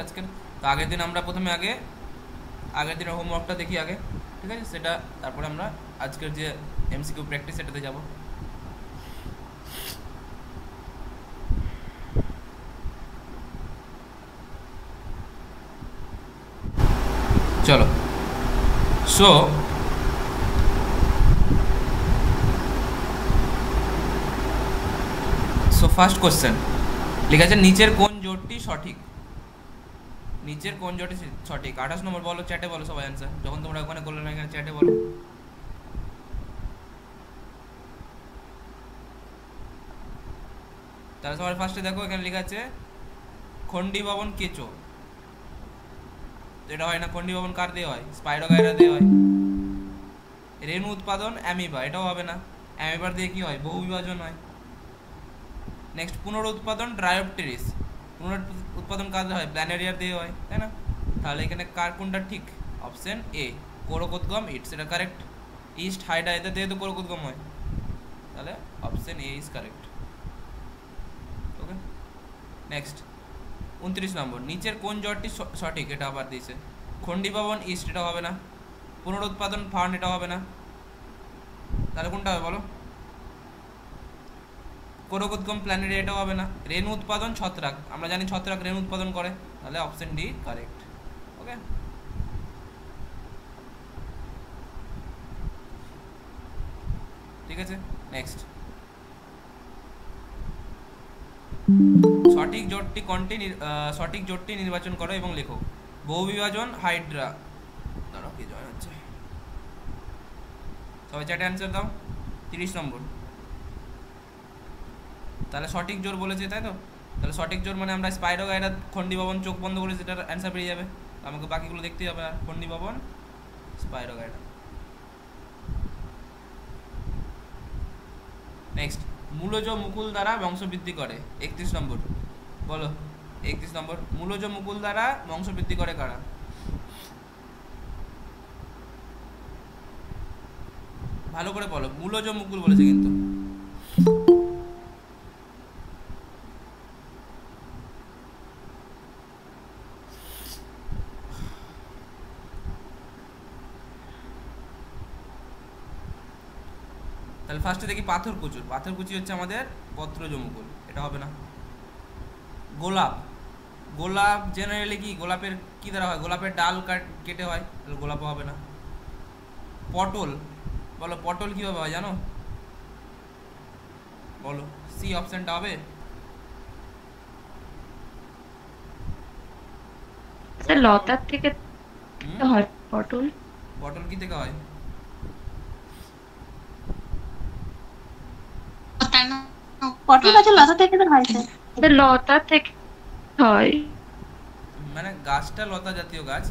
আজকের তো আগের দিন আমরা প্রথমে আগের দিনের হোমওয়ার্কটা দেখি আগে, ঠিক আছে? সেটা তারপরে আমরা আজকের যে এমসিকিউ প্র্যাকটিস সেটাতে যাব। চলো, সো ফার্স্ট কোশ্চেন লেখা আছে নিচের কোন জোটটি সঠিক? নিচের কোন জোটটি সঠিক? 28 নম্বর বলো, চ্যাটে বলো সবাই অ্যান্সার। যখন তোমরা ওখানে করলে না, এখানে চ্যাটে বলো। তাহলে সবার ফার্স্টে দেখো, এখানে লেখা আছে খন্ডী ভবন কেঁচো। তো এটা হয় না। খন্ডী ভবন কার দিয়ে হয়? স্পাইরোগাইরা দিয়ে হয়। রেণু উৎপাদন অ্যামিবা, এটাও হবে না। অ্যামিবার দিয়ে কি হয়? বহু বিভাজন হয়। নেক্সট পুনরুৎপাদন ড্রায়োপটেরিস। পুনরুৎপাদন কাজ হয়? প্ল্যানেরিয়ার দিয়ে হয়, তাই না? তাহলে এখানে কার কোনটা ঠিক? অপশন এ, কোরকোদ্গম ইট, সেটা কারেক্ট। ইস্ট হাইডা এদের দিয়ে তো কোরকোদ্গম হয়, তাহলে option A is correct. Okay, next 29 নম্বর, নিচের কোন জটটি সঠিক? এটা আবার দিয়েছে। খন্ডী ভবন ইস্ট, এটা হবে না। পুনরুৎপাদন ফার্ন, এটা হবে না। তাহলে কোনটা হবে বলো? কোরকোদ্গম প্ল্যানেরিয়া, এটাও হবে না। রেণু উৎপাদন ছত্রাক, আমরা জানি ছত্রাক রেণু উৎপাদন করে, তাহলে অপশন ডি কারেক্ট। ওকে, ঠিক আছে। নেক্সট, সঠিক জোটটি নির্বাচন করো এবং লেখো। বহু বিভাজন হাইড্রা। দাঁড়াও, কি জয়েন হচ্ছে? সবাই চ্যাটে অ্যান্সার দাও। 30 নম্বর। তাহলে সঠিক জোর বলেছে, তাই তো? তাহলে সঠিক জোর মানে আমরা স্পাইরোগাইরা খন্ডী ভবন চোখ বন্ধ করে সেটার অ্যান্সার পেয়ে যাবে। আমাকে বাকিগুলো দেখতেই হবে। আর খন্ডী ভবন, স্পাইরোগাইরা। নেক্সট, মূলজ মুকুল দ্বারা বংশবৃদ্ধি করে। 31 নম্বর বলো। 31 নম্বর, মূলজ মুকুল দ্বারা বংশবৃদ্ধি করে কারা? ভালো করে বলো, মূলজ মুকুল বলেছে কিন্তু। তাহলে ফার্স্টে দেখি পাথরকুচুর। পাথরকুচি হচ্ছে আমাদের পত্রজ মুকুল, এটা হবে না। গোলাপ, গোলাপ জেনারেলি কি গোলাপের কি দ্বারা হয়? গোলাপের ডাল কেটে হয়, তাহলে গোলাপও হবে না। পটল, বলো পটল কিভাবে হয় জানো? বলো, সি অপশনটা হবে। লতার থেকে হুম, হয় পটল। পটল কি থেকে হয়? পটল গাছের লতা থেকে তো হয় স্যার। লতা থেকে হয়। মানে গাছটা লতা জাতীয় গাছ।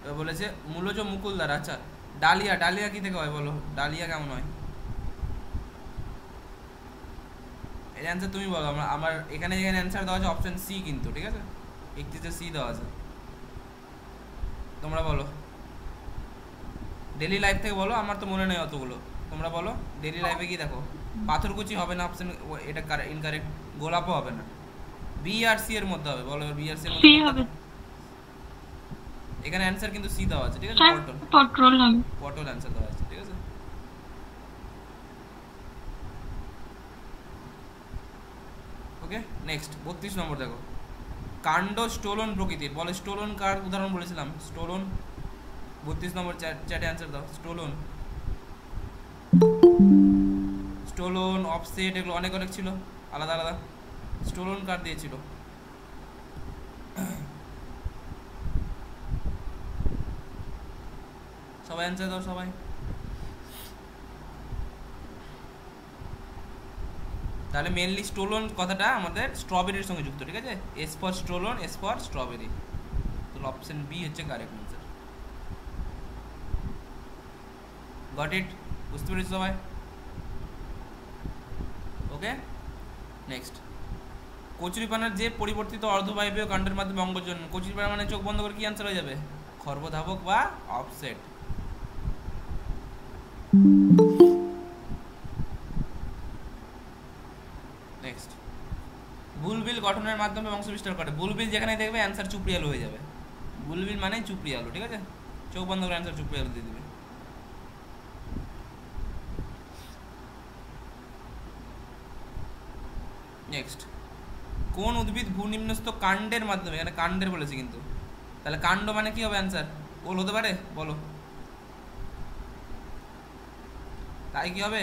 এবার বলেছে মূলজ মুকুল দ্বারা। আচ্ছা, ডালিয়া, ডালিয়া কি থেকে হয় বলো? ডালিয়া কেমন হয়? এর অ্যান্সার তুমি বলো। আমার এখানে যেখানে অ্যান্সার দেওয়া আছে অপশন সি কিন্তু, ঠিক আছে? 31-এ সি দেওয়া আছে, তোমরা বলো। ডেলি লাইফ থেকে বলো, আমার তো মনে নেই অতগুলো। তোমরা বলো ডেলি লাইফে কি দেখো। পাথরকুচি হবে না, অপশন এটা ইনকারেক্ট। গোলাপও হবে না। বি আর সি এর মধ্যে হবে, বলো বি আর সি এর মধ্যে সি কোনটা? হবে। এখানে অ্যান্সার কিন্তু সি দেওয়া আছে, ঠিক আছে? হ্যাঁ, পটল, পটল হবে। পটল অ্যান্সার দেওয়া আছে, ঠিক আছে? ওকে, নেক্সট 32 নম্বর দেখো। কাণ্ড স্টোলন প্রকৃতির, বলে স্টোলন কার উদাহরণ বলেছিলাম? স্টোলন। 32 নম্বর চ্যাটে অ্যান্সার দাও। স্টোলন, স্টোলন, অফসেট, এগুলো অনেক অনেক ছিল, আলাদা আলাদা। স্টোলন কার দিয়েছিল? সবাই অ্যান্সার দাও, সবাই। তাহলে মেনলি স্টোলন কথাটা আমাদের স্ট্রবেরির সঙ্গে যুক্ত, ঠিক আছে? S for stolon, S for strawberry. তো অপশন বি হচ্ছে কারেক্ট অ্যান্সার। Got it? বুঝতে পেরেছি সবাই? ওকে, নেক্সট, কচুরিপানার যে পরিবর্তিত অর্ধবায়বীয় কাণ্ডের মাধ্যমে অঙ্গজন্য। কচুরিপানা মানে চোখ বন্ধ করে কি অ্যান্সার হয়ে যাবে? খর্বধাবক বা অফসেট। নেক্সট, বুলবিল গঠনের মাধ্যমে বংশ বিস্তার করে। বুলবিল যেখানে দেখবে অ্যান্সার চুপড়ি আলু হয়ে যাবে। বুলবিল মানে চুপড়ি আলু, ঠিক আছে? চোখ বন্ধ করে অ্যান্সার চুপড়ি আলু দিয়ে দিবে। নেক্সট, কোন উদ্ভিদ ভূনিম্নস্থ কাণ্ডের মাধ্যমে, এখানে কাণ্ডের বলেছে কিন্তু, তাহলে কাণ্ড মানে কি হবে অ্যান্সার? ওল হতে পারে? বলো, তাই কি হবে?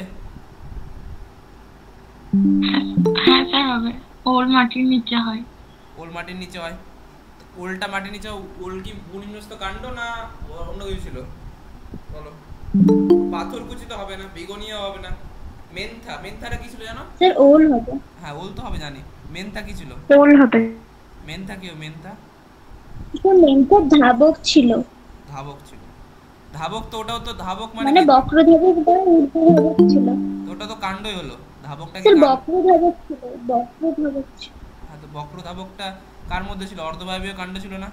হ্যাঁ স্যার হবে। ওল মাটির নিচে হয়। ওল মাটির নিচে হয়। ওলটা মাটির নিচে, ওল কি ভূনিম্নস্থ কাণ্ড না অন্য কিছু ছিল? বলো। পাথরকুচি তো হবে না, বেগুনিয়া হবে না, মেন্থা, মেন্থাটা কি ছিল জানো? স্যার ওল হবে। হ্যাঁ ওল তো হবে জানি, মেন্থা কি ছিল? ওল হবে। মেন্থা কি? মেন্থা স্যার মেন্থা ধাবক ছিল। ধাবক ছিল। ধাবক তো, ওটাও তো ধাবক মানে মানে কি? বক্রধাবক বা ঊর্ধ্বধাবক ছিল। ওটা তো কাণ্ডই হলো। ধাবকটা কি স্যার কাণ্ড? বক্রধাবক ছিল, বক্রধাবক ছিল। হ্যাঁ, তো বক্র ধাবকটা কার মধ্যে ছিল? অর্ধবায়বীয় কাণ্ড ছিল না?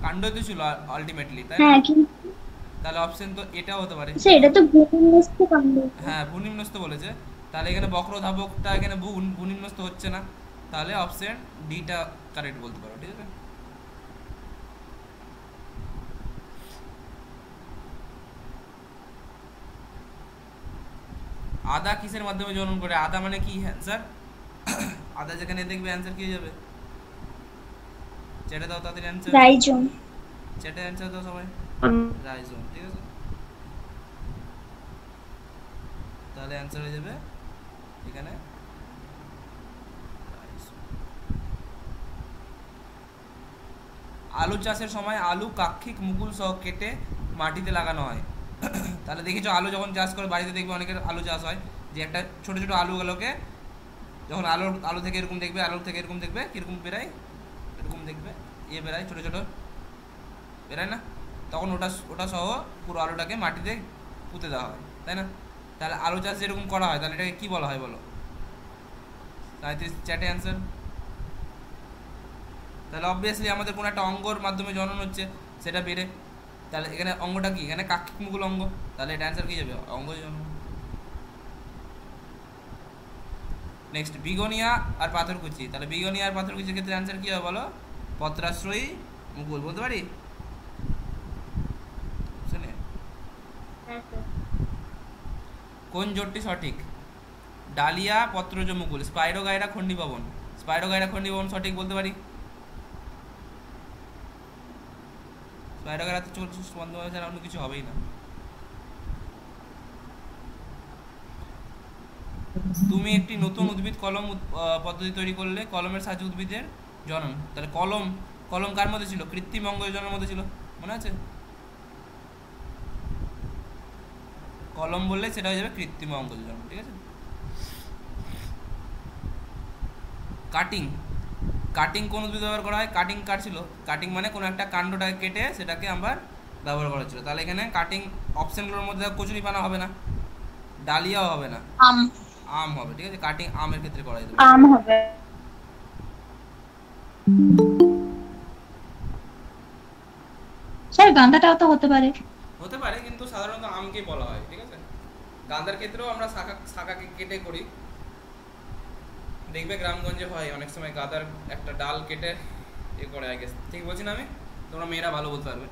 কাণ্ডই তো ছিল আলটিমেটলি, তাই না? হ্যাঁ কিন্তু তাহলে অপশন তো এটাও হতে পারে। স্যার এটা তো ভূমিস্থ কাণ্ড। হ্যাঁ ভূনিম্নস্থ বলেছে, তাহলে এখানে বক্র ধাবকটা এখানে ভূনিম্নস্থ হচ্ছে না, তাহলে অপশন ডিটা কারেক্ট বলতে পারো, ঠিক আছে? আদা কিসের মাধ্যমে জনন করে? আদা মানে কি অ্যান্সার? আদা যেখানে দেখবে অ্যান্সার কি হয়ে যাবে? চেটে দাও তাদের অ্যান্সার, রাইজোম। চেটে অ্যান্সার দাও সবাই। রাইজোম, ঠিক আছে? তাহলে অ্যান্সার হয়ে যাবে এখানে রাইজোম। আলু চাষের সময় আলু কাক্ষিক মুকুল সহ কেটে মাটিতে লাগানো হয়। তাহলে দেখেছো আলু যখন চাষ করে বাড়িতে দেখবে অনেকের আলু চাষ হয়, যে একটা ছোট ছোট আলুগুলোকে যখন আলু থেকে এরকম দেখবে, আলু থেকে এরকম দেখবে কীরকম বেরায়, এরকম দেখবে ইয়ে বেরায়, ছোটো ছোটো বেরায় না, তখন ওটা সহ পুরো আলুটাকে মাটিতে পুঁতে দেওয়া হয়, তাই না? তাহলে আলু চাষ যেরকম করা হয় তাহলে এটাকে কী বলা হয় বলো? তাই চ্যাটে অ্যান্সার। তাহলে অবভিয়াসলি আমাদের কোনো একটা অঙ্গর মাধ্যমে জনন হচ্ছে, সেটা বেড়ে, তাহলে এখানে অঙ্গটা কি? এখানে কাক্ষিক মুকুল অঙ্গ, তাহলে এটা অ্যান্সার কী যাবে? অঙ্গ জন্ম। নেক্সট, বিগনিয়া আর পাথরকুচি। তাহলে বিগনিয়া আর পাথরকুচির ক্ষেত্রে অ্যান্সার কী হবে বলো? পত্রাশ্রয়ী মুকুল, বলতে পারি? শুনে কোন জোটটি সঠিক? ডালিয়া, পত্রজ মুকুল, স্পাইরোগাইরা, খন্ডিভবন। স্পাইরোগাইরা খন্ডিভবন সঠিক বলতে পারি। স্পাইরোগাইরা তো বন্ধ হয়ে ছাড়া অন্য কিছু হবেই না। তুমি একটি নতুন উদ্ভিদ কলম পদ্ধতি তৈরি করলে, কলমের সাহায্যে উদ্ভিদের জনন। তাহলে কলম কার মধ্যে ছিল? কৃত্রিম অঙ্গজনের মধ্যে ছিল, মনে আছে? কলম বললে সেটা হয়ে যাবে কৃত্রিম অঙ্গজন, ঠিক আছে? কাটিং কোন উদ্ভিদ ব্যবহার করা হয়? কাটিং কার ছিল? কাটিং মানে কোনো একটা কাণ্ডটাকে কেটে সেটাকে আবার ব্যবহার করা ছিল। তাহলে এখানে কাটিং অপশনগুলোর মধ্যে কচুরিপানা হবে না, ডালিয়াও হবে না, আম হবে, ঠিক আছে? কাটিং আমের ক্ষেত্রে করা যেতে পারে। আম হবে। স্যার গাঁদাটাও তো হতে পারে। হতে পারে, কিন্তু সাধারণত আমকে বলা হয়, ঠিক আছে? গাঁদার ক্ষেত্রেও আমরা শাখাকে কেটে করি, দেখবে গ্রামগঞ্জে হয় অনেক সময় গাঁদার একটা ডাল কেটে এ করে, আই গেস ঠিক বলছি না আমি? তোমরা মেয়েরা ভালো বলতে পারবে।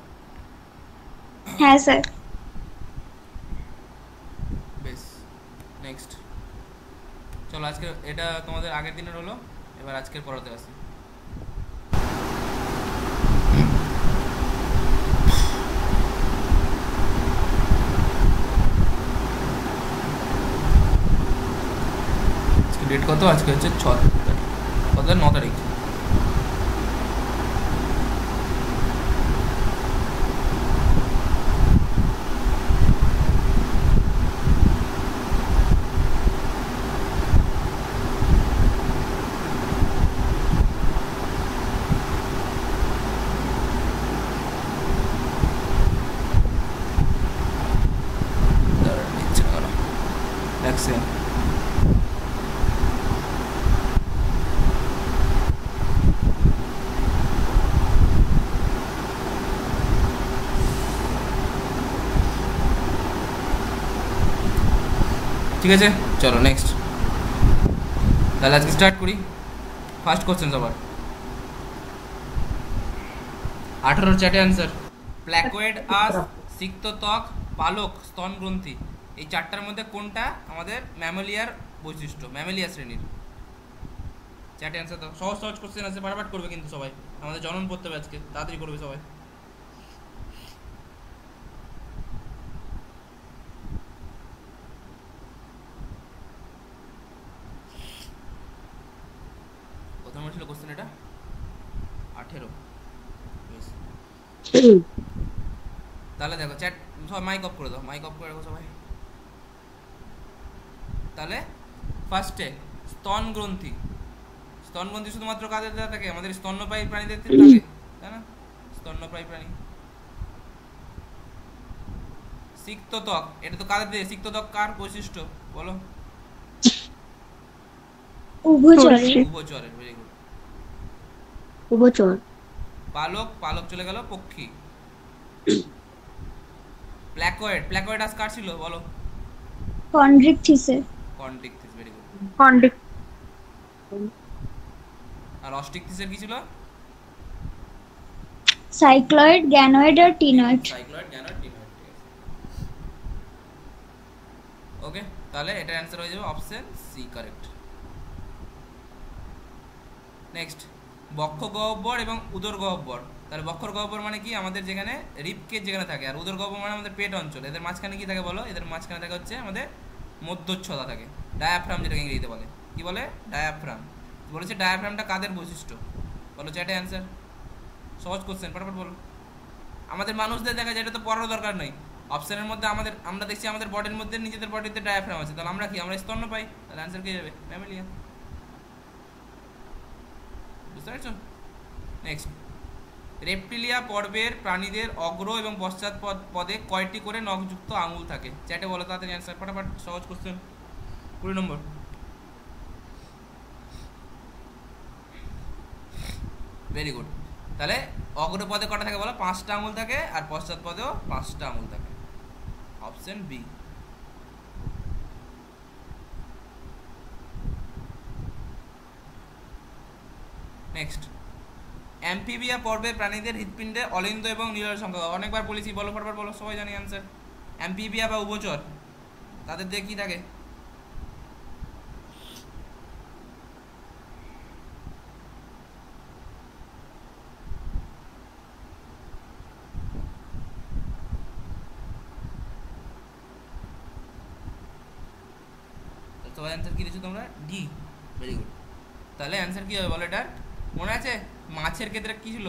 হ্যাঁ স্যার। বেশ, নেক্সট চলো, আজকে এটা তোমাদের আগের দিনের হলো, এবার আজকের পড়াতে আসি। ডেট কত? আজকে হচ্ছে 6 তারিখ, কত? 9 তারিখ। ঠিক আছে, চলো নেক্সট। তাহলে আজকে স্টার্ট করি। ফার্স্ট কোশ্চেন সবার 18 চ্যাটে অ্যান্সার। প্ল্যাকয়েড আস, সিক্ত ত্বক, পালক, স্তন গ্রন্থি, এই চারটার মধ্যে কোনটা আমাদের ম্যামেলিয়ার বৈশিষ্ট্য, ম্যামেলিয়া শ্রেণীর? চ্যাটে অ্যান্সার দাও। সহজ সহজ কোশ্চেন আছে, ফাটাফাট করবে কিন্তু সবাই, আমাদের জনন পড়তে হবে আজকে, তাড়াতাড়ি করবে সবাই। কত নম্বর ছিল কোশ্চেন এটা? 18। তাহলে দেখো চ্যাট সবাই মাইক অফ করে দাও, মাইক অফ করে রাখো সবাই। তাহলে ফার্স্টে স্তন গ্রন্থি। স্তন গ্রন্থি শুধুমাত্র কাদের দেওয়া থাকে? আমাদের স্তন্যপায়ী প্রাণীদের থাকে, তাই না? স্তন্যপায়ী প্রাণী। সিক্ত ত্বক, এটা তো কাদের দেয়? সিক্ত ত্বক কার বৈশিষ্ট্য বলো? উভচরের, ভেরি গুড, উভচর। পালক, পালক চলে গেল পক্ষী। প্ল্যাকয়েড, প্ল্যাকয়েড আস কার ছিল বলো? কন্ড্রিকথিসের। Chondrichthyes, very good. আর অস্ট্রিকথিসের কি ছিল? সাইক্লয়েড, গ্যানোয়েড আর টিনয়েড। সাইক্লয়েড, গ্যানোয়েড, টিনয়েড, ঠিক আছে। ওকে, তাহলে এটার অ্যান্সার হয়ে যাবে অপশন সি, কারেক্ট। নেক্সট, বক্ষ গহ্বর এবং উদর গহ্বর। তাহলে বক্ষর গহ্বর মানে কি? আমাদের যেখানে রিবকেজ যেখানে থাকে, আর উদর গহ্বর মানে আমাদের পেট অঞ্চল। এদের মাঝখানে কি থাকে বলো? এদের মাঝখানে থাকে হচ্ছে আমাদের মধ্যচ্ছদা থাকে, ডায়াফ্রাম, যেটাকে ইংরেজিতে বলে। কি বলে? ডায়াফ্রাম। বলেছে ডায়াফ্রামটা কাদের বৈশিষ্ট্য বলো? চ্যাটে অ্যান্সার। সহজ কোশ্চেন, ফটাফট বলো। আমাদের মানুষদের দেখা যায়, এটা তো পড়ার দরকার নেই। অপশনের মধ্যে আমরা দেখছি আমাদের বডির মধ্যে, নিজেদের বডিতে ডায়াফ্রাম আছে। তাহলে আমরা কি? আমরা স্তন্যপায়ী। তাহলে অ্যান্সার কি যাবে? ম্যামেলিয়া। বুঝতে পারছো? নেক্সট, রেপটিলিয়া পর্বের প্রাণীদের অগ্র এবং পশ্চাৎ পদে কয়টি করে নখযুক্ত আঙুল থাকে? চ্যাটে বলো তাড়াতাড়ি অ্যান্সার, ফটাফট। সহজ কোশ্চেন, 20 নম্বর। Very good. তাহলে অগ্র পদে কটা থাকে বলো? 5টা আঙুল থাকে, আর পশ্চাৎ পদেও 5টা আঙুল থাকে। Option B. নেক্সট, অ্যাম্ফিবিয়া পর্বের প্রাণীদের হৃৎপিণ্ডে অলিন্দ এবং নীলয়ের সংখ্যা অনেকবার বলেছি, বলো ফটাফট বলো, সবাই জানি অ্যান্সার। অ্যাম্ফিবিয়া বা উভচর, তাদের দিয়ে কি থাকে? সবাই অ্যান্সার কি দিয়েছো তোমরা? D, very good. তাহলে অ্যান্সার কি হবে বলো? এটা মনে আছে? মাছের ক্ষেত্রে কি ছিল?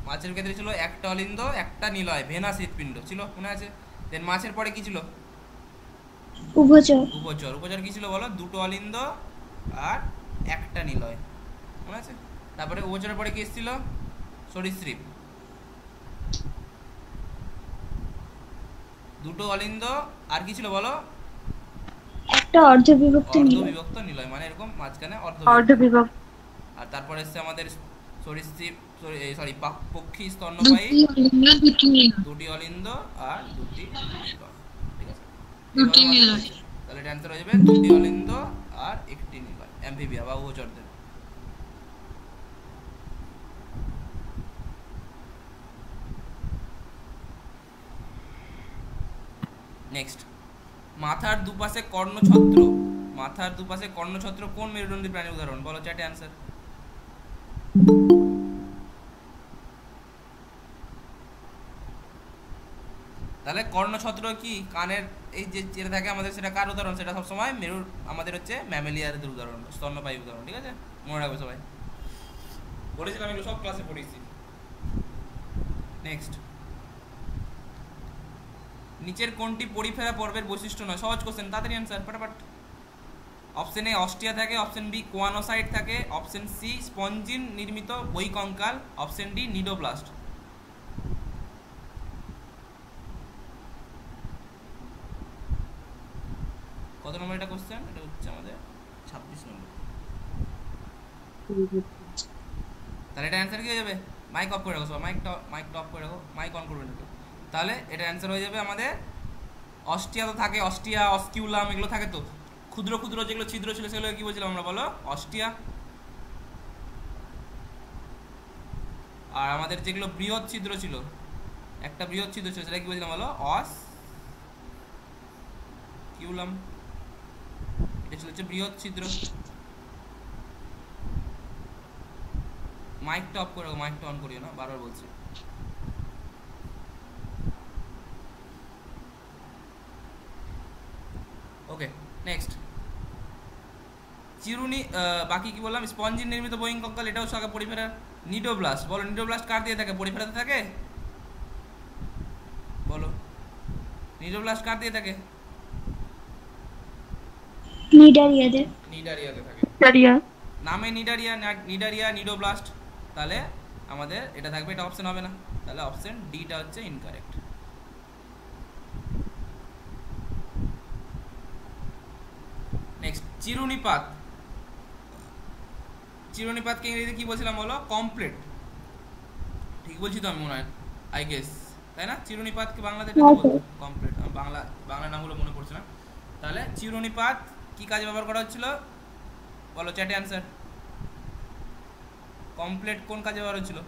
মাছের ক্ষেত্রে ছিল একটা অলিন্দ, একটা নিলয়, ভেনাস হৃৎপিণ্ড ছিল, মনে আছে? দেন মাছের পরে কি ছিল? উভচর। উভচর। উভচর কি ছিল বলো? 2টো অলিন্দ আর একটা নিলয়, মনে আছে? তারপরে উভচরের পরে কি এসেছিল? সরীসৃপ। 2টো অলিন্দ আর কি ছিল বলো? একটা অর্ধবিভক্ত নিলয়, মানে এরকম মাঝখানে অর্ধবিভক্ত। আর তারপরে এসছে আমাদের সরীসৃপ, সরি পক্ষী, স্তন্যপায়ী, 2টি অলিন্দ আর 2টি নিলয়, ঠিক আছে? তাহলে এটা অ্যান্সার হয়ে যাবে 2টি অলিন্দ আর 1টি নিলয়, অ্যাম্ফিবিয়া বা উভচরদের। নেক্সট, মাথার দুপাশে কর্ণছত্র। মাথার দুপাশে কর্ণছত্র কোন মেরুদণ্ডী প্রাণীর উদাহরণ বলো? চ্যাটে অ্যান্সার। তাহলে কর্ণছত্র কি? কানের এই যে যেটা থাকে আমাদের, সেটা কার উদাহরণ? সেটা সবসময় মেরুর, আমাদের হচ্ছে ম্যামেলিয়ারদের উদাহরণ, স্তন্যপায়ী উদাহরণ, ঠিক আছে? মনে রাখবে সবাই, বলেছিলাম এগুলো সব ক্লাসে পড়েছি। নেক্সট, নিচের কোনটি পরিফেরা পর্বের বৈশিষ্ট্য নয়? সহজ কোশ্চেন, তাড়াতাড়ি অ্যান্সার ফটাফট। অপশন এ অস্টিয়া থাকে, অপশন বি কোয়ানোসাইট থাকে, অপশন সি স্পঞ্জিন নির্মিত বহিকঙ্কাল, অপশন ডি নিডোব্লাস্ট। কত নম্বর এটা কোশ্চেন? এটা হচ্ছে আমাদের 26 নম্বর। তাহলে এটা অ্যান্সার কি হয়ে যাবে? মাইক অফ করে রাখো সবাই, মাইক অফ করে রাখো, মাইক অন করবে না। তাহলে এটা অ্যান্সার হয়ে যাবে আমাদের অস্টিয়া। তো থাকে অস্টিয়া, অস্কিউলাম, এগুলো থাকে। তো ক্ষুদ্র ক্ষুদ্র যেগুলো ছিদ্র ছিল সেগুলো কি বলছিলাম আমরা বলো? অস্টিয়া। আর আমাদের যেগুলো বৃহৎ ছিদ্র ছিল, একটা বৃহৎ ছিদ্র ছিল, সেটা কি বলছিলাম বলো? কিউলাম। এটা ছিল হচ্ছে বৃহৎ ছিদ্র। মাইকটা অফ করে, মাইকটা অন করিও না, বারবার বলছি। ওকে, নেক্সট। চিরুনি, বাকি কি বললাম? স্পঞ্জিন নির্মিত বহিঃকঙ্কাল, এটাও শাখা পরিফেরা। নিডোব্লাস্ট, বলো নিডোব্লাস্ট কার দিয়ে থাকে? পরিফেরাতে থাকে? বলো নিডোব্লাস্ট কার দিয়ে থাকে? নিডারিয়াদের। নিডারিয়াতে থাকে। নিডারিয়া। নামে নিডারিয়া, নিডারিয়া, নিডোব্লাস্ট। তাহলে আমাদের এটা থাকবে, এটা অপশন হবে না, তাহলে অপশন ডিটা হচ্ছে ইনকারেক্ট। নেক্সট, চিরুনিপাত। চিরুনিপাতকে ইংরেজিতে কি বলছিলাম বলো? কমপ্লিট। ঠিক বলছি তো আমি মনে হয়, আই গেস, তাই না? চিরুনিপাতকে বাংলাতে কমপ্লিট। বাংলা নামগুলো মনে পড়ছে না। তাহলে চিরুনিপাত কি কাজে ব্যবহার করা হচ্ছিল বলো? চ্যাটে অ্যান্সার। কমপ্লিট কোন কাজে ব্যবহার হচ্ছিল?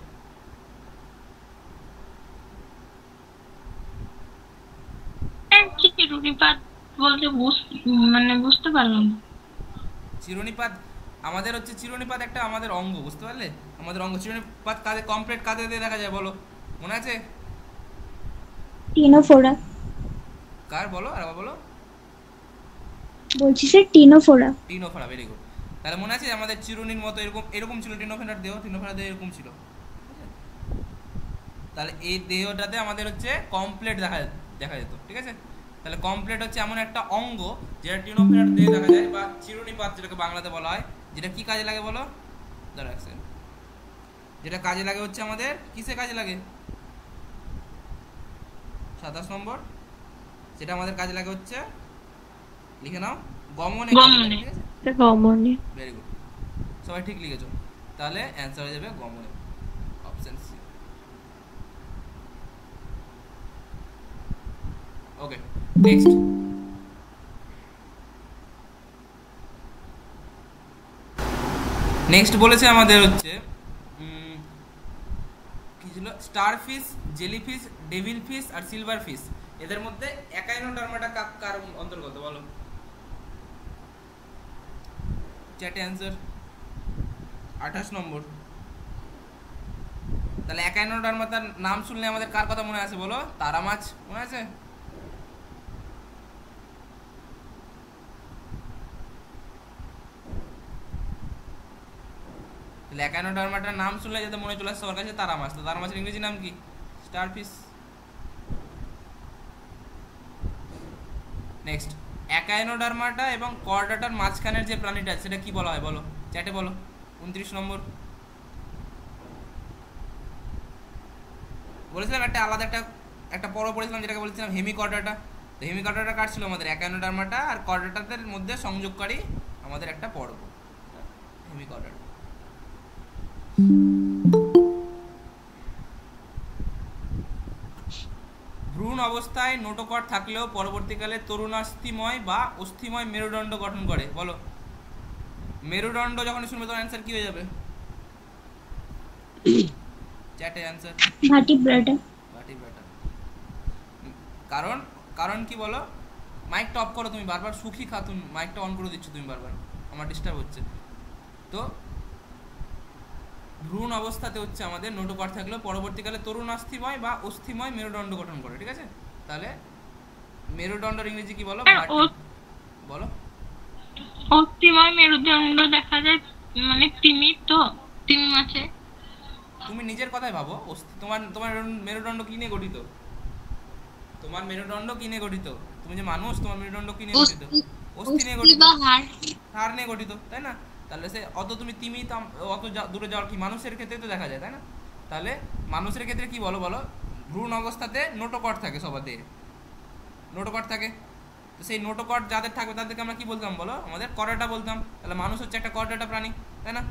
চিরুনিপাত বলতে মানে বুঝতে পারলাম না। চিরুনিপাত আমাদের হচ্ছে, চিরুনিপাত একটা আমাদের অঙ্গ, বুঝতে পারলে? আমাদের অঙ্গ। চিরুনিপাত কাজে, কমপ্লিট কাজে দিয়ে দেখা যায় বলো? মনে আছে? টিনোফোরা। কার বলো? আর বলো। বলছি sir ctenophora. Ctenophora, very good. তাহলে মনে আছে আমাদের চিরুনির মতো এরকম এরকম ছিল টিনোফোরার দেহ? টিনোফোরার দেহ এরকম ছিল। তাহলে এই দেহটাতে আমাদের হচ্ছে কমপ্লিট দেখা যেত, ঠিক আছে? তাহলে কমপ্লিট হচ্ছে এমন একটা অঙ্গ যেটা টিনোফোরার দেহে দেখা যায়, বা চিরুনিপাত যেটাকে বাংলাতে বলা হয়। যেটা কি কাজে লাগে বলো? দাঁড়া এক সেকেন্ড। যেটা কাজে লাগে হচ্ছে আমাদের, কিসে কাজে লাগে? 27 নম্বর। যেটা আমাদের কাজে লাগে হচ্ছে, লিখে নাও, গমনে। গমনে। ভেরি গুড, সবাই ঠিক লিখেছো। তাহলে অ্যান্সার হয়ে যাবে গমনে, option C. Okay, next. Next বলেছে আমাদের হচ্ছে কি ছিল? স্টারফিশ, জেলিফিশ, ডেভিল ফিশ আর সিলভার ফিশ। এদের মধ্যে একাইনোডার্মাটা কার অন্তর্গত বলো? চ্যাটে অ্যান্সার। 28 নম্বর। তাহলে একাইনোডার্মাটার নাম শুনলে আমাদের কার কথা মনে আছে বলো? তারা মাছ, মনে আছে? তাহলে একাইনোডার্মাটার নাম শুনলে যাতে মনে চলে আসছে ওর কাছে তারা মাছ। তো তারা মাছের ইংরেজি নাম কি? স্টারফিশ। নেক্সট, একাইনোডার্মাটা এবং কর্ডাটার মাঝখানের যে প্রাণীটা সেটা কি বলা হয় বলো? চ্যাটে বলো। 29 নম্বর। বলেছিলাম একটা আলাদা একটা পর্ব পড়েছিলাম যেটাকে বলেছিলাম হেমিকর্ডাটা। তো হেমিকর্ডাটা কার ছিল? আমাদের একাইনোডার্মাটা আর কর্ডাটাদের মধ্যে সংযোগকারী আমাদের একটা পর্ব, হেমিকর্ডাটা। ভ্রূণ অবস্থায় নোটোকট থাকলেও পরবর্তীকালে তরুণাস্থিময় বা অস্থিময় মেরুদণ্ড গঠন করে বলো? মেরুদণ্ড যখন শুনবে তখন অ্যান্সার কি হয়ে যাবে? চ্যাটে অ্যান্সার। ভার্টিব্রাটা। ভার্টিব্রাটা। কারণ কি বলো? মাইকটা অফ করো তুমি, বারবার সুখী খাতুন মাইকটা অন করে দিচ্ছ তুমি বারবার, আমার ডিস্টার্ব হচ্ছে। তো ভ্রূণ অবস্থাতে হচ্ছে আমাদের নোটোকট থাকলেও পরবর্তীকালে তরুণাস্থিময় বা অস্থিময় মেরুদণ্ড গঠন করে, ঠিক আছে? তাহলে মেরুদণ্ডের ইংরেজি কি বলো? বলো। অস্থিময় মেরুদণ্ড দেখা যায় মানে তিমি, তো তিমি মাছে। তুমি নিজের কথাই ভাবো, তোমার মেরুদণ্ড কি নিয়ে গঠিত? তোমার মেরুদণ্ড কি নিয়ে গঠিত? তুমি যে মানুষ, তোমার মেরুদণ্ড কি নিয়ে গঠিত? অস্থি নিয়ে গঠিত, হাড় নিয়ে গঠিত, তাই না? তাহলে সে অত তুমি তিমি অত দূরে যাওয়ার কি? মানুষের ক্ষেত্রে তো দেখা যায়, তাই না? তাহলে মানুষের ক্ষেত্রে কি বলো? ভ্রূণ অবস্থাতে নোটোকট থাকে, সবার দেহে নোটোকট থাকে। তো সেই নোটোকট যাদের থাকবে তাদেরকে আমরা কি বলতাম বলো? আমাদের করডাটা বলতাম। তাহলে মানুষ হচ্ছে একটা করডাটা প্রাণী, তাই না?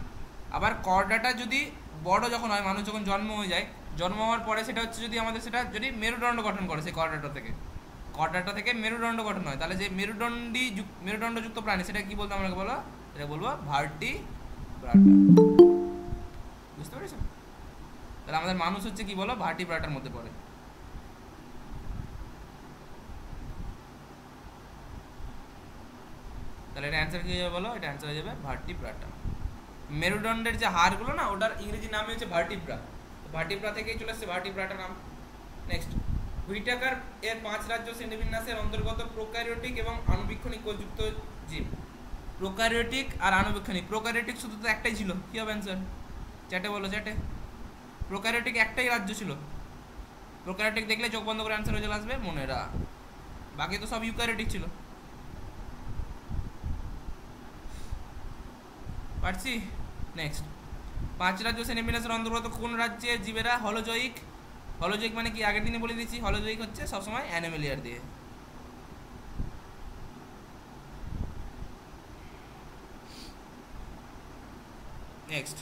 আবার করডাটা যদি বড় যখন হয়, মানুষ যখন জন্ম হয়ে যায়, জন্ম হওয়ার পরে সেটা হচ্ছে যদি আমাদের সেটা যদি মেরুদণ্ড গঠন করে সেই করডাটা থেকে, কর্ডাটা থেকে মেরুদণ্ড গঠন হয়, তাহলে যে মেরুদণ্ডযুক্ত প্রাণী সেটা কি বলতে আমরা বলো, এটা বলবো ভার্টিব্রাটা। বুঝতে পেরেছো? তাহলে আমাদের মানুষ হচ্ছে কি বলো, ভার্টিব্রাটার মধ্যে পড়ে। তাহলে এটা অ্যান্সার কি হয়ে যাবে বলো, এটা অ্যান্সার হয়ে যাবে ভার্টিব্রাটা। মেরুদণ্ডের যে হাড়গুলো না, ওটার ইংরেজি নাম হচ্ছে ভার্টিব্রা। ভার্টিব্রা থেকেই চলে আসছে ভার্টিব্রাটা নাম। নেক্সট, হুইটাকার এর 5 রাজ্য শ্রেণীবিন্যাসের অন্তর্গত প্রোক্যারিওটিক এবং আণুবীক্ষণিক কোষযুক্ত জীব। প্রোক্যারিওটিক আর আণুবীক্ষণিক, প্রোক্যারিওটিক শুধু তো একটাই ছিল, কি হবে অ্যান্সার? চ্যাটে বলো, চ্যাটে। প্রোক্যারিওটিক একটাই রাজ্য ছিল, প্রোক্যারিওটিক দেখলে চোখ বন্ধ করে অ্যান্সার হয়ে চলে আসবে, মনে রাখ। বাকি তো সব ইউক্যারিওটিক ছিল। পারছি? নেক্সট, 5 রাজ্য শ্রেণীবিন্যাসের অন্তর্গত কোন রাজ্যের জীবেরা হলোজয়িক? হলোজয়িক মানে কি, আগের দিনে বলে দিয়েছি, হলোজয়িক হচ্ছে সবসময় অ্যানিমেলিয়ার দিয়ে। নেক্সট,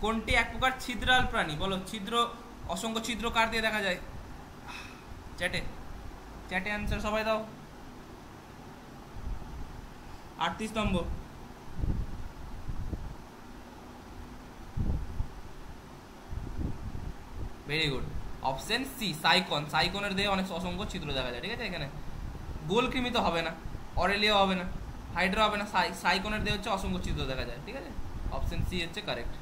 কোনটি এক প্রকার ছিদ্রাল প্রাণী? বলো, ছিদ্র, অসংখ্য ছিদ্র কার দিয়ে দেখা যায়? চ্যাটে, চ্যাটে অ্যান্সার সবাই দাও। 38 number. Very good, option C, sycon. সাইকনের দেহে অনেক অসংখ্য ছিদ্র দেখা যায়, ঠিক আছে? এখানে গোল কৃমি তো হবে না, অরেলিয়া হবে না, হাইড্রা হবে না, সাইকনের দেহে হচ্ছে অসংখ্য ছিদ্র দেখা যায়, ঠিক আছে? অপশন সি হচ্ছে কারেক্ট।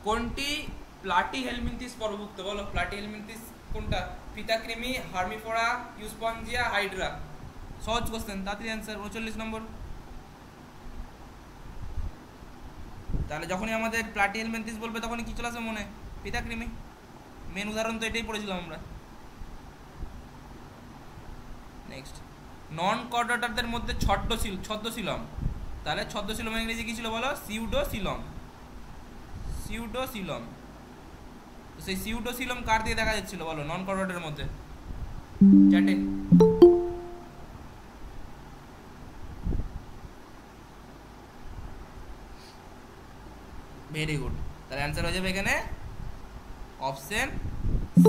কোনটি প্লাটি হেলমিনথিস পর্বভুক্ত? বলো, প্লাটি হেলমিনথিস কোনটা? ফিতাকৃমি, হার্মিফোরা, ইউস্পঞ্জিয়া, হাইড্রা। সহজ কোশ্চেন, তাড়াতাড়ি অ্যান্সার। 39 নম্বর। তাহলে যখনই আমাদের প্লাটি হেলমিনথিস বলবে তখনই কি চলে আসবে মনে? ফিতাকৃমি। মেন উদাহরণ তো এটাই পড়েছিলাম আমরা। নেক্সট, নন কর্ডাটারদের মধ্যে ছদ্মশিলম, তাহলে ছদ্মশিলম ইংরেজি কি ছিল বলো? সিউডোসিলম। সিউডোসিলম, তো সেই সিউডোসিলম কার দিয়ে দেখা যাচ্ছিল বলো নন কর্ডাটারের মধ্যে? চ্যাটে। ভেরি গুড, তাহলে অ্যান্সার হয়ে যাবে এখানে অপশন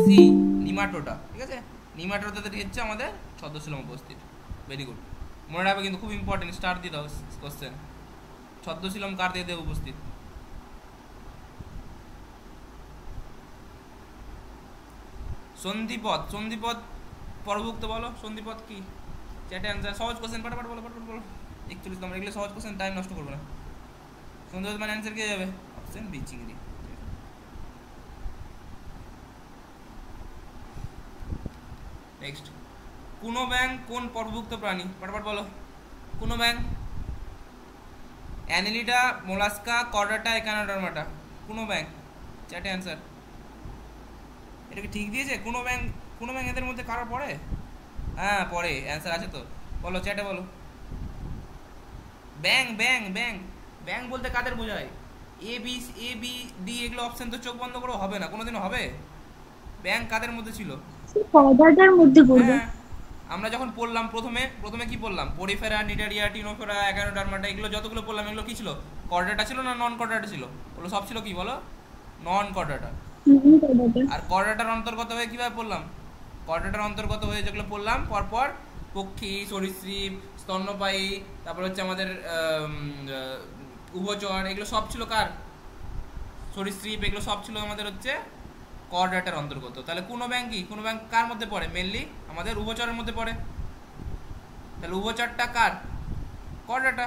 সি, নিমাটোডা, ঠিক আছে? নিমাটোডাতে হচ্ছে আমাদের ছদ্মশিলম উপস্থিত। ভেরি গুড, মনে রাখবে কিন্তু, খুব ইম্পর্টেন্ট, স্টার দিয়ে দাও কোশ্চেন। ছদ্মশিলম কার দিয়ে উপস্থিত? সন্ধিপদ, সন্ধিপদ পর্বভুক্ত বলো, সন্ধিপদ কি? চ্যাটে অ্যান্সার, সহজ কোশ্চেন, পাঠাপাঠ বলো, পাঠাপাঠ বলো। 41 নম্বর, এগুলো সহজ কোশ্চেন, টাইম নষ্ট করবো না। সন্ধিপদ মানে অ্যান্সার কি যাবে? অপশন বি, চিংড়ি। নেক্সট, কুনো ব্যাং কোন পর্বভুক্ত প্রাণী? পাঠাপাঠ বলো। কুনো ব্যাং, অ্যানিলিডা, মোলাস্কা, কর্ডাটা, একানোডার্মাটা। কুনো ব্যাং, চ্যাটে অ্যান্সার। এটা কি ঠিক দিয়েছে? কুনো ব্যাং এদের মধ্যে কারো পড়ে? হ্যাঁ পড়ে, অ্যান্সার আছে তো, বলো চ্যাটে বলো। ব্যাং, ব্যাং, ব্যাং, ব্যাং বলতে কাদের বোঝায়? এ বি ডি এগুলো অপশন তো চোখ বন্ধ করে হবে না, কোনোদিনও হবে। ব্যাং কাদের মধ্যে ছিল? কর্ডাটার মধ্যে পড়বে। হ্যাঁ, আমরা যখন পড়লাম প্রথমে কি পড়লাম? পরিফেরা, নিডারিয়া, টিনোফেরা, একানোডার্মাটা, এগুলো যতগুলো পড়লাম এগুলো কি ছিল? কর্ডাটা ছিল না নন কর্ডাটা ছিল? ওগুলো সব ছিল কি বলো? নন কর্ডাটা। আর কর্ডাটার অন্তর্গত হয়ে কিভাবে পড়লাম? কর্ডাটার অন্তর্গত হয়ে যেগুলো পড়লাম পরপর, পক্ষী, সরীসৃপ, স্তন্যপায়ী, তারপর হচ্ছে আমাদের উভচর, এগুলো সব ছিল কার? সরীসৃপ, এগুলো সব ছিল আমাদের হচ্ছে কর্ডাটার অন্তর্গত। তাহলে কোনো ব্যাংক কি? কোনো ব্যাংক কার মধ্যে পড়ে? মেনলি আমাদের উভচরের মধ্যে পড়ে। তাহলে উভচরটা কার? কর্ডাটা।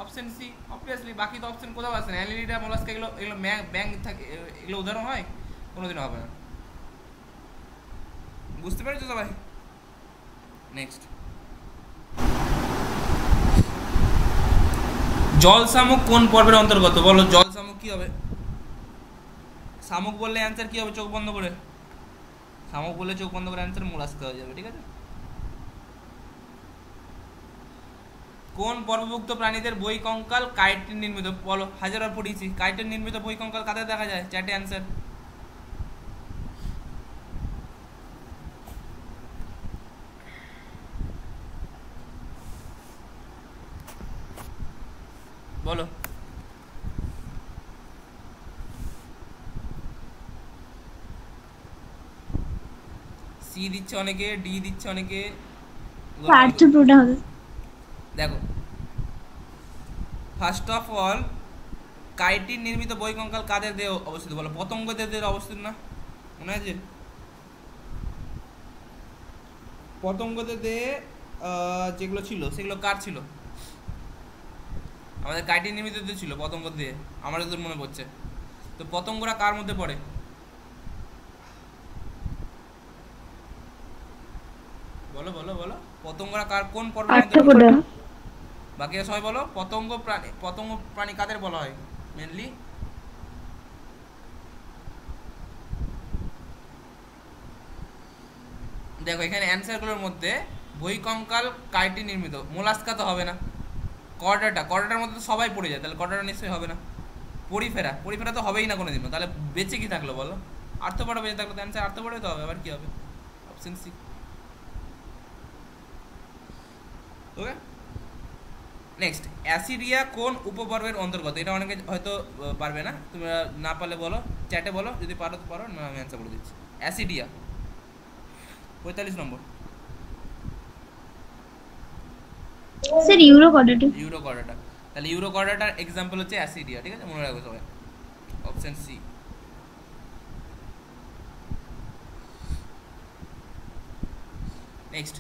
Option C obviously. বাকি তো অপশন কোথাও আসে না। অ্যানিলিডা, মোলাস্কা এগুলো ব্যাংক থাকে, এগুলো উদাহরণ হয়? কোনোদিনও হবে না। বুঝতে পেরেছো সবাই? নেক্সট, জল শামুক কোন পর্বের অন্তর্গত? বলো, জল শামুক কি হবে? শামুক বললে অ্যান্সার কি হবে? চোখ বন্ধ করে, শামুক বললে চোখ বন্ধ করে অ্যান্সার মোলাস্কা হয়ে যাবে, ঠিক আছে? কোন পর্বভুক্ত প্রাণীদের বই কঙ্কাল কাইটিন নির্মিত? বলো, হাজারবার পড়িয়েছি। কাইটিন নির্মিত বই কঙ্কাল কাদের দেখা যায়? চ্যাটে অ্যান্সার। বলো, সি দিচ্ছে অনেকে, ডি দিচ্ছে অনেকে। পার্থ প্রোটা হবে। দেখো, ফার্স্ট অফ অল, কাইটিন নির্মিত বই কঙ্কাল কাদের দেহে অবস্থিত বলো? পতঙ্গদের দেহে অবস্থিত না? মনে আছে? পতঙ্গদের দেহে যেগুলো ছিল সেগুলো কার ছিল? আমাদের কাইটিন নির্মিত দেহ ছিল পতঙ্গ দেহে, আমার যতদূর মনে পড়ছে। তো পতঙ্গরা কার মধ্যে পড়ে? বলো বলো বলো, পতঙ্গরা কার কোন পর্বের মধ্যে পড়ে? বাকি সবাই বলো। পতঙ্গ প্রাণী কাদের বলা হয় মেনলি? দেখো এখানে অ্যান্সারগুলোর মধ্যে বহিকঙ্কাল কাইটিন নির্মিত, মোলাস্কা তো হবে না। কর্ডাটার মধ্যে তো সবাই পড়ে যায়, তাহলে কর্ডাটা নিশ্চয়ই হবে না। পরিফেরা তো হবেই না কোনোদিনও, তাহলে বেঁচে কি থাকলো বলো? আর্থপোডা বেঁচে থাকলো, তো অ্যান্সার আর্থপোডাই তো হবে, আবার কি হবে? Option C. Okay, next, ascidia কোন উপপর্বের অন্তর্গত? এটা অনেকে হয়তো পারবে না, তোমরা না পারলে বলো, চ্যাটে বলো, যদি পারো তো পারো, না আমি অ্যান্সার বলে দিচ্ছি। Ascidia 45 number. Sir urochordata. Urochordata, তাহলে ইউরোকর্ডাটার এক্সাম্পল হচ্ছে অ্যাসিডিয়া, ঠিক আছে, মনে রাখবে সবাই। Option C. নেক্সট,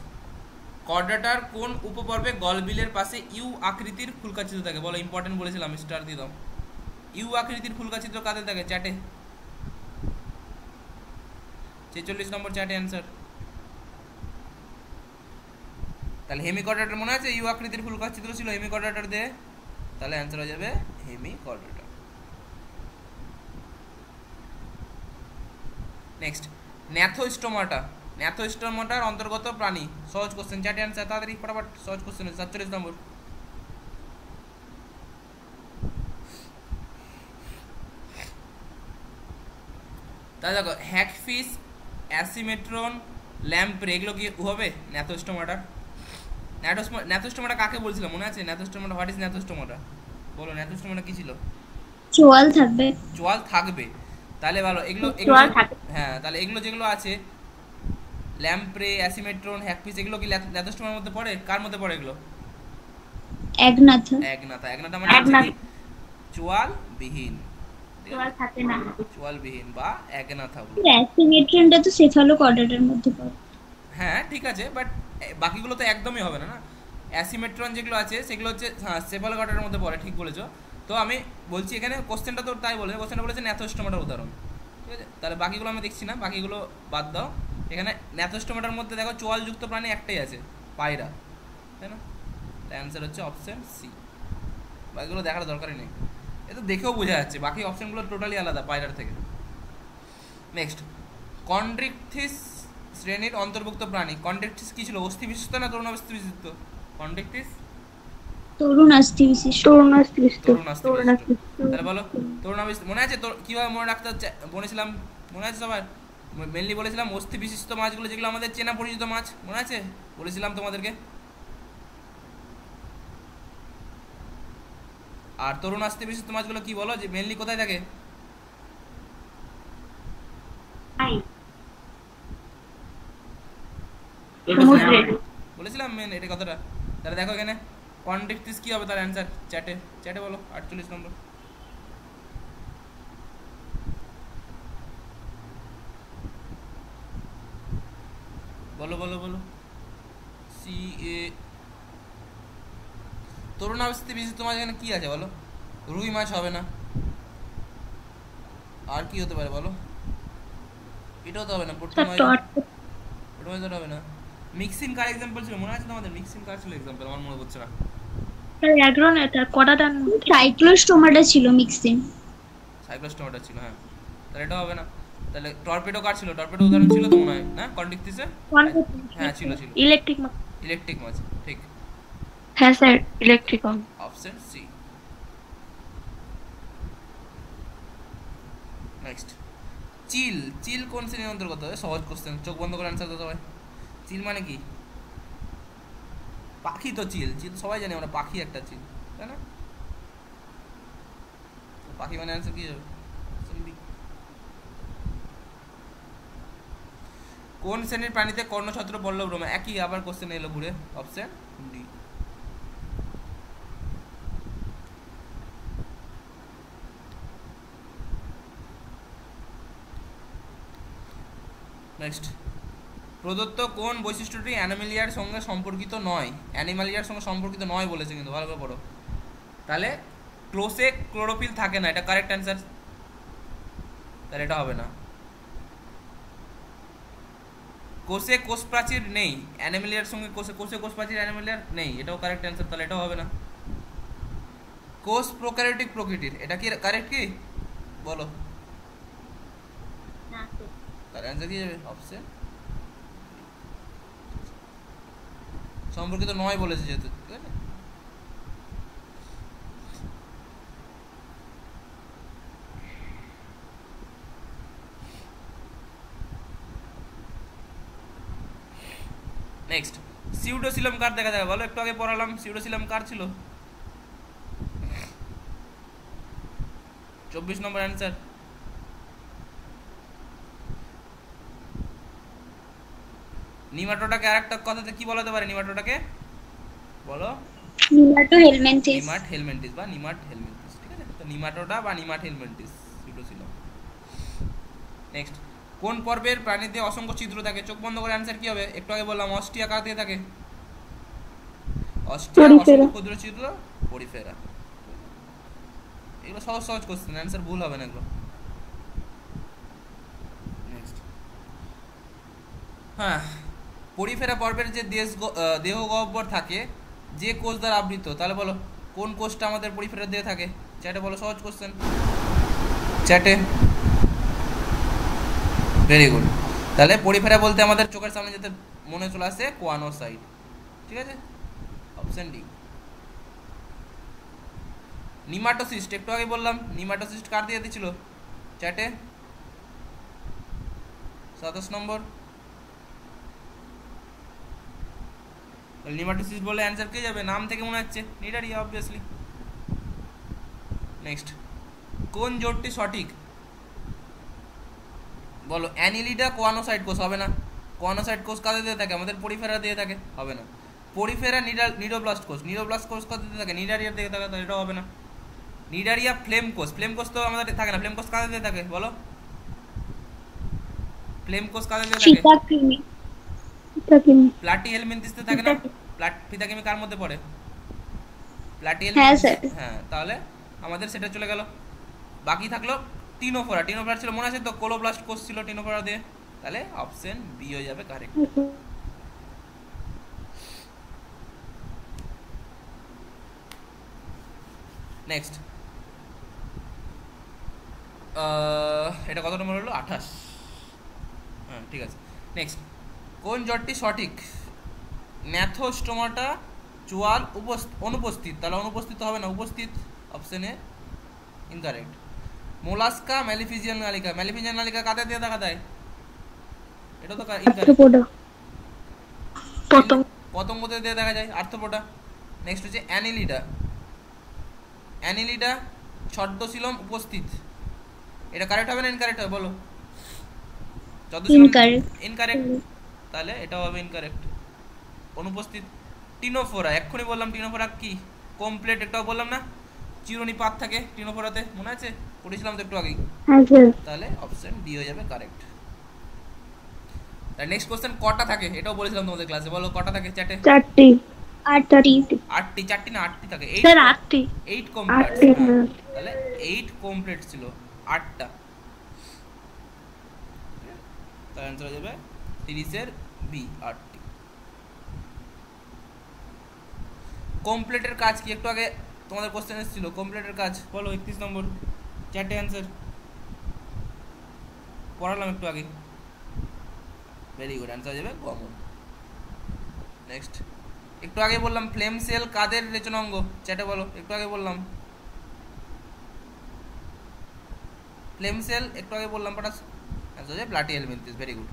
কর্ডাটার কোন উপপর্বে গলবিলের পাশে ইউ আকৃতির ফুলকাচিত্র থাকে বলো? ইম্পর্টেন্ট বলেছিলাম, স্টার দিয়ে দাও। ইউ আকৃতির ফুলকাচিত্র কাদের থাকে চ্যাটে? 46 নম্বর চ্যাটে অ্যান্সার। তাহলে হেমিকর্ডাটার মনে আছে ইউ আকৃতির ফুলকাচিত্র ছিল হেমিকর্ডাটার দেহে, তাহলে অ্যান্সার হয়ে যাবে হেমিকর্ডাটা। নেক্সট, ন্যাথোস্টোমাটার অন্তর্গত প্রাণী। সহজ কোশ্চেন, চ্যাটে অ্যান্সার তাড়াতাড়ি ফটাফট, সহজ কোশ্চেন। 47 নম্বর। তাহলে দেখো, হ্যাগফিশ, অ্যাসিমেট্রন, ল্যাম্প্রে, এগুলো কি হবে ন্যাথোস্টোমাটার? ন্যাথোস্টোমাটা কাকে বলছিলাম মনে আছে? ন্যাথোস্টোমাটা, হোয়াট ইজ ন্যাথোস্টোমাটা বলো? ন্যাথোস্টোমাটা কি ছিল? চোয়াল থাকবে। চোয়াল থাকবে, তাহলে ভালো। এগুলো হ্যাঁ, তাহলে এগুলো যেগুলো আছে, ল্যাম্প্রে, অ্যাসিমেট্রন, হ্যাগফিশ, এগুলো কি ন্যাথোস্টোমার মধ্যে পড়ে? কার মধ্যে পড়ে এগুলো? একনাথা। একনাথা মানে চোয়াল বিহীন, চোয়াল থাকে না, চোয়াল বিহীন বা একনাথা। অ্যাসিমেট্রনটা তো সেফালোকর্ডাটার মধ্যে পড়ে। হ্যাঁ ঠিক আছে, বাট বাকিগুলো তো একদমই হবে না না। অ্যাসিমেট্রন যেগুলো আছে সেগুলো হচ্ছে হ্যাঁ সেফালোকর্ডাটার মধ্যে পড়ে, ঠিক বলেছো। তো আমি বলছি এখানে কোশ্চেনটা তো তাই বলে, কোশ্চেনটা বলেছে ন্যাথোস্টোমাটার উদাহরণ, ঠিক আছে। তাহলে বাকিগুলো আমি দেখছি না, বাকিগুলো বাদ দাও। এখানে ন্যাথোস্টোমাটার মধ্যে দেখো চোয়ালযুক্ত প্রাণী একটাই আছে, পায়রা, তাই না? অ্যান্সার হচ্ছে অপশন সি। বাকিগুলো দেখার দরকারই নেই, এ তো দেখেও বোঝা যাচ্ছে বাকি অপশনগুলো টোটালি আলাদা পায়রার থেকে। নেক্সট, কন্ড্রিকথিস শ্রেণীর অন্তর্ভুক্ত প্রাণী। কন্ড্রিকথিস কি ছিল? অস্থি বিশিষ্ট না তরুণাস্থি বিশিষ্ট? কন্ড্রিকথিস তরুণাস্থি বিশিষ্ট। তাহলে বলো তরুণাস্থি মনে আছে? কিভাবে মনে রাখতে হচ্ছে বলেছিলাম, মনে আছে সবার? মেনলি বলেছিলাম অস্থি বিশিষ্ট মাছগুলো যেগুলো আমাদের চেনা পরিচিত মাছ, মনে আছে? বলেছিলাম তোমাদেরকে। আর তরুণাস্থি বিশিষ্ট মাছগুলো কি বলো, যে মেনলি কোথায় থাকে? বলেছিলাম মেন এটা কথাটা। তাহলে দেখো এখানে কন্ড্রিকথিস কি হবে তার অ্যান্সার? চ্যাটে বলো। 48 নম্বর। বলো বলো বলো। সি এ তরুণাস্থি বিশিষ্ট মাছ এখানে কি আছে বলো? রুই মাছ হবে না, আর কি হতে পারে বলো? এটাও তো হবে না, পুঁটি মাছ হবে না। মিক্সিং কার এক্সাম্পল ছিল মনে আছে তোমাদের? মিক্সিং কার ছিল এক্সাম্পল, আমার মনে পড়ছে না। সাইক্লোস্টোমাটা ছিল মিক্সিং। সাইক্লোস্টোমাটা ছিল, হ্যাঁ। তাহলে এটা হবে না। তাহলে টর্পেডো কার ছিল? টর্পেডো উদাহরণ ছিল তো মনে হয় না কন্ড্রিকথিসে? হ্যাঁ ছিল। ইলেকট্রিক মাছ, ঠিক। হ্যাঁ sir, electric. Option C. Next, চিল কোন শ্রেণীর অন্তর্গত? সহজ কোশ্চেন, চোখ বন্ধ করে অ্যান্সার দিতে হবে। চিল মানে কি? পাখি তো চিল সবাই জানি আমরা, পাখি একটা চিল, তাই না? পাখি মানে অ্যান্সার কি হবে? কোন শ্রেণীর প্রাণীতে কর্ণছত্র পল্লব রোমা? একই আবার কোশ্চেন এলো ঘুরে। Option D. নেক্সট, প্রদত্ত কোন বৈশিষ্ট্যটি অ্যানিমালিয়ার সঙ্গে সম্পর্কিত নয়? অ্যানিমালিয়ার সঙ্গে সম্পর্কিত নয় বলেছে কিন্তু, ভালো করে পড়ো। তাহলে ক্লোসে ক্লোরোফিল থাকে না, এটা কারেক্ট অ্যান্সার, তাহলে এটা হবে না। কোষে কোষ প্রাচীর নেই অ্যানিমালিয়ার সঙ্গে, কোষে কোষ প্রাচীর অ্যানিমালিয়ার নেই, এটাও কারেক্ট অ্যান্সার, তাহলে এটাও হবে না। কোষ প্রোক্যারিওটিক প্রকৃতির, এটা কি কারেক্ট কি বলো? তার অ্যান্সার কি যাবে? অপশন সম্পর্কিত নয় বলেছে যেহেতু, ঠিক আছে। নেক্সট, সিউডোসিলাম কার দেখা যায় বলো? একটু আগে পড়ালাম, সিউডোসিলাম কার ছিল? 24 নম্বর অ্যান্সার। নিমাটোডাকে আরেকটা কথাতে কি বলা যেতে পারে? নিমাটোডাকে বলো। নিমাটো হেলমেন্থিস। নিমাট হেলমেন্টিস বা নিমাট হেলমেন্টিস, ঠিক আছে। তো নিমাটোডা বা নিমাট হেলমেন্টিস সিউডোসিলাম। নেক্সট, কোন পর্বের প্রাণীতে অসংখ্য ছিদ্র থাকে? চোখ বন্ধ করে অ্যান্সার কি হবে? একটু আগে বললাম, অস্টিয়া কার দিয়ে থাকে? অস্টিয়া অসংখ্য ক্ষুদ্র ছিদ্র পরিফেরা। এগুলো সহজ সহজ কোশ্চেন, অ্যান্সার ভুল হবে না এগুলো। নেক্সট, হ্যাঁ, পরিফেরা পর্বের যে দেহ গহ্বর থাকে যে কোষ দ্বারা আবৃত, তাহলে বলো কোন কোষটা আমাদের পরিফেরা দিয়ে থাকে? চ্যাটে বলো, সহজ কোশ্চেন চ্যাটে। Very good. তাহলে পরিফেরা বলতে আমাদের চোখের সামনে যেতে মনে চলে আসে কোয়ানোসাইট, ঠিক আছে। Option D. নিমাটোসিস্ট, একটু আগে বললাম, নিমাটোসিস্ট কার দিয়ে দিয়েছিল চ্যাটে? 27 নম্বর। নিমাটোসিস্ট বলে অ্যান্সার কে যাবে? নাম থেকে মনে হচ্ছে নিডারিয়া, অবভিয়াসলি। নেক্সট, কোন জোটটি সঠিক বলো? অ্যানিলিডা কোয়ানোসাইট কোষ হবে না। কোয়ানোসাইট কোষ কাদের দিয়ে থাকে? আমাদের পরিফেরা দিয়ে থাকে, হবে না। পরিফেরা নিডোব্লাস্ট কোষ, নিডোব্লাস্ট কোষ কাদের দিয়ে থাকে? নিডারিয়ার দিয়ে থাকে, এটাও হবে না। নিডারিয়া ফ্লেম কোষ, ফ্লেম কোষ তো আমাদের থাকে না, ফ্লেম কোষ কাদের দিয়ে থাকে বলো? ফ্লেম কোষ কাদের দিয়ে থাকে? প্লাটি হেলমিনথিসতে থাকে না? ফিতাকিমি কার মধ্যে পড়ে? প্লাটি হেলমিনথিস, হ্যাঁ। তাহলে আমাদের সেটা চলে গেল। বাকি থাকলো টিনোফোরা। টিনোফোরা ছিল মনে আছে তো, কোলোব্লাস্ট কোষ ছিল টিনোফোরা দিয়ে, তাহলে অপশন বি হয়ে যাবে কারেক্ট। নেক্সট, এটা কত নম্বর হলো? 28। হ্যাঁ, ঠিক আছে। নেক্সট, কোন জটটি সঠিক? ন্যাথোস্টোমাটা চোয়াল অনুপস্থিত, তাহলে অনুপস্থিত হবে না, উপস্থিত। Option A incorrect. মোলাস্কা ম্যালিফিজিয়ান নালিকা, ম্যালিফিজিয়ান নালিকা কাদের দিয়ে দেখা দেয়? এটা তো ইনকারেক্ট। পতঙ্গদের দিয়ে দেখা যায়, আর্থ্রোপোডা। নেক্সট হচ্ছে অ্যানিলিডা। অ্যানিলিডা ছদ্মশিলম উপস্থিত, এটা কারেক্ট হবে না ইনকারেক্ট হবে বলো? ইনকারেক্ট, তাহলে এটাও হবে ইনকারেক্ট, অনুপস্থিত। টিনোফোরা, এক্ষুনি বললাম টিনোফোরা কি কমপ্লিট, একটাও বললাম না? চিরুনি পাত থাকে টিনোফোরাতে, মনে আছে? পড়েছিলাম তো একটু আগেই, তাহলে অপশন ডি হয়ে যাবে কারেক্ট। নেক্সট কোশ্চেন, কটা থাকে? এটাও বলেছিলাম তোমাদের ক্লাসে, বলো কটা থাকে চ্যাটে? 4টি। 8টি। 8টি, 4টি না 8টি থাকে। স্যার 8টি। 8 কমপ্লিট, তাহলে 8 কমপ্লিট ছিল, 8টা। তার অ্যান্সার হয়ে যাবে 30 এর বি, 8টি। কমপ্লিটের কাজ কি? একটু আগে তোমাদের কোশ্চেন এসেছিল, কমপ্লিটের কাজ বলো 31 নম্বর চ্যাটে অ্যান্সার পড়ালাম একটু আগে। ভেরি গুড, অ্যান্সার যাবে কমন। নেক্সট, একটু আগে বললাম ফ্লেম সেল কাদের রেচনাঙ্গ? চ্যাটে বলো, একটু আগে বললাম ফ্লেম সেল, একটু আগে বললাম পড়া। অ্যান্সার যাবে platyhelminthes. Very good.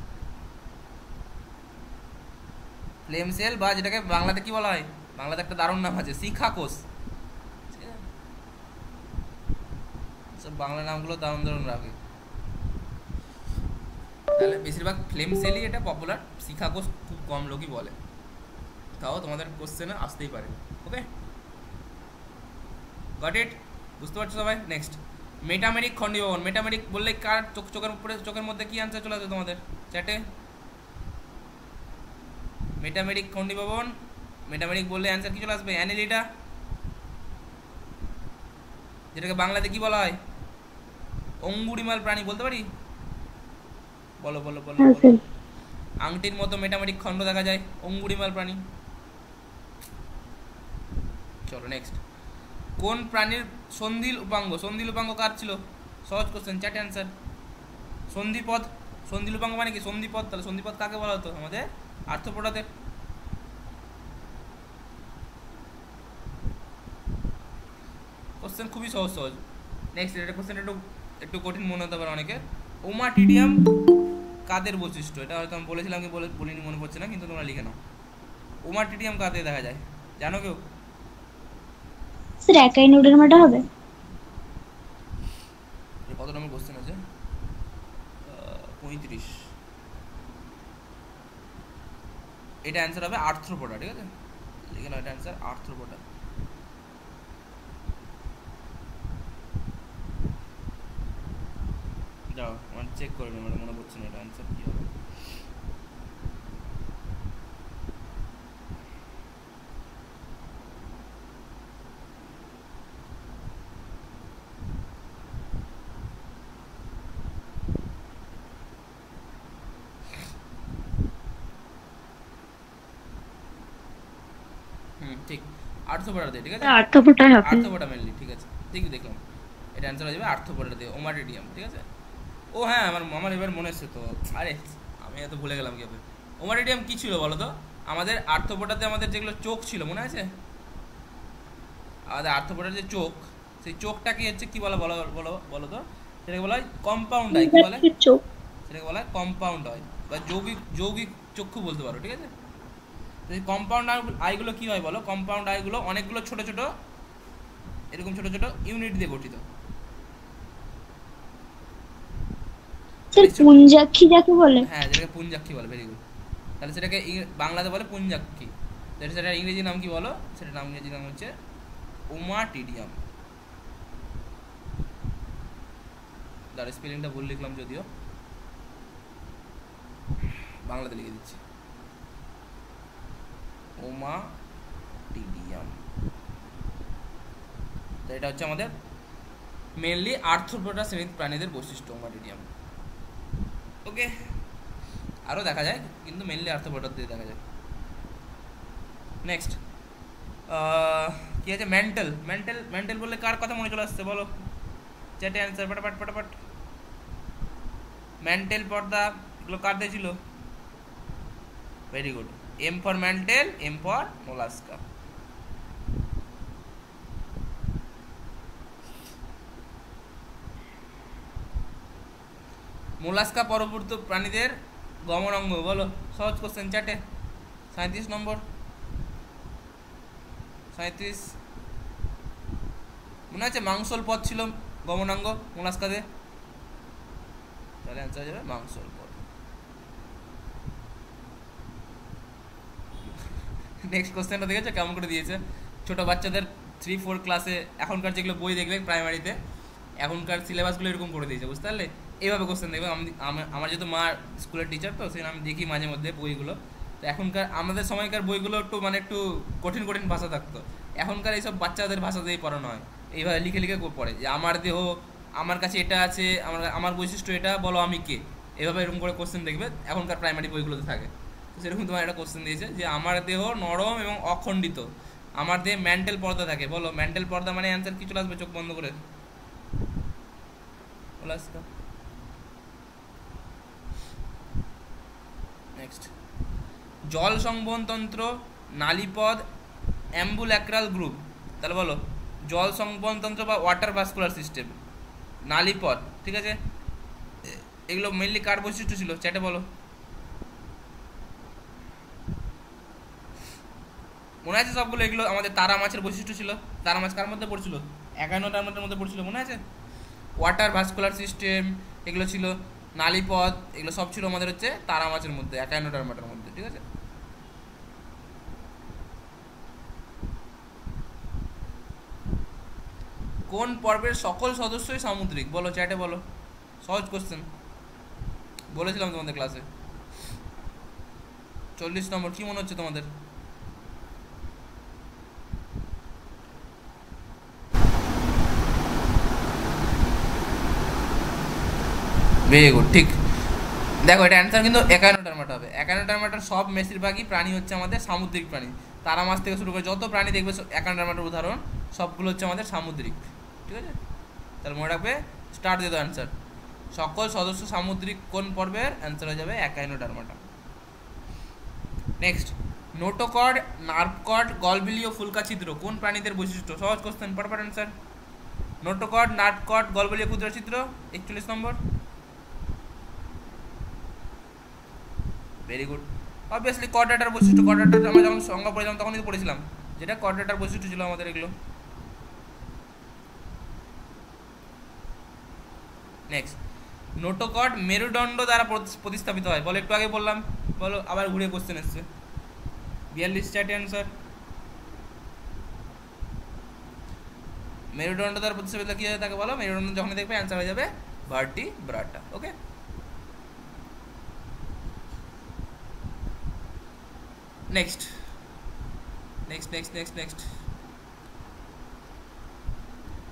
Flame cell বা যেটাকে বাংলাতে কি বলা হয়? বাংলাতে একটা দারুণ নাম আছে, শিখা কোষ। সব বাংলা নামগুলো দারুণ দারুণ রাখে। তাহলে বেশিরভাগ ফ্লেম সেলই এটা পপুলার, শিখা কোষ খুব কম লোকই বলে, তাও তোমাদের কোশ্চেনে আসতেই পারে। ওকে, গট ইট, বুঝতে পারছো সবাই? নেক্সট, মেটামেরিক খন্ডীভবন। মেটামেরিক বললে কার চোখের উপরে, চোখের মধ্যে কি আনসার চলে আসবে তোমাদের চ্যাটে? মেটামেরিক খন্ডীভবন, মেটামেরিক বললে অ্যান্সার কি চলে আসবে? অ্যানিলিডা, যেটাকে বাংলাতে কি বলা হয়? অঙ্গুরিমাল প্রাণী বলতে পারি? বলো বলো বলো বলো। আংটির মতো মেটামেরিক খণ্ড দেখা যায়, অঙ্গুরিমাল প্রাণী। চলো নেক্সট, কোন প্রাণীর সন্ধিল উপাঙ্গ? সন্ধিল উপাঙ্গ কার ছিল? সহজ কোশ্চেন, চ্যাটে অ্যান্সার। সন্ধিপদ, সন্ধিল উপাঙ্গ মানে কি? সন্ধিপদ। তাহলে সন্ধিপদ কাকে বলা হতো? আমাদের আর্থ্রোপোডাদের। কোশ্চেন খুবই সহজ সহজ। নেক্সট, এটা কোশ্চেন একটু একটু কঠিন মনে হতে পারে অনেকের। ওমাটিডিয়াম কাদের বৈশিষ্ট্য? এটা হয়তো আমি বলেছিলাম কি বলিনি মনে পড়ছে না, কিন্তু তোমরা লিখে নাও। ওমাটিডিয়াম কাদের দেখা যায় জানো কেউ? স্যার একাই নোডের মাটা হবে? কত নম্বর কোশ্চেন আছে? 35। এটা অ্যান্সার হবে আর্থ্রোপোডা, ঠিক আছে? লিখে নাও, এটা অ্যান্সার আর্থ্রোপোডা। যাও মানে চেক করে নিও, মনে পড়ছে না এটা অ্যান্সার কি হবে। ঠিক, আর্থ্রোপোডা দিয়ে, ঠিক আছে? আর্থ্রোপোডাই হবে। আর্থ্রোপোডা মেনলি, ঠিক আছে, ঠিকই দেখলাম। এটা অ্যান্সার হয়ে যাবে আর্থ্রোপোডা দিয়ে, ওমাটিডিয়াম, ঠিক আছে? ও হ্যাঁ, আমার এবার মনে এসছে তো, আরে আমি এত ভুলে গেলাম কীভাবে। ওমাটিডিয়াম কী ছিল বলো তো? আমাদের আর্থ্রোপোডাতে আমাদের যেগুলো চোখ ছিল, মনে আছে? আমাদের আর্থ্রোপোডার যে চোখ, সেই চোখটাকে হচ্ছে কি বলা, বলো বলো বলো তো? সেটাকে বলা হয় কম্পাউন্ড আই। কি বলে? সেটাকে বলা হয় কম্পাউন্ড আই বা যৌগিক যৌগিক চক্ষু বলতে পারো, ঠিক আছে? এই কম্পাউন্ড আইগুলো কি হয় বলো? কম্পাউন্ড আইগুলো অনেকগুলো ছোট ছোট এরকম ছোট ছোট ইউনিট দিয়ে গঠিত। পুঞ্জাক্ষী যাকে বলে? হ্যাঁ, যেটাকে পুঞ্জাক্ষী বলে। Very good. তাহলে সেটাকে বাংলাতে বলে পুঞ্জাক্ষী। সেটার ইংরেজি নাম কি বলো? সেটার নাম, ইংরেজি নাম হচ্ছে ওমাটিডিয়াম। তার স্পেলিংটা ভুল লিখলাম যদিও, বাংলাতে লিখে দিচ্ছি, ওমাটিডিয়াম। তো এটা হচ্ছে আমাদের মেনলি আর্থ্রোপোডা শ্রেণীর প্রাণীদের বৈশিষ্ট্য, ওমাটিডিয়াম। ওকে, আরও দেখা যায় কিন্তু মেনলি আর্থ্রোপোডা দিয়ে দেখা যায়। নেক্সট, কি আছে? মেন্টাল। মেন্টাল মেন্টাল বললে কার কথা মনে চলে আসছে বলো? চ্যাটে অ্যান্সার ফটাফট ফটাফট। মেন্টাল পর্দা এগুলো কার দিয়ে ছিল? Very good, M for mental, M for Mollusca. Mollusca পরবর্তী প্রাণীদের গমন অঙ্গ বলো? সহজ কোশ্চেন, চ্যাটে 37 নম্বর, 37। মনে আছে মাংসল পথ ছিল গমনাঙ্গ মোলাস্কাদের? তাহলে অ্যান্সার হয়ে যাবে মাংসল পথ। নেক্সট কোশ্চেনটা দেখেছো কেমন করে দিয়েছে? ছোট বাচ্চাদের 3-4 ক্লাসে এখনকার যেগুলো বই দেখবে প্রাইমারিতে, এখনকার সিলেবাসগুলো এরকম করে দিয়েছে, বুঝতে পারলে? এইভাবে কোশ্চেন দেখবে। আমার যেহেতু মা স্কুলের টিচার, তো সেই আমি দেখি মাঝে মধ্যে বইগুলো। তো এখনকার আমাদের সময়কার বইগুলো একটু মানে একটু কঠিন কঠিন ভাষা থাকতো, এখনকার এইসব বাচ্চাদের ভাষা দিয়েই পড়ানো হয়। এইভাবে লিখে লিখে পড়ে যে আমার দেহ, আমার কাছে এটা আছে, আমার বৈশিষ্ট্য এটা, বলো আমি কে। এভাবে এরকম করে কোশ্চেন দেখবে এখনকার প্রাইমারি বইগুলোতে থাকে। তো সেরকম তোমার একটা কোশ্চেন দিয়েছে যে আমার দেহ নরম এবং অখণ্ডিত, আমার দেহে মেন্টাল পর্দা থাকে, বলো মেন্টাল পর্দা মানে অ্যান্সার কি চলে আসবে চোখ বন্ধ করে? নেক্সট, জল সংবহন তন্ত্র, নালীপদ, অ্যাম্বুল্যাক্রাল গ্রুপ। তাহলে বলো জল সংবহন তন্ত্র বা ওয়াটার ভাস্কুলার সিস্টেম, নালীপদ, ঠিক আছে? এগুলো মেনলি কার বৈশিষ্ট্য ছিল? চ্যাটে বলো। মনে আছে সবগুলো? এগুলো আমাদের তারা মাছের বৈশিষ্ট্য ছিল। তারা মাছ কার মধ্যে পড়ছিল? 51টার মধ্যে পড়ছিল, মনে আছে? ওয়াটার ভাস্কুলার সিস্টেম এগুলো ছিল, নালীপথ, এগুলো সব ছিল আমাদের হচ্ছে তারা মাছের মধ্যে, একাইনোডার্মাটার মধ্যে, ঠিক আছে। কোন পর্বের সকল সদস্যই সামুদ্রিক? বলো, চ্যাটে বলো, সহজ কোশ্চেন, বলেছিলাম তোমাদের ক্লাসে। 40 নম্বর। কি মনে হচ্ছে তোমাদের? ভেরি গুড, ঠিক। দেখো এটা অ্যান্সার কিন্তু একাইনোডার্মাটা হবে। একাইনোডার্মাটার সব বেশিরভাগই প্রাণী হচ্ছে আমাদের সামুদ্রিক প্রাণী। তারা মাছ থেকে শুরু করে যত প্রাণী দেখবে একাইনোডার্মাটার উদাহরণ সবগুলো হচ্ছে আমাদের সামুদ্রিক, ঠিক আছে। তাহলে মনে রাখবে, স্টার্ট দিয়ে দাও অ্যান্সার। সকল সদস্য সামুদ্রিক কোন পর্বের? অ্যান্সার হয়ে যাবে একাইনোডার্মাটা। নেক্সট, নোটোকর্ড, নার্ভকর্ড, গলবিলি ও ফুলকা ছিদ্র কোন প্রাণীদের বৈশিষ্ট্য? সহজ কোশ্চেন, পরপর অ্যান্সার। নোটোকর্ড, নার্ভকর্ড, গলবিলি ও ক্ষুদ্র ছিদ্র। 41 নম্বর। Very good. অবভিয়াসলি কর্ডাটার বৈশিষ্ট্য, কর্ডাটা আমরা যখন সংজ্ঞা পড়েছিলাম তখনই তো পড়েছিলাম যেটা কর্ডাটার বৈশিষ্ট্য ছিল আমাদের এগুলো। নেক্সট, নোটোকর্ড মেরুদণ্ড দ্বারা প্রতিস্থাপিত হয়। বলো, একটু আগে বললাম, বলো, আবার ঘুরে কোশ্চেন এসছে। 42 চারটে অ্যান্সার। মেরুদণ্ড দ্বারা প্রতিস্থাপিত কি হয় তাকে বলো? মেরুদণ্ড যখন দেখবে অ্যান্সার হয়ে যাবে vertebrata. Okay, next next next next next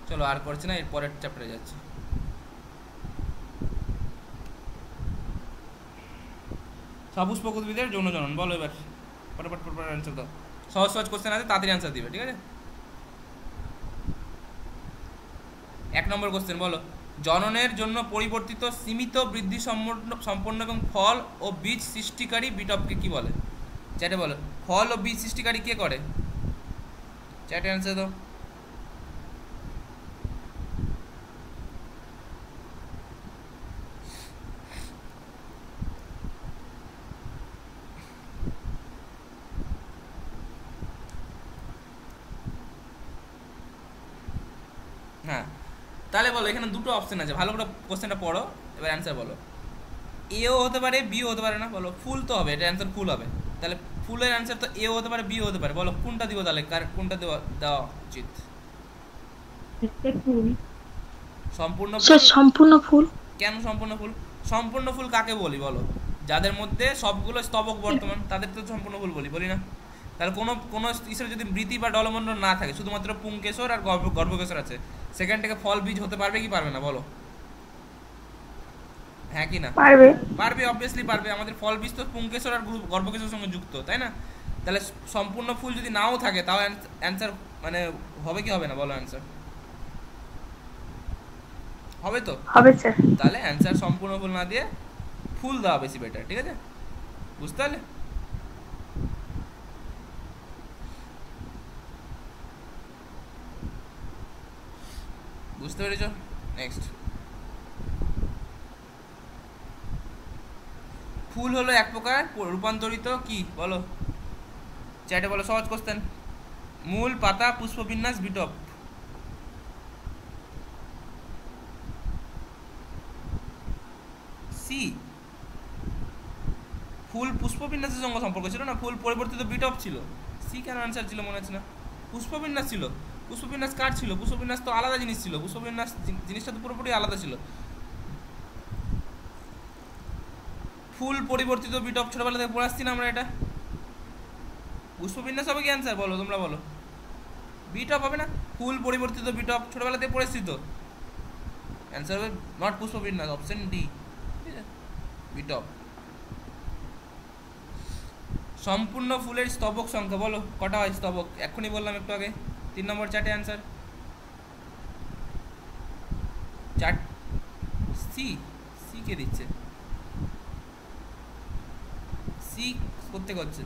চলো, আর করছি না, এর পরের চ্যাপ্টারে যাচ্ছি। সপুষ্পক উদ্ভিদের যৌন জনন। বলো এবার, পরপর অ্যান্সার দাও। সহজ সহজ কোশ্চেন আছে, তাড়াতাড়ি অ্যান্সার দিবে, ঠিক আছে। 1 নম্বর কোশ্চেন, বলো, জননের জন্য পরিবর্তিত সীমিত বৃদ্ধি সম্পন্ন এবং ফল ও বীজ সৃষ্টিকারী বিটপকে কি বলে? চ্যাটে বলো, ফল ও বীজ সৃষ্টিকারী কে করে? চ্যাটে অ্যান্সার দাও। হ্যাঁ, তাহলে বলো, এখানে দুটো অপশন আছে, ভালো করে কোশ্চেনটা পড়ো, এবার অ্যান্সার বলো। এও হতে পারে, বিও হতে পারে না। বলো, ফুল তো হবে, এটা অ্যান্সার ফুল হবে। তাহলে ফুলের অ্যান্সার তো এও হতে পারে, বিও হতে পারে। বলো কোনটা দিব তাহলে, কোনটা দেওয়া উচিত? সম্পূর্ণ ফুল। সম্পূর্ণ ফুল। কেন সম্পূর্ণ ফুল? সম্পূর্ণ ফুল কাকে বলি বলো? যাদের মধ্যে সবগুলো স্তবক বর্তমান, তাদের তো সম্পূর্ণ ফুল বলি না? তাহলে কোনো ঈশ্বর যদি বৃতি বা ডলমণ্ডল না থাকে, শুধুমাত্র পুংকেশর আর গর্ভকেশর আছে, সেখান থেকে ফল বীজ হতে পারবে কি পারবে না? বলো, হ্যাঁ কি না? পারবে। পারবে, অবভিয়াসলি পারবে। আমাদের ফল বীজ তো পুংকেশর আর গর্ভকেশরের সঙ্গে যুক্ত, তাই না? তাহলে সম্পূর্ণ ফুল যদি নাও থাকে, তাও অ্যান্সার মানে হবে কি হবে না? বলো অ্যান্সার হবে তো? হবে স্যার। তাহলে অ্যান্সার সম্পূর্ণ ফুল না দিয়ে ফুল দেওয়া বেশি বেটার, ঠিক আছে? বুঝতে পারলে? বুঝতে পেরেছ? নেক্সট, ফুল হলো এক প্রকার রূপান্তরিত কি? বলো চ্যাটে বলো, সহজ কোশ্চেন। মূল, পাতা, পুষ্পবিন্যাস, বিটপ। সি, ফুল পুষ্পবিন্যাসের সঙ্গে সম্পর্ক ছিল না, ফুল পরিবর্তিত বিটপ ছিল। সি কেন অ্যান্সার ছিল মনে হচ্ছে না? পুষ্পবিন্যাস ছিল। পুষ্পবিন্যাস কার ছিল? পুষ্পবিন্যাস তো আলাদা জিনিস ছিল, পুষ্পবিন্যাস জিনিসটা তো পুরোপুরি আলাদা ছিল। ফুল পরিবর্তিত বিটপ ছোটবেলা থেকে পড়ে আসছি না আমরা এটা। পুষ্পবিন্যাস হবে কি অ্যান্সার? বলো, তোমরা বলো। বিটপ হবে না? ফুল পরিবর্তিত বিটপ ছোটবেলা থেকে পড়েছি তো, অ্যান্সার হবে নট পুষ্পবিন্যাস, অপশন ডি, ঠিক আছে, বিটপ। সম্পূর্ণ ফুলের স্তবক সংখ্যা বলো, কটা হয় স্তবক? এক্ষুনি বললাম একটু আগে। 3 নম্বর চার্টে answer. Chart C, C K দিচ্ছে? সি করতে করছে।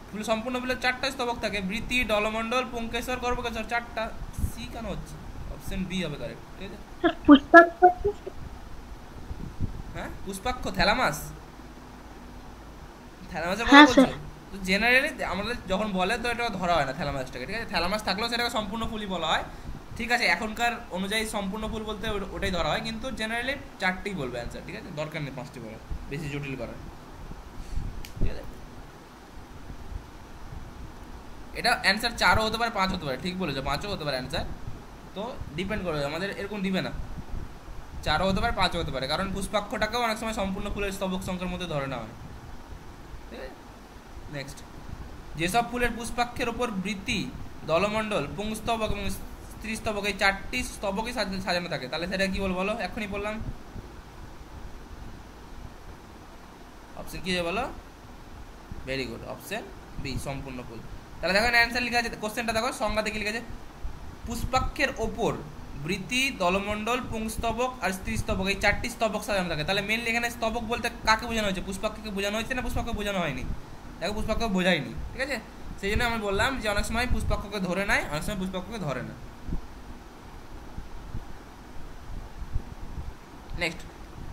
ফুল সম্পূর্ণ ফুলের 4টা স্তবক থাকে, বৃতি, ডলমণ্ডল, পুংকেশর, গর্ভকেশর, 4টা। সি কেন হচ্ছে? অপশন বি হবে কারেক্ট, ঠিক আছে। হ্যাঁ, পুষ্পাক্ষ, থ্যালামাস। থ্যালামাসের কথা বলছো? তো জেনারেলি আমাদের যখন বলে তো এটা ধরা হয় না থ্যালামাসটাকে, ঠিক আছে। থ্যালামাস থাকলেও সেটাকে সম্পূর্ণ ফুলই বলা হয়। ঠিক আছে, এখনকার অনুযায়ী সম্পূর্ণ ফুল বলতে ওটাই ধরা হয়, কিন্তু জেনারেলি 4টেই বলবে অ্যান্সার, ঠিক আছে, দরকার নেই 5টি বলার, বেশি জটিল করার, ঠিক আছে। এটা অ্যান্সার 4ও হতে পারে, 5 হতে পারে, ঠিক বলেছো, 5ও হতে পারে অ্যান্সার, তো ডিপেন্ড করবে, আমাদের এরকম দিবে না, 4ও হতে পারে, 5ও হতে পারে, কারণ পুষ্পাক্ষটাকেও অনেক সময় সম্পূর্ণ ফুলের স্তবক সংখ্যার মধ্যে ধরে নেওয়া হয়, ঠিক আছে। নেক্সট, যেসব ফুলের পুষ্পাক্ষের ওপর বৃতি, দলমণ্ডল, পুংস্তবক এবং স্ত্রীস্তবক এই 4টি স্তবকই সাজানো থাকে, তাহলে সেটা কি বলবো বলো, এখনই বললাম, অপশন কি বলো, ভেরি গুড, অপশন বি, সম্পূর্ণ ফুল। তাহলে দেখো অ্যান্সার লেখা আছে, কোশ্চেনটা দেখো, সংজ্ঞা দেখে লিখেছে, পুষ্পাক্ষের ওপর বৃতি, দলমণ্ডল, পুংস্তবক আর স্ত্রীস্তবক এই 4টি স্তবক সাজানো থাকে। তাহলে মেনলি এখানে স্তবক বলতে কাকে বোঝানো হয়েছে, পুষ্পাক্ষকে বোঝানো হয়েছে না পুষ্পাক্ষকে বোঝানো হয়নি? দেখো পুষ্পাক্ষকে বোঝায়নি, ঠিক আছে, সেই জন্য আমি বললাম যে অনেক সময় পুষ্পাক্ষকে ধরে নেয়, অনেক সময় পুষ্পাক্ষকে ধরে না। নেক্সট,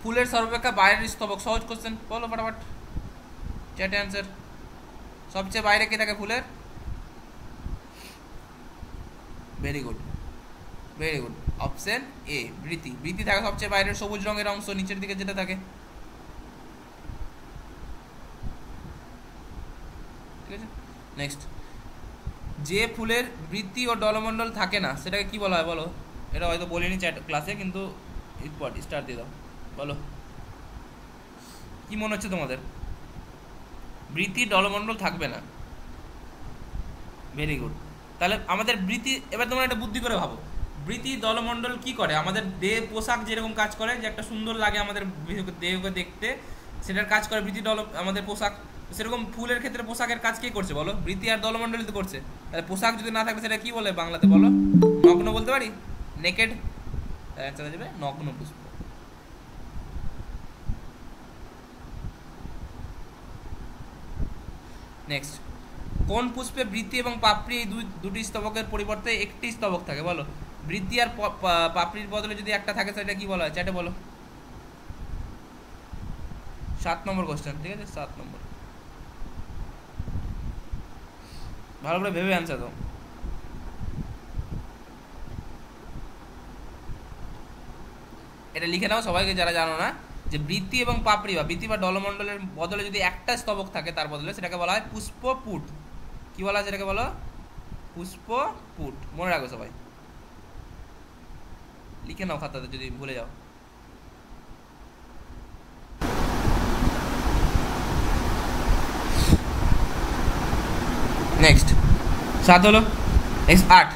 ফুলের সর্বাপেক্ষা বাইরের স্তবক, সহজ কোশ্চেন, বলো ফটাফট, চ্যাটে অ্যান্সার, সবচেয়ে বাইরে কে থাকে ফুলের? Very good, very good, option A, বৃতি। বৃতি থাকে সবচেয়ে বাইরের, সবুজ রঙের অংশ নিচের দিকে যেটা থাকে, ঠিক আছে। নেক্সট, যে ফুলের বৃতি ও দলমণ্ডল থাকে না সেটাকে কি বলা হয় বলো? এটা হয়তো বলিনি চ্যাট ক্লাসে, কিন্তু স্টার দিয়ে দাও, বলো কি মনে হচ্ছে তোমাদের? বৃতি দলমণ্ডল থাকবে না, ভেরি গুড। তাহলে আমাদের বৃতি, এবার তোমরা একটা বুদ্ধি করে ভাবো, বৃতি দলমণ্ডল কি করে? আমাদের দেহ পোশাক যেরকম কাজ করে, যে একটা সুন্দর লাগে আমাদের দেহকে দেখতে, সেটার কাজ করে বৃতি দল, আমাদের পোশাক, সেরকম ফুলের ক্ষেত্রে পোশাকের কাজ কে করছে বলো? বৃতি আর দলমণ্ডলই তো করছে। তাহলে পোশাক যদি না থাকে সেটা কি বলে বাংলাতে বলো? নগ্ন বলতে পারি, নেকেড, চলে যাবে নগ্ন পুষ্প। নেক্সট, কোন পুষ্পে বৃতি এবং পাপড়ি এই দুটি স্তবকের পরিবর্তে একটি স্তবক থাকে বলো? বৃতি আর পাপড়ির বদলে যদি একটা থাকে সেটা কি বলা হয়, চ্যাটে বলো। 7 নম্বর কোশ্চেন, ঠিক আছে, 7 নম্বর, ভালো করে ভেবে অ্যান্সার দাও। এটা লিখে নাও সবাইকে যারা জানো না, যে বৃতি এবং পাপড়ি বা বৃতি বা দলমণ্ডলের বদলে যদি একটা স্তবক থাকে তার বদলে সেটাকে বলা হয় পুষ্পপুট। কি বলা হয় সেটাকে বলো? পুষ্পপুট, মনে রাখো সবাই, লিখে নাও খাতাতে যদি ভুলে যাও। নেক্সট 7 হলো। নেক্সট 8,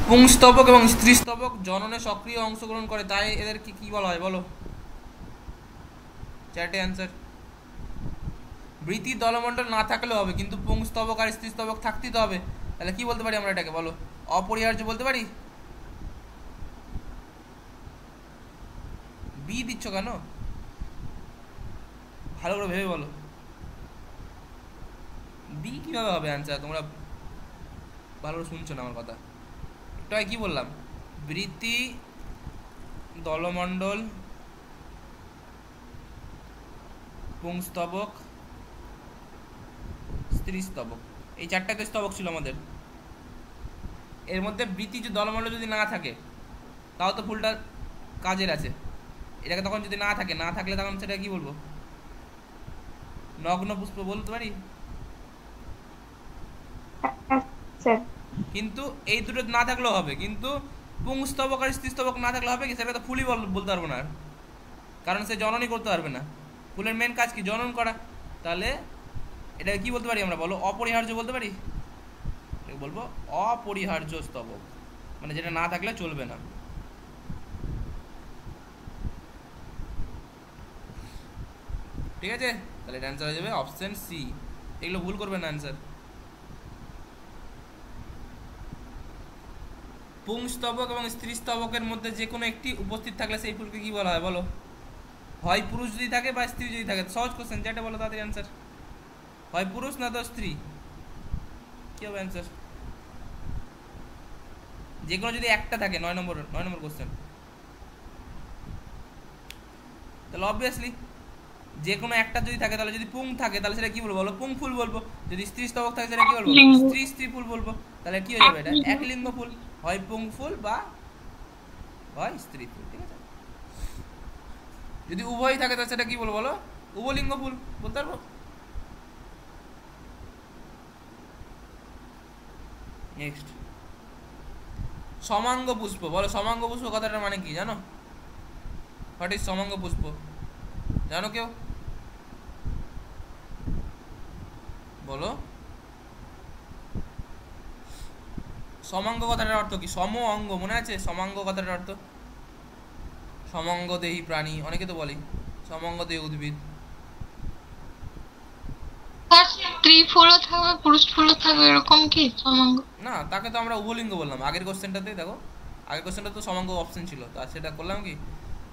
পুংস্তবক এবং স্ত্রীস্তবক জননে সক্রিয় অংশগ্রহণ করে, তাই এদের কি বলা হয় বলো? চ্যাটে অ্যান্সার। বৃতি দলমণ্ডল না থাকলেও হবে, কিন্তু পুংস্তবক আর স্ত্রীস্তবক থাকতেই তো হবে। তাহলে কি বলতে পারি আমরা এটাকে বলো? অপরিহার্য বলতে পারি? বি দিচ্ছ কেন? ভালো করে ভেবে বলো, বি কিভাবে হবে অ্যান্সার? তোমরা ভালো করে শুনছো না আমার কথা। এটাই কি বললাম, বৃতি, দলমণ্ডল, পুংস্তবক, স্ত্রীস্তবক, এই 4টা তো স্তবক ছিল আমাদের। এর মধ্যে বৃতি যে দলমণ্ডল যদি না থাকে তাও তো ফুলটা কাজের আছে, এটাকে তখন যদি না থাকলে তখন সেটা কি বলবো? নগ্ন পুষ্প বলতে পারি। কিন্তু এই দুটো না থাকলেও হবে, কিন্তু পুংস্তবক আর স্ত্রীস্তবক না থাকলে হবে কি? সেটা তো ফুলই বলতে পারবো না, কারণ সে জননই করতে পারবে না। ফুলের মেন কাজ কি? জনন করা। তাহলে এটা কি বলতে পারি আমরা বলো? অপরিহার্য বলতে পারি, বলবো অপরিহার্য স্তবক, মানে যেটা না থাকলে চলবে না। ঠিক আছে, তাহলে এটা অ্যান্সার হয়ে যাবে অপশন সি। এগুলো ভুল করবে না অ্যান্সার। পুংস্তবক এবং স্ত্রীস্তবকের মধ্যে যে কোনো একটি উপস্থিত থাকলে সেই ফুলকে কি বলা হয় বলো? হয় পুরুষ যদি থাকে বা স্ত্রী যদি থাকে। সহজ কোশ্চেন, যেটা বলো তাদের অ্যান্সার, হয় পুরুষ না তো স্ত্রী, কি হবে অ্যান্সার? যে কোনো যদি একটা থাকে, 9 নম্বর কোশ্চেন। তাহলে অবভিয়াসলি যে কোনো একটা যদি থাকে, তাহলে যদি পুং থাকে তাহলে সেটা কি বলবো বলো? পুং ফুল বলবো। যদি স্ত্রী স্তবক থাকে সেটা কি বলবো? স্ত্রী ফুল বলবো। তাহলে কি হয়ে যাবে? এটা একলিঙ্গ ফুল, হয় পুং ফুল বা হয় স্ত্রী ফুল, ঠিক আছে। যদি উভয় থাকে তাহলে সেটা কি বলবো বলো? উভলিঙ্গ ফুল বলতে পারবো। নেক্সট, সমাঙ্গ পুষ্প। বলো সমাঙ্গ পুষ্প কথাটার মানে কি জানো? হোয়াট ইজ সমাঙ্গ পুষ্প? জানো কেউ? বলো। সমাঙ্গ কথাটার অর্থ কি? সম অঙ্গ, মনে আছে সমাঙ্গ কথাটার অর্থ? সমাঙ্গ দেহী প্রাণী, অনেকে তো বলি সমাঙ্গ দেহী উদ্ভিদ। স্ত্রী ফুলও থাকবে পুরুষ ফুলও থাকবে, এরকম কি সমাঙ্গ? না, তাকে তো আমরা উভলিঙ্গ বললাম আগের কোশ্চেনটাতে। দেখো আগের কোশ্চেনটা তো সমাঙ্গ অপশন ছিল, তো সেটা করলাম কি,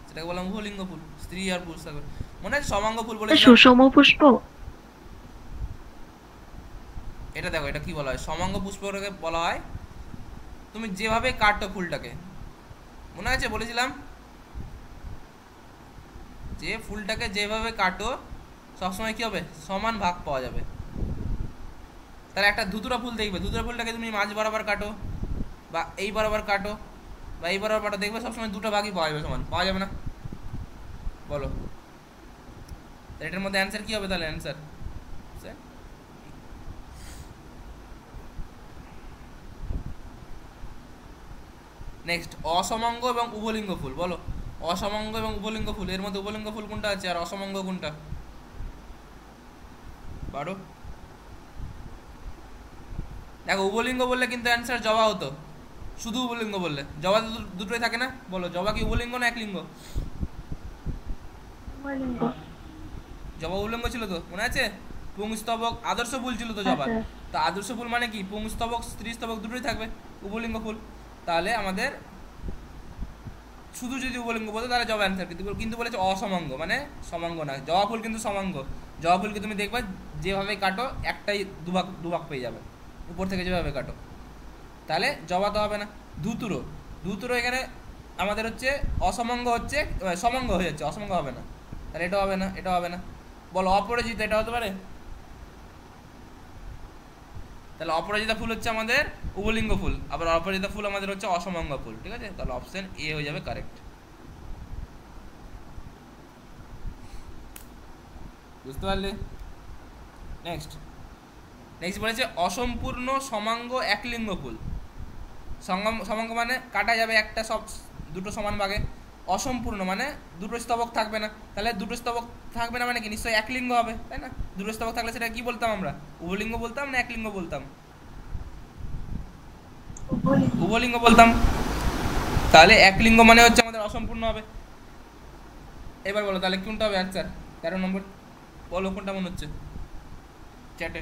সেটাকে বললাম উভলিঙ্গ ফুল, স্ত্রী আর পুরুষ থাকবে। মনে আছে সমাঙ্গ ফুল বলেছিলাম। সুষম পুষ্প। এটা দেখো, এটা কি বলা হয়? সমাঙ্গ পুষ্পটাকে বলা হয় তুমি যেভাবে কাটো ফুলটাকে, মনে আছে বলেছিলাম যে ফুলটাকে যেভাবে কাটো সবসময় কি হবে? সমান ভাগ পাওয়া যাবে। তাহলে একটা ধুতুরা ফুল দেখবে, ধুতুরা ফুলটাকে তুমি মাঝ বরাবর কাটো বা এই বরাবর কাটো বা এই বরাবর কাটো, দেখবে সবসময় দুটো ভাগই পাওয়া যাবে, সমান পাওয়া যাবে না? বলো এটার মধ্যে অ্যান্সার কি হবে তাহলে? অ্যান্সার নেক্সট, অসমাঙ্গ এবং উভলিঙ্গ ফুল। বলো অসমাঙ্গ এবং উভলিঙ্গ ফুল, এর মধ্যে উভলিঙ্গ ফুল কোনটা আছে আর অসমাঙ্গ কোনটা? পারো? দেখো উভলিঙ্গ বললে কিন্তু অ্যান্সার জবা হতো, শুধু উভলিঙ্গ বললে। জবা দুটোই থাকে না? বলো জবা কি উভলিঙ্গ না একলিঙ্গ? জবা উভলিঙ্গ ছিল তো, মনে আছে? পুংস্তবক আদর্শ ফুল ছিল তো জবা। তো আদর্শ ফুল মানে কি? পুংস্তবক স্ত্রী স্তবক দুটোই থাকবে, উভলিঙ্গ ফুল। তাহলে আমাদের শুধু যদি উভলিঙ্গ বলতো তাহলে জবা অ্যান্সার, কিন্তু বলেছে অসমাঙ্গ মানে সমাঙ্গ না। জবা ফুল কিন্তু সমাঙ্গ। জবা ফুলকে তুমি দেখবা যেভাবে কাটো একটাই দুভাগ পেয়ে যাবে, উপর থেকে যেভাবে কাটো। তাহলে জবা তো হবে না। ধুতুরো, ধুতুরো এখানে আমাদের হচ্ছে অসমাঙ্গ, হচ্ছে সমাঙ্গ হয়ে যাচ্ছে, অসমাঙ্গ হবে না। তাহলে এটা হবে না, এটা হবে না। বলো অপরাজিতা, এটা হতে পারে? তাহলে অপরাজিতা ফুল হচ্ছে আমাদের উভলিঙ্গ ফুল, আবার অপরাজিতা ফুল আমাদের হচ্ছে অসমাঙ্গ ফুল, ঠিক আছে? তাহলে অপশন এ হয়ে যাবে কারেক্ট। বুঝতে পারলে? নেক্সট, নেক্সট বলেছে অসম্পূর্ণ সমাঙ্গ একলিঙ্গ ফুল। সমাঙ্গ মানে কাটা যাবে একটা, সব দুটো সমান ভাগে। অসম্পূর্ণ মানে দুটো স্তবক থাকবে না। তাহলে দুটো স্তবক থাকবে না মানে কি? নিশ্চয়ই একলিঙ্গ হবে, তাই না? দুটো স্তবক থাকলে সেটা কি বলতাম আমরা? উভলিঙ্গ বলতাম না একলিঙ্গ বলতাম? উভলিঙ্গ বলতাম। তাহলে একলিঙ্গ মানে হচ্ছে আমাদের অসম্পূর্ণ হবে। এবার বলো তাহলে কোনটা হবে অ্যান্সার? 13 নম্বর বলো কোনটা মনে হচ্ছে চ্যাটে?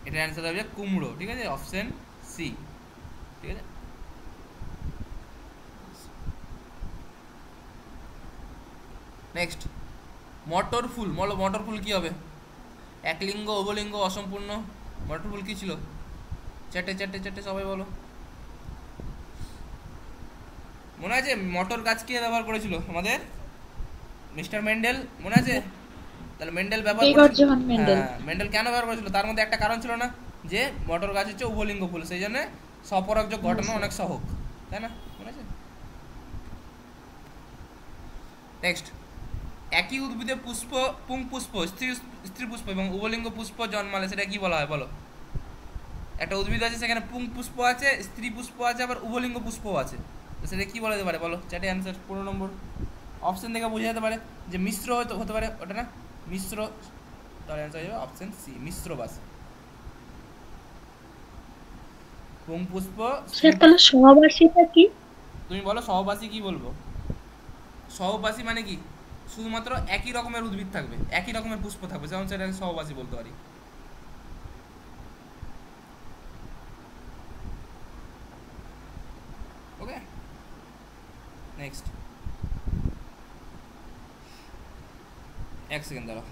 এটা অ্যান্সার হবে কুমড়ো, ঠিক আছে? অপশন সি, ঠিক আছে। নেক্সট, মটর ফুল। বলো মটর ফুল কি হবে? একলিঙ্গ, উভলিঙ্গ, অসম্পূর্ণ। মটর ফুল কি ছিল? চারটে চারটে চারটে সবাই বলো। মনে আছে মটর গাছ কে ব্যবহার করেছিল? আমাদের মিস্টার মেন্ডেল, মনে আছে? তাহলে মেন্ডেল ব্যবহার করেছিল। হ্যাঁ, মেন্ডেল কেন ব্যবহার করেছিল? তার মধ্যে একটা কারণ ছিল না, যে মটর গাছ হচ্ছে উভলিঙ্গ ফুল, সেই জন্য স্বপরাগযোগ ঘটানো অনেক সহজ, তাই না? মনে আছে? নেক্সট, একই উদ্ভিদে পুষ্প, পুং পুষ্প, স্ত্রী পুষ্প এবং উভলিঙ্গ পুষ্প জন্মালে সেটা কি বলা হয়? বলো। একটা উদ্ভিদ আছে, সেখানে পুং পুষ্প আছে, স্ত্রী পুষ্প আছে, আবার উভলিঙ্গ পুষ্পও আছে, তো সেটা কি বলা যেতে পারে? বলো চ্যাটে অ্যান্সার। 15 নম্বর অপশন দেখে বোঝা যেতে পারে যে মিশ্র হতে পারে, ওটা না মিশ্র। তাহলে অ্যান্সার হয়ে যাবে অপশন সি, মিশ্রবাস। পুং পুষ্প। তাহলে সহবাসীটা কি? তুমি বলো সহবাসী কি বলবো? সহবাসী মানে কি? শুধুমাত্র একই রকমের উদ্ভিদ থাকবে, একই রকমের পুষ্প থাকবে, যেমন সেটাকে সহবাসী বলতে পারি। ওকে, নেক্সট। এক সেকেন্ড দাঁড়াও।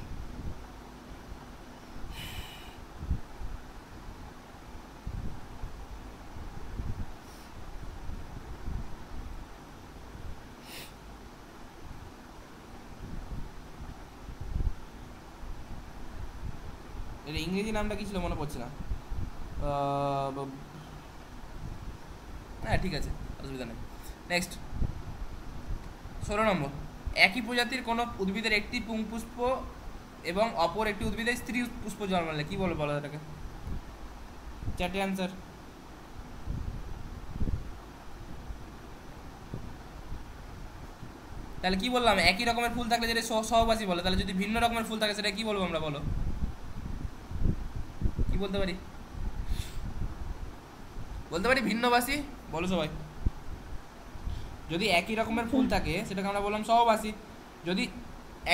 এর ইংরেজি নামটা কি ছিল মনে পড়ছে না। হ্যাঁ ঠিক আছে, অসুবিধা নেই। নেক্সট 16 নম্বর, একই প্রজাতির কোনো উদ্ভিদের একটি পুংপুষ্প এবং অপর একটি উদ্ভিদের স্ত্রী পুষ্প জন্মালে কি বলে, বলো এটাকে? চারটে অ্যান্সার। তাহলে কি বললাম, একই রকমের ফুল থাকলে যেটা সহবাসী বলে, তাহলে যদি ভিন্ন রকমের ফুল থাকে সেটা কি বলবো আমরা, বলো কি বলতে পারি? বলতে পারি ভিন্নবাসী, বলো সবাই। যদি একই রকমের ফুল থাকে সেটাকে আমরা বললাম সহবাসী। যদি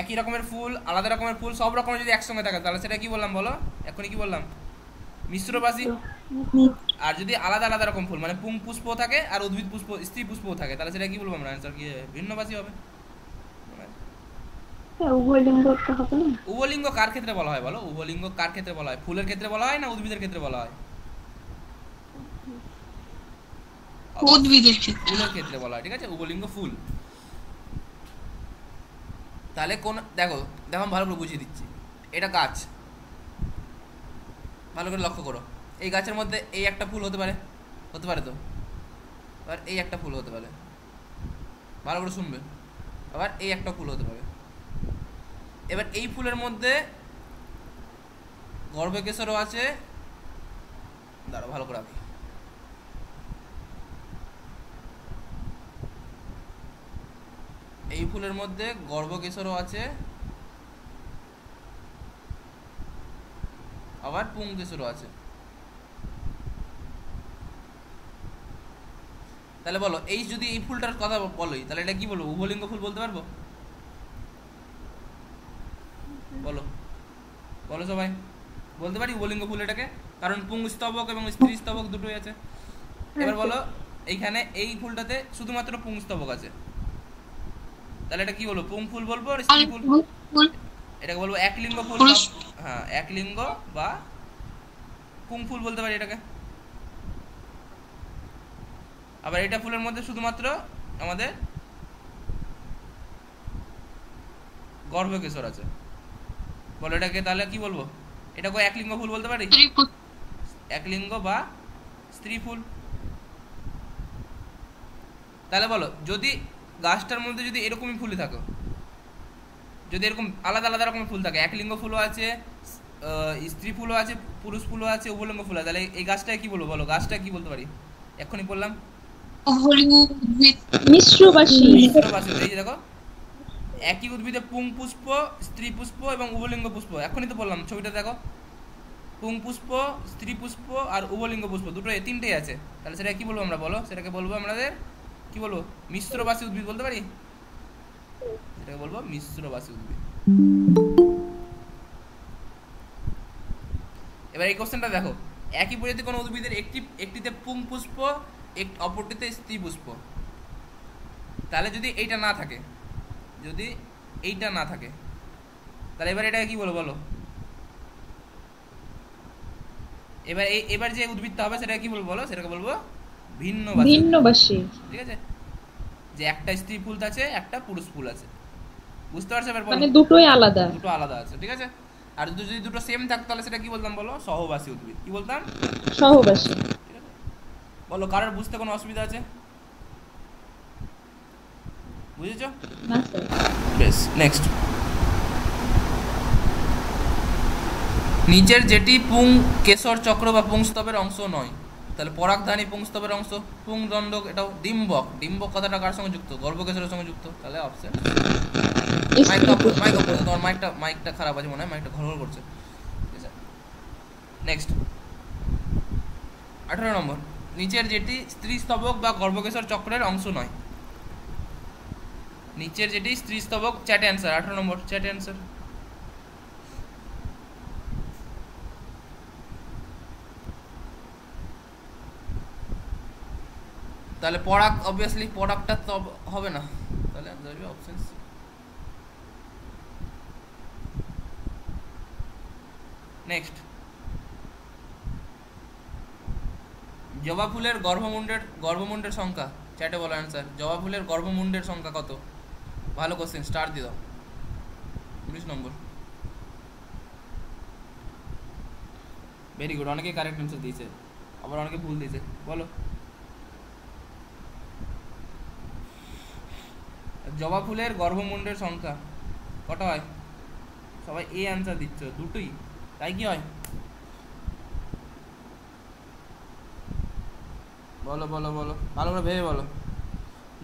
একই রকমের ফুল, আলাদা রকমের ফুল, সব রকমের যদি একসঙ্গে থাকে তাহলে সেটা কি বললাম বলো? এখনই কি বললাম? মিশ্রবাসী। আর যদি আলাদা আলাদা রকম ফুল মানে পুং পুষ্প থাকে আর উদ্ভিদ পুষ্প, স্ত্রী পুষ্পও থাকে, তাহলে সেটা কি বলবো আমরা? অ্যান্সার কি ভিন্নবাসী হবে। উভয়লিঙ্গ একটা হবে না? উভলিঙ্গ কার ক্ষেত্রে বলা হয় বলো? উভলিঙ্গ কার ক্ষেত্রে বলা হয়? ফুলের ক্ষেত্রে বলা হয় না উদ্ভিদের ক্ষেত্রে বলা হয়? উদ্ভিদের ক্ষেত্রে। ফুলের ক্ষেত্রে বলা হয়, ঠিক আছে, উভলিঙ্গ ফুল। তাহলে কোন, দেখো দেখো ভালো করে বুঝিয়ে দিচ্ছি। এটা গাছ, ভালো করে লক্ষ্য করো। এই গাছের মধ্যে এই একটা ফুল হতে পারে, হতে পারে তো, আবার এই একটা ফুল হতে পারে, ভালো করে শুনবে, আবার এই একটা ফুল হতে পারে। এবার এই ফুলের মধ্যে গর্ভকেশরও আছে, দাঁড়াও ভালো করে আঁকি। এই ফুলের মধ্যে গর্ভকেশরও আছে, আবার পুংকেশরও আছে। তাহলে বলো, এই যদি এই ফুলটার কথা বলোই তাহলে এটা কি বলবো? উভলিঙ্গ ফুল বলতে পারবো? বলো বলো সবাই, বলতে পারি উভলিঙ্গ ফুল এটাকে, কারণ পুংস্তবক এবং স্ত্রীস্তবক দুটোই আছে। এবার বলো, এইখানে এই ফুলটাতে শুধুমাত্র পুংস্তবক আছে, তাহলে এটা কি বলবো? পুং ফুল বলবো আর স্ত্রী ফুল? এটাকে বলবো একলিঙ্গ ফুল। হ্যাঁ, একলিঙ্গ বা পুং ফুল বলতে পারি এটাকে। আবার এটা ফুলের মধ্যে শুধুমাত্র আমাদের গর্ভকেশর আছে, বলো এটাকে তাহলে কি বলবো? এটাকে একলিঙ্গ ফুল বলতে পারি? একলিঙ্গ বা স্ত্রী ফুল। তাহলে বলো, যদি গাছটার মধ্যে যদি এরকমই ফুলই থাকো, যদি এরকম আলাদা আলাদা রকমের ফুল থাকে, একলিঙ্গ ফুলও আছে, স্ত্রী ফুলও আছে, পুরুষ ফুলও আছে, উভলিঙ্গ ফুল আছে, তাহলে এই গাছটা কি বলবো বলো? গাছটা কি বলতে পারি? এক্ষুনি বললাম মিশ্রবাসী। মিশ্রবাসী। এই যে দেখো, একই উদ্ভিদে পুং পুষ্প, স্ত্রী পুষ্প এবং উভলিঙ্গ পুষ্প, এখনই তো বললাম, ছবিটা দেখো, পুং পুষ্প, স্ত্রী পুষ্প আর উভলিঙ্গ পুষ্প দুটো, তিনটেই আছে। তাহলে সেটা কি বলবো আমরা বলো? সেটাকে বলবো আমাদের কি বলবো? মিশ্রবাসী উদ্ভিদ বলতে পারি? এটাকে বলবো মিশ্রবাসী উদ্ভিদ। এবার এই কোশ্চেনটা দেখো, একই প্রজাতির কোনো উদ্ভিদের একটিতে পুং পুষ্প, অপরটিতে স্ত্রী পুষ্প, তাহলে যদি এইটা না থাকে, যদি এইটা না থাকে, তাহলে এবার এটাকে কি বলবো বলো? এবার যে উদ্ভিদটা হবে সেটা কি বলবো বলো? সেটাকে বলবো ভিন্নবাসী। ঠিক আছে, যে একটা স্ত্রী ফুল আছে, একটা পুরুষ ফুল আছে, বুঝতে পারছো? এবার মানে দুটোই আলাদা, দুটো আলাদা আছে, ঠিক আছে। আর যদি দুটো সেম থাকতো তাহলে সেটা কি বলতাম বলো? সহবাসী উদ্ভিদ। কি বলতাম? সহবাসী। ঠিক আছে, বলো কারোর বুঝতে কোনো অসুবিধা আছে? বুঝেছো? না স্যার। বেশ, নেক্সট। নিচের যেটি পুং কেশর চক্র বা পুংস্তবের অংশ নয়, তাহলে পরাগধানী পুংস্তবের অংশ, পুংদণ্ডক এটাও, ডিম্বক, ডিম্বক কথাটা কার সঙ্গে যুক্ত? গর্ভকেশরের সঙ্গে যুক্ত, তাহলে অপশন। তোমার মাইকটা খারাপ আছে মনে হয়, মাইকটা ঘর করছে। ঠিক আছে, নেক্সট 18 নম্বর, নিচের যেটি স্ত্রীস্তবক বা গর্ভকেশর চক্রের অংশ নয়, নিচের যেটি স্ত্রীস্তবক, চ্যাট অ্যান্সার। 18 নম্বর চ্যাট অ্যান্সার। তাহলে পরাগ, অবভিয়াসলি পরাগটা তো হবে না, তাহলে আনসার হবে অপশন সি। নেক্সট, জবা ফুলের গর্ভমুণ্ডের সংখ্যা, চ্যাটে বলো অ্যান্সার। জবা ফুলের গর্ভমুণ্ডের সংখ্যা কত? ভালো কোশ্চেন, স্টার দিয়ে দাও। 19 নম্বর। ভেরি গুড, অনেকে কারেক্ট অ্যান্সার দিয়েছে, আবার অনেকে ভুল দিয়েছে। বলো জবা ফুলের গর্ভমুণ্ডের সংখ্যা কটা হয়? সবাই এ অ্যান্সার দিচ্ছ, দুটোই, তাই কি হয়? বলো বলো বলো, ভালো করে ভেবে বলো।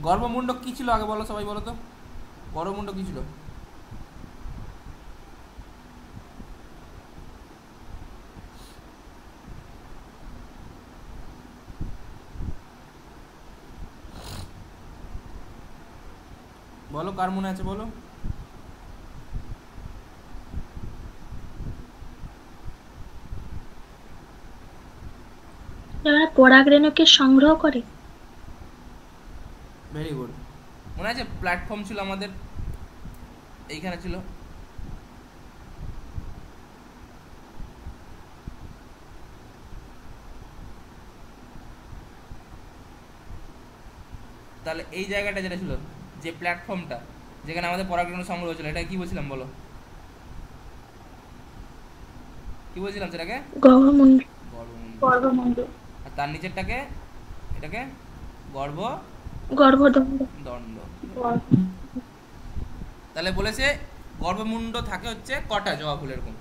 গর্ভমুণ্ড কি ছিল আগে বলো, সবাই বলো তো, গর্ভমুণ্ড কি ছিল? বলো, কার মনে আছে বলো। যারা পরাগরেণুকে সংগ্রহ করে। ভেরি গুড, মনে আছে প্ল্যাটফর্ম ছিল আমাদের এইখানে ছিল, তাহলে এই জায়গাটা যেটা ছিল, যে প্ল্যাটফর্মটা যেখানে আমাদের পরাগরেণু সংগ্রহ ছিল, এটা কি বলছিলাম বলো, কি বলছিলাম সেটাকে? গর্ভমুণ্ড। গর্ভমুণ্ড। গর্ভমুণ্ড। আর তার নিচেরটাকে, এটাকে গর্ভ গর্ভদণ্ড। দণ্ড। তাহলে বলেছে গর্ভমুণ্ড থাকে হচ্ছে কটা জবা ফুল এরকম?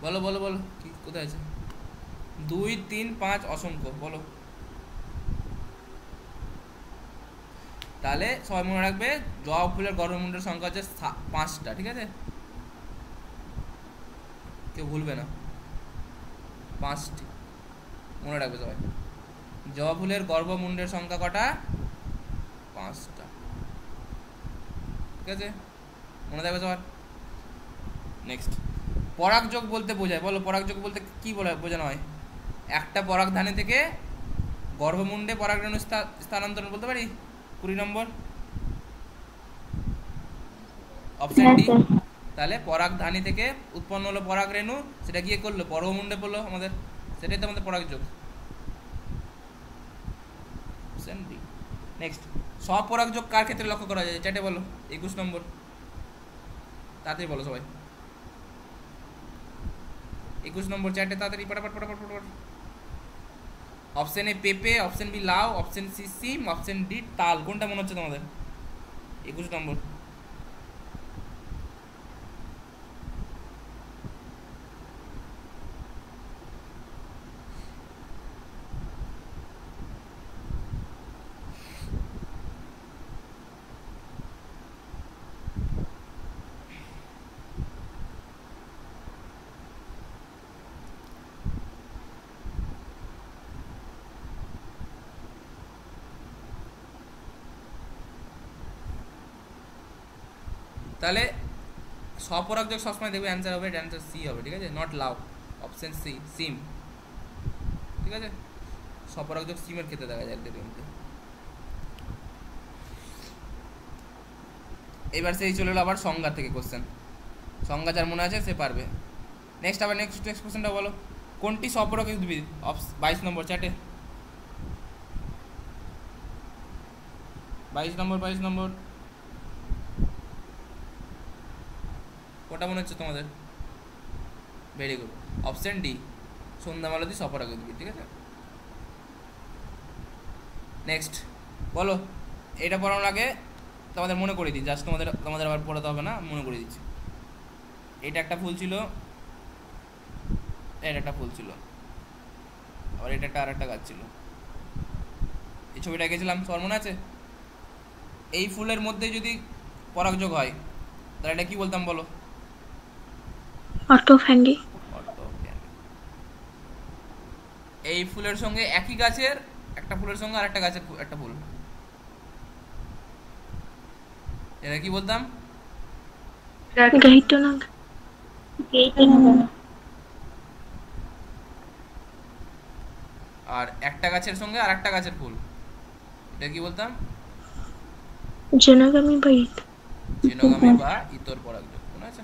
বলো বলো বলো, কি কোথায় আছে? 2, 3, 5 অসংখ্য, বলো। তাহলে সবাই মনে রাখবে জবা ফুলের গর্ভমুণ্ডের সংখ্যা হচ্ছে 5টা, ঠিক আছে? কেউ ভুলবে না, 5টি মনে রাখবে সবাই। জবা ফুলের গর্ভমুণ্ডের সংখ্যা কটা? 5টা, ঠিক আছে? মনে থাকবে সবার। নেক্সট, পরাগযোগ বলতে বোঝায়, বলো পরাগযোগ বলতে কি বোঝানো হয়? একটা পরাগধানী থেকে গর্ভমুণ্ডে পরাগরেণু স্থানান্তরণ, বলতে পারি? 20 নম্বর অপশন ডি। তাহলে পরাগধানী থেকে উৎপন্ন হলো পরাগরেণু, সেটা গিয়ে করলো গর্ভমুণ্ডে পড়লো আমাদের, সেটাই তো আমাদের পরাগযোগ। Option D. নেক্সট, স্বপরাগযোগ কার ক্ষেত্রে লক্ষ্য করা যায়? চ্যাটে বলো, 21 নম্বর, তাড়াতাড়ি বলো সবাই। 21 নম্বর চ্যাটে তাড়াতাড়ি, ফটাফট ফটাফট ফটাফট। অপশন এ পেঁপে, অপশন বি লাউ, অপশন সি সিম, অপশন ডি তাল। কোনটা মনে হচ্ছে তোমাদের? 21 নম্বর। তাহলে স্বপরাগযোগ সবসময় দেখবে অ্যান্সার হবে, অ্যান্সার সি হবে, ঠিক আছে? নট লাউ, অপশন সি সিম, ঠিক আছে? স্বপরাগযোগ সিমের ক্ষেত্রে দেখা যায় একদম। এবার সেই চলে এলো আবার সংজ্ঞা থেকে কোশ্চেন, সংজ্ঞা যার মনে আছে সে পারবে। নেক্সট আবার নেক্সট কোশ্চেনটা বলো, কোনটি স্বপরাগযোগ উদ্ভিদ? 22 নম্বর চ্যাটে, 22 নম্বর 22 নম্বর। কোনটা মনে হচ্ছে তোমাদের? ভেরি গুড, অপশন ডি সন্ধ্যামালতী স্বপরাগযোগ উদ্ভিদ, ঠিক আছে? নেক্সট বলো, এটা পড়ানোর আগে তোমাদের মনে করে দিই, জাস্ট তোমাদের আবার পড়াতে হবে না, মনে করে দিচ্ছি। এটা একটা ফুল ছিল, এটা একটা ফুল ছিল, আবার এটা একটা আর একটা গাছ ছিল। এই ছবিটা এঁকেছিলাম, সবার মনে আছে? এই ফুলের মধ্যে যদি পরাগযোগ হয় তাহলে এটা কি বলতাম বলো? অটোফ্যাঙ্গি। এই ফুলের সঙ্গে একই গাছের একটা ফুলের সঙ্গে আর একটা গাছের একটা ফুল, এটা কি বলতাম? আর একটা গাছের সঙ্গে আর একটা গাছের ফুল, এটা কি বলতাম? জেনোগামি বা জেনোগামি বা ইতর পরাগযোগ, মনে আছে?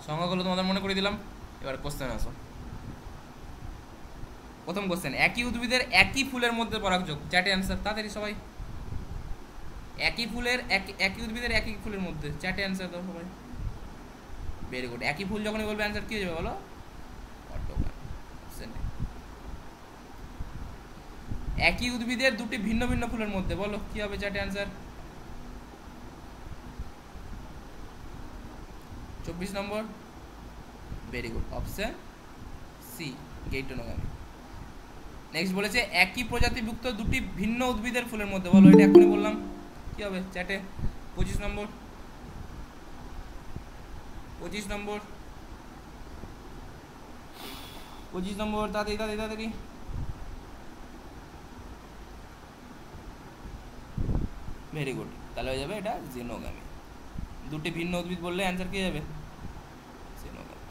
সংজ্ঞাগুলো তোমাদের মনে করে দিলাম। এবার কোশ্চেন আসো। প্রথম কোশ্চেন, একই উদ্ভিদের একই ফুলের মধ্যে পরাগযোগ। চ্যাটে অ্যান্সার তাড়াতাড়ি সবাই। একই ফুলের একই উদ্ভিদের একই ফুলের মধ্যে চ্যাটে অ্যান্সার দাও সবাই। Very good. একই ফুল যখনই বলবে অ্যান্সার কি হয়ে যাবে বলো? একই উদ্ভিদের দুটি ভিন্ন ভিন্ন ফুলের মধ্যে বলো কি হবে চ্যাটে answer? 24 number. Very good, option C, geitonogamy. Next বলেছে একই প্রজাতিভুক্ত দুটি ভিন্ন উদ্ভিদের ফুলের মধ্যে বলো, এটা এখনই বললাম কি হবে চ্যাটে? 25 নম্বর। 25 নম্বর, 25 নম্বর, তাড়াতাড়ি তাড়াতাড়ি তাড়াতাড়ি। ভেরি গুড, তাহলে হয়ে যাবে এটা জেনোগামি। দুটি ভিন্ন উদ্ভিদ বললে অ্যান্সার কি যাবে? জেনোগামি।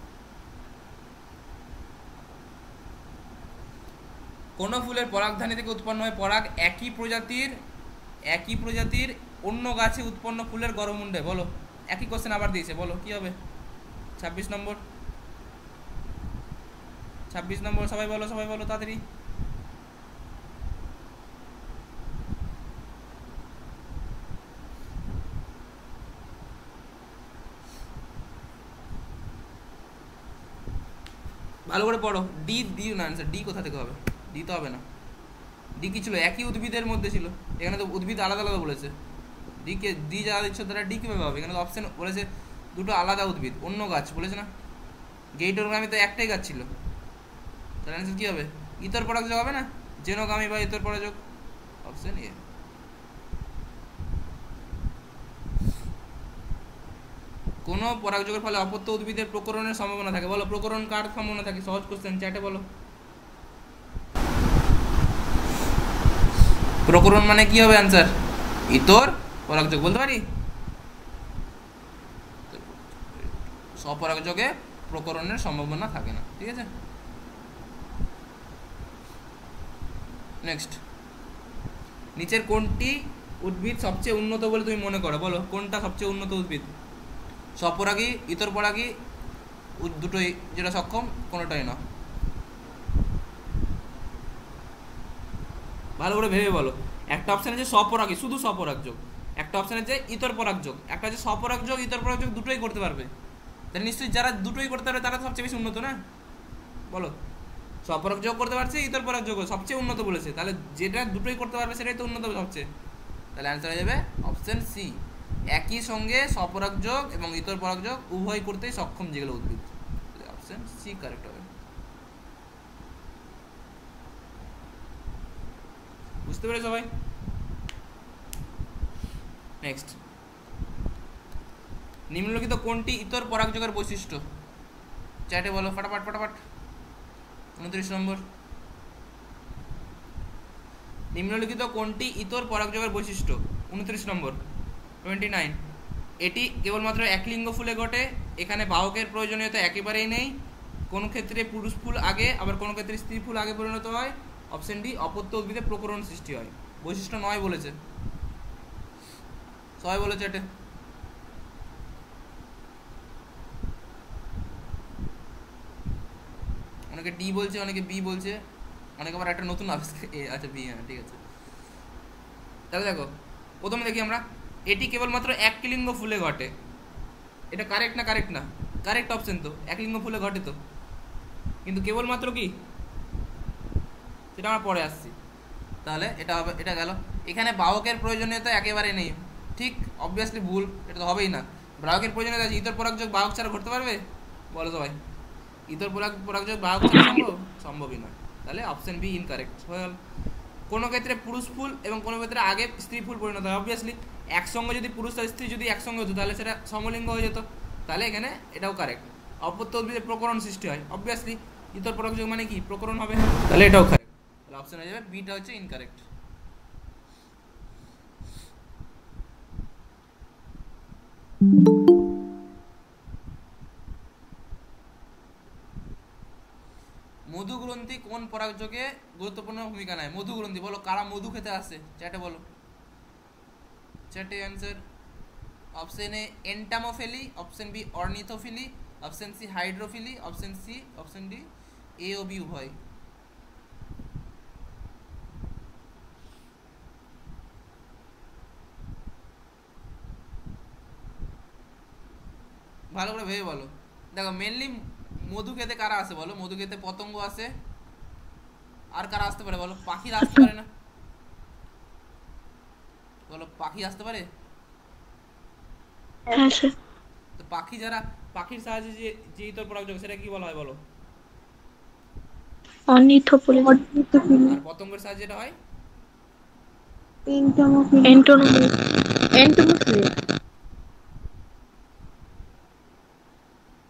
কোন ফুলের পরাগধানী থেকে উৎপন্ন হয় পরাগ একই প্রজাতির অন্য গাছে উৎপন্ন ফুলের গর্ভমুণ্ডে বলো। একই কোশ্চেন আবার দিয়েছে, বলো কি হবে? 26 নম্বর। 26 নম্বর, সবাই বলো সবাই বলো তাড়াতাড়ি। ভালো করে পড়ো। ডি দিও না অ্যান্সার, ডি কোথা থেকে হবে? ডি তো হবে না। ডি কি ছিল? একই উদ্ভিদের মধ্যে ছিল। এখানে তো উদ্ভিদ আলাদা আলাদা বলেছে। ডি যা দিচ্ছ তারা ডি কীভাবে হবে? এখানে তো অপশন বলেছে দুটো আলাদা উদ্ভিদ অন্য গাছ বলেছে না। গেইটোনোগামি তো একটাই গাছ ছিল, তাহলে অ্যান্সার কী হবে? ইতর পরাগযোগ হবে না, জেনোগামি বা ইতর পরাগযোগ। Option A. কোন পরাগযোগের ফলে অপত্য উদ্ভিদের প্রকরণের সম্ভাবনা থাকে বলো। প্রকরণ কার সম্ভাবনা থাকে? সহজ কোশ্চেন, চ্যাটে বলো। প্রকরণ মানে কি হবে অ্যান্সার? ইতর পরাগযোগ বলতে পারি। স্বপরাগযোগে প্রকরণের সম্ভাবনা থাকে না, ঠিক আছে। নেক্সট, নিচের কোনটি উদ্ভিদ সবচেয়ে উন্নত বলে তুমি মনে করো বলো? কোনটা সবচেয়ে উন্নত উদ্ভিদ? স্বপরাগী, ইতর পরাগী, দুটোই যেটা সক্ষম, কোনোটাই না। ভালো করে ভেবে বলো। একটা অপশন আছে স্বপরাগী, শুধু স্বপরাগযোগ। একটা অপশন আছে ইতর পরাগযোগ। একটা আছে স্বপরাগযোগ, ইতর পরাগযোগ দুটোই করতে পারবে। তাহলে নিশ্চয়ই যারা দুটোই করতে পারবে তারা সবচেয়ে বেশি উন্নত না? বলো, স্বপরাগযোগ করতে পারছে, ইতর পরাগযোগ সবচেয়ে উন্নত বলেছে, তাহলে যেটা দুটোই করতে পারবে সেটাই তো উন্নত সবচেয়ে। তাহলে অ্যান্সার হয়ে যাবে অপশন সি, একই সঙ্গে স্বপরাগযোগ এবং ইতর পরাগযোগ উভয় করতেই সক্ষম যেগুলো উদ্ভিদ। অপশন সি কারেক্ট হবে। বুঝতে পেরে সবাই? নেক্সট, নিম্নলিখিত কোনটি ইতর পরাগযোগের বৈশিষ্ট্য? চ্যাটে বলো ফটাফট ফটাফট। 29 নম্বর। নিম্নলিখিত কোনটি ইতর পরাগযোগের বৈশিষ্ট্য? 29 নম্বর। 29, এটি কেবলমাত্র একলিঙ্গ ফুলে ঘটে। এখানে বাহকের প্রয়োজনীয়তা একেবারেই নেই। কোন ক্ষেত্রে পুরুষ ফুল আগে, আবার কোন ক্ষেত্রে স্ত্রী ফুল আগে পরিণত হয়। অপশন ডি, অপত্য উদ্ভিদে প্রকরণ সৃষ্টি হয়। বৈশিষ্ট্য 9 বলেছে, সবাই বলেছে এটা। অনেকে ডি বলছে, অনেকে বি বলছে, অনেকে আবার একটা নতুন আচ্ছা বি, হ্যাঁ ঠিক আছে। তাহলে দেখো, প্রথমে দেখি আমরা, এটি কেবলমাত্র একলিঙ্গ ফুলে ঘটে। এটা কারেক্ট না? কারেক্ট না? কারেক্ট অপশন তো, একলিঙ্গ ফুলে ঘটে তো, কিন্তু কেবলমাত্র কি সেটা আমরা পরে আসছি। তাহলে এটা হবে, এটা গেল। এখানে বাহকের প্রয়োজনীয়তা একেবারে নেই, ঠিক অবভিয়াসলি ভুল, এটা তো হবেই না। বাহকের প্রয়োজনীয়তা আছে, ইতর পরাগযোগ বাহক ছাড়া ঘটতে পারবে বলো সবাই? ইতর পরাগযোগ বাহক ছাড়া সম্ভব? সম্ভবই না। তাহলে অপশন বি ইনকারেক্ট হয়ে গেল। কোনো ক্ষেত্রে পুরুষ ফুল এবং কোনো ক্ষেত্রে আগে স্ত্রী ফুল পরিণত হয়। অবভিয়াসলি একসঙ্গে যদি পুরুষ আর স্ত্রী যদি একসঙ্গে হতো তাহলে সেটা সমলিঙ্গ হয়ে যেত, তাহলে এখানে এটাও কারেক্ট। অপত্য উদ্ভিদে প্রকরণ সৃষ্টি হয়, অবভিয়াসলি ইতর পরাগযোগ মানে কি প্রকরণ হবে, তাহলে এটাও কারেক্ট। তাহলে অপশন হয়ে যাবে বিটা হচ্ছে ইনকারেক্ট। মধুগ্রন্থি কোন পরাগযোগে গুরুত্বপূর্ণ ভূমিকা নেয়? মধুগ্রন্থি বলো, কারা মধু খেতে আসে চ্যাটে বলো। চ্যাটে answer, option A entomophily, option B ornithophily, option C hydrophily, option C, option D A ও বি উভয়। ভালো করে ভেবে বলো। দেখো মেনলি মধু খেতে কারা আসে বলো? মধু খেতে পতঙ্গ আসে, আর কারা আসতে পারে বলো? পাখিরা আসতে পারে না বলো? পাখি আসতে পারে? হ্যাঁ স্যার। তো পাখি যারা, পাখির সাহায্যে যে যে ইতর পরাগযোগ সেটা কি বলা হয় বলো? অর্নিথোফিলি। আর পতঙ্গের সাহায্যে যেটা হয় এন্টোমোফিলি।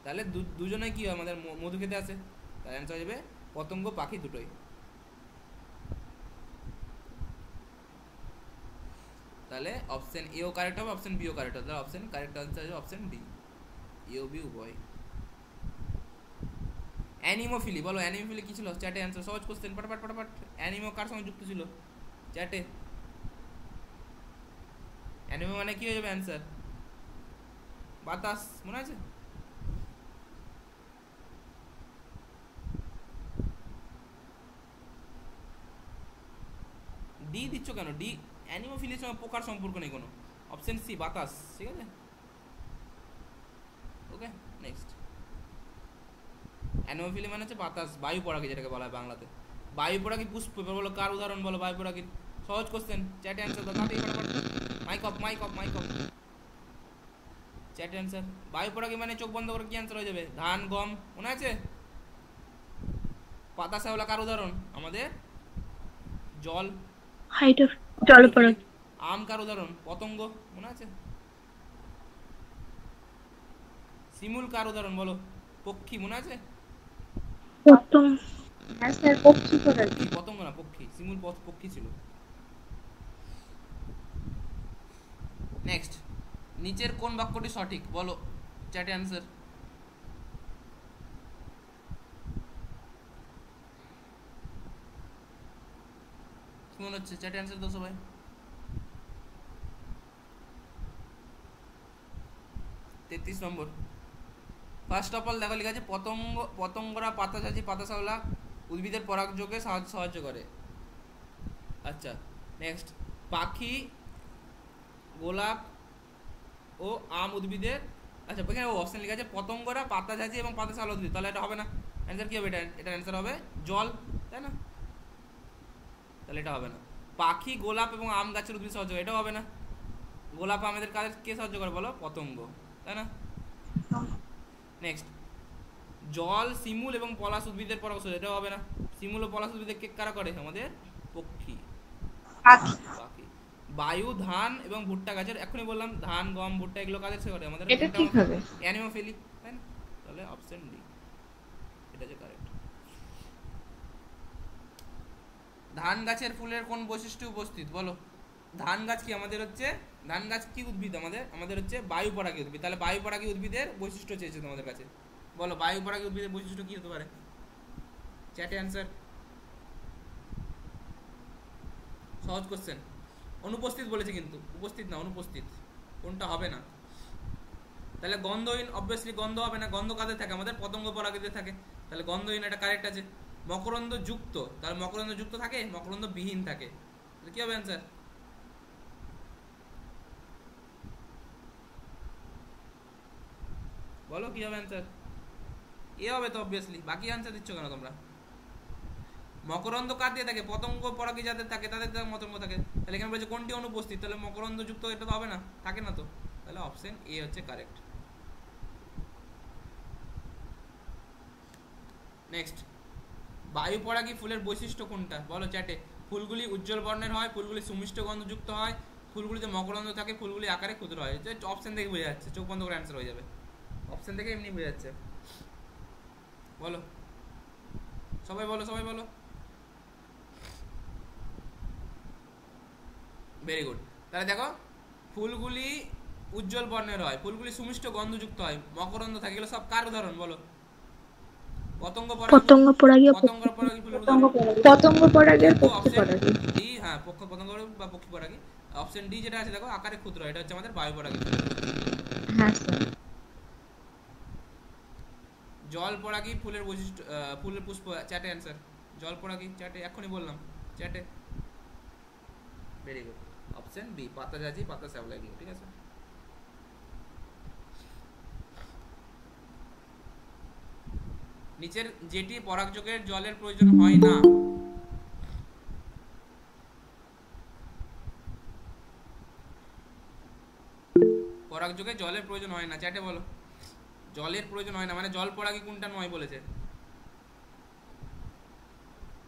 তাহলে দুজনে কি হয় আমাদের মধু খেতে আসে, তার অ্যান্সার হয়ে যাবে পতঙ্গ পাখি দুটোই। তাহলে অপশন এ ও কারেক্ট হবে, অপশন বি ও কারেক্ট হবে, তাহলে অপশন কারেক্ট আনসার হবে অপশন ডি, এ ও বি উভয়। অ্যানিমোফিলি বলো, অ্যানিমোফিলি কি ছিল? চ্যাটে অ্যান্সার, সহজ কোশ্চেন, ফটাফট ফটাফট। অ্যানিমো কার সঙ্গে যুক্ত ছিল চ্যাটে? অ্যানিমো মানে কি হয়ে যাবে অ্যান্সার? বাতাস, মনে আছে? ডি দিচ্ছ কেন? ডি অ্যানিমোফিলির সঙ্গে পোকার সম্পর্ক নেই কোনো। অপশন সি বাতাস, ঠিক আছে? Okay next. অ্যানিমোফিলি মানে হচ্ছে বাতাস, বায়ু পরাগী যেটাকে বলা হয় বাংলাতে। বায়ু পরাগী পুষ্প, বলো কার উদাহরণ বলো বায়ু পরাগীর? সহজ কোশ্চেন, চ্যাটে অ্যান্সার দাও তাড়াতাড়ি ফটাফট। Mic off, mic off, mic off. চ্যাটে অ্যান্সার। বায়ু পরাগী মানে চোখ বন্ধ করে কি অ্যান্সার হয়ে যাবে? ধান, গম, মনে আছে? পাতা শ্যাওলা কার উদাহরণ আমাদের? জল, জলপরাগী। আম কার উদাহরণ? পতঙ্গ, মনে আছে? শিমুল কার উদাহরণ বলো? পক্ষী, মনে আছে? পতঙ্গ না, পক্ষী। শিমুল পক্ষী ছিল। নেক্সট, নিচের কোন বাক্যটি সঠিক বলো? চ্যাটে অ্যান্সার। কি মনে হচ্ছে? চ্যাটে অ্যান্সার দাও সবাই। 33 নম্বর। ফার্স্ট অফ অল দেখো লেখা আছে পতঙ্গরা পাতাসাজি পাতাশাওলা উদ্ভিদের পরাগযোগে সাহায্য করে। আচ্ছা নেক্সট, পাখি, গোলাপ ও আম উদ্ভিদের, আচ্ছা এখানে অপশন লেখা আছে পতঙ্গরা পাতাসাজি এবং পাতাশাওলা উদ্ভিদ, তাহলে এটা হবে না। অ্যান্সার কি হবে? এটা অ্যান্সার হবে জল, তাই না? তাহলে এটা হবে না। পাখি, গোলাপ এবং আম গাছের উদ্ভিদ সাহায্য করে, এটাও হবে না। গোলাপ আমাদের কাজে কে সাহায্য করে বলো? পতঙ্গ, তাই না? নেক্সট, জল, শিমুল এবং পলাশ উদ্ভিদের পরাগ, এটাও হবে না। শিমুল ও পলাশ উদ্ভিদের কে কারা করে? আমাদের পক্ষী, পাখি। বায়ু, ধান এবং ভুট্টা গাছের, এখনই বললাম ধান, গম, ভুট্টা এগুলো কাদের সাথে করে? আমাদের। এটা ঠিক হবে। অ্যানিমোফিলি, তাই না? তাহলে অপশন ডি এটা যে কারেক্ট। ধান গাছের ফুলের কোন বৈশিষ্ট্য উপস্থিত বলো? ধান গাছ কি আমাদের হচ্ছে, ধান গাছ কি উদ্ভিদ আমাদের হচ্ছে বায়ু পরাগী উদ্ভিদ। তাহলে বায়ু পরাগী উদ্ভিদের বৈশিষ্ট্য চেয়েছে তোমাদের কাছে, বলো বায়ু পরাগী উদ্ভিদের বৈশিষ্ট্য কি হতে পারে? চ্যাটে অ্যান্সার। সহজ কোশ্চেন। অনুপস্থিত বলেছে কিন্তু, উপস্থিত না, অনুপস্থিত। কোনটা হবে না? তাহলে গন্ধহীন, অবভিয়াসলি গন্ধ হবে না। গন্ধ কাদের থাকে? আমাদের পতঙ্গ পরাগীদের থাকে। তাহলে গন্ধহীন এটা কারেক্ট আছে। মকরন্দ যুক্ত, তাহলে মকরন্দ যুক্ত থাকে, মকরন্দ বিহীন থাকে, তাহলে কি হবে অ্যান্সার? বলো কি হবে অ্যান্সার? এ হবে তো অবভিয়াসলি। বাকি অ্যান্সার দিচ্ছ কেন তোমরা? মকরন্দ কার দিয়ে থাকে? পতঙ্গ পরাগী যাদের থাকে তাদের মতঙ্গ থাকে। তাহলে এখানে বলছে কোনটি অনুপস্থিত, তাহলে মকরন্দ যুক্ত এটা তো হবে না, থাকে না তো। তাহলে অপশন এ হচ্ছে কারেক্ট। নেক্সট, বায়ু পরাগী ফুলের বৈশিষ্ট্য কোনটা বলো চ্যাটে? ফুলগুলি উজ্জ্বল বর্ণের হয়, ফুলগুলি সুমিষ্ট গন্ধযুক্ত হয়, ফুলগুলিতে মকরন্দ থাকে, ফুলগুলি আকারে ক্ষুদ্র হয়। অপশন দেখে বোঝা যাচ্ছে, চোখ বন্ধ করে অ্যান্সার হয়ে যাবে। অপশন দেখে এমনি বোঝা যাচ্ছে। বলো সবাই, বলো সবাই, বলো। Very good. তাহলে দেখো, ফুলগুলি উজ্জ্বল বর্ণের হয়, ফুলগুলি সুমিষ্ট গন্ধযুক্ত হয়, মকরন্দ থাকে, এগুলো সব কার উদাহরণ বলো? পতঙ্গ পরাগী ফুলের উদাহরণ। পতঙ্গ পরাগের অপশন ডি, হ্যাঁ পতঙ্গ বা পক্ষী পরাগী। অপশন ডি যেটা আছে দেখো, আকারে ক্ষুদ্র, এটা হচ্ছে আমাদের বায়ু পরাগী। হ্যাঁ স্যার। জল পড়া কি ফুলের বৈশিষ্ট্য, ফুলের পুষ্প, চ্যাটে অ্যান্সার। জল পড়া কি চ্যাটে, এক্ষুনি বললাম চ্যাটে। ভেরি গুড, অপশন বি, পাতা ঝাঁঝি পাতা শ্যাওলা এগুলো, ঠিক আছে। নিচের যেটি পরাগযোগের জলের প্রয়োজন হয় না, পরাগযোগে জলের প্রয়োজন হয় না, চ্যাটে বলো। জলের প্রয়োজন হয় না মানে জল পরাগী কোনটা নয় বলেছে।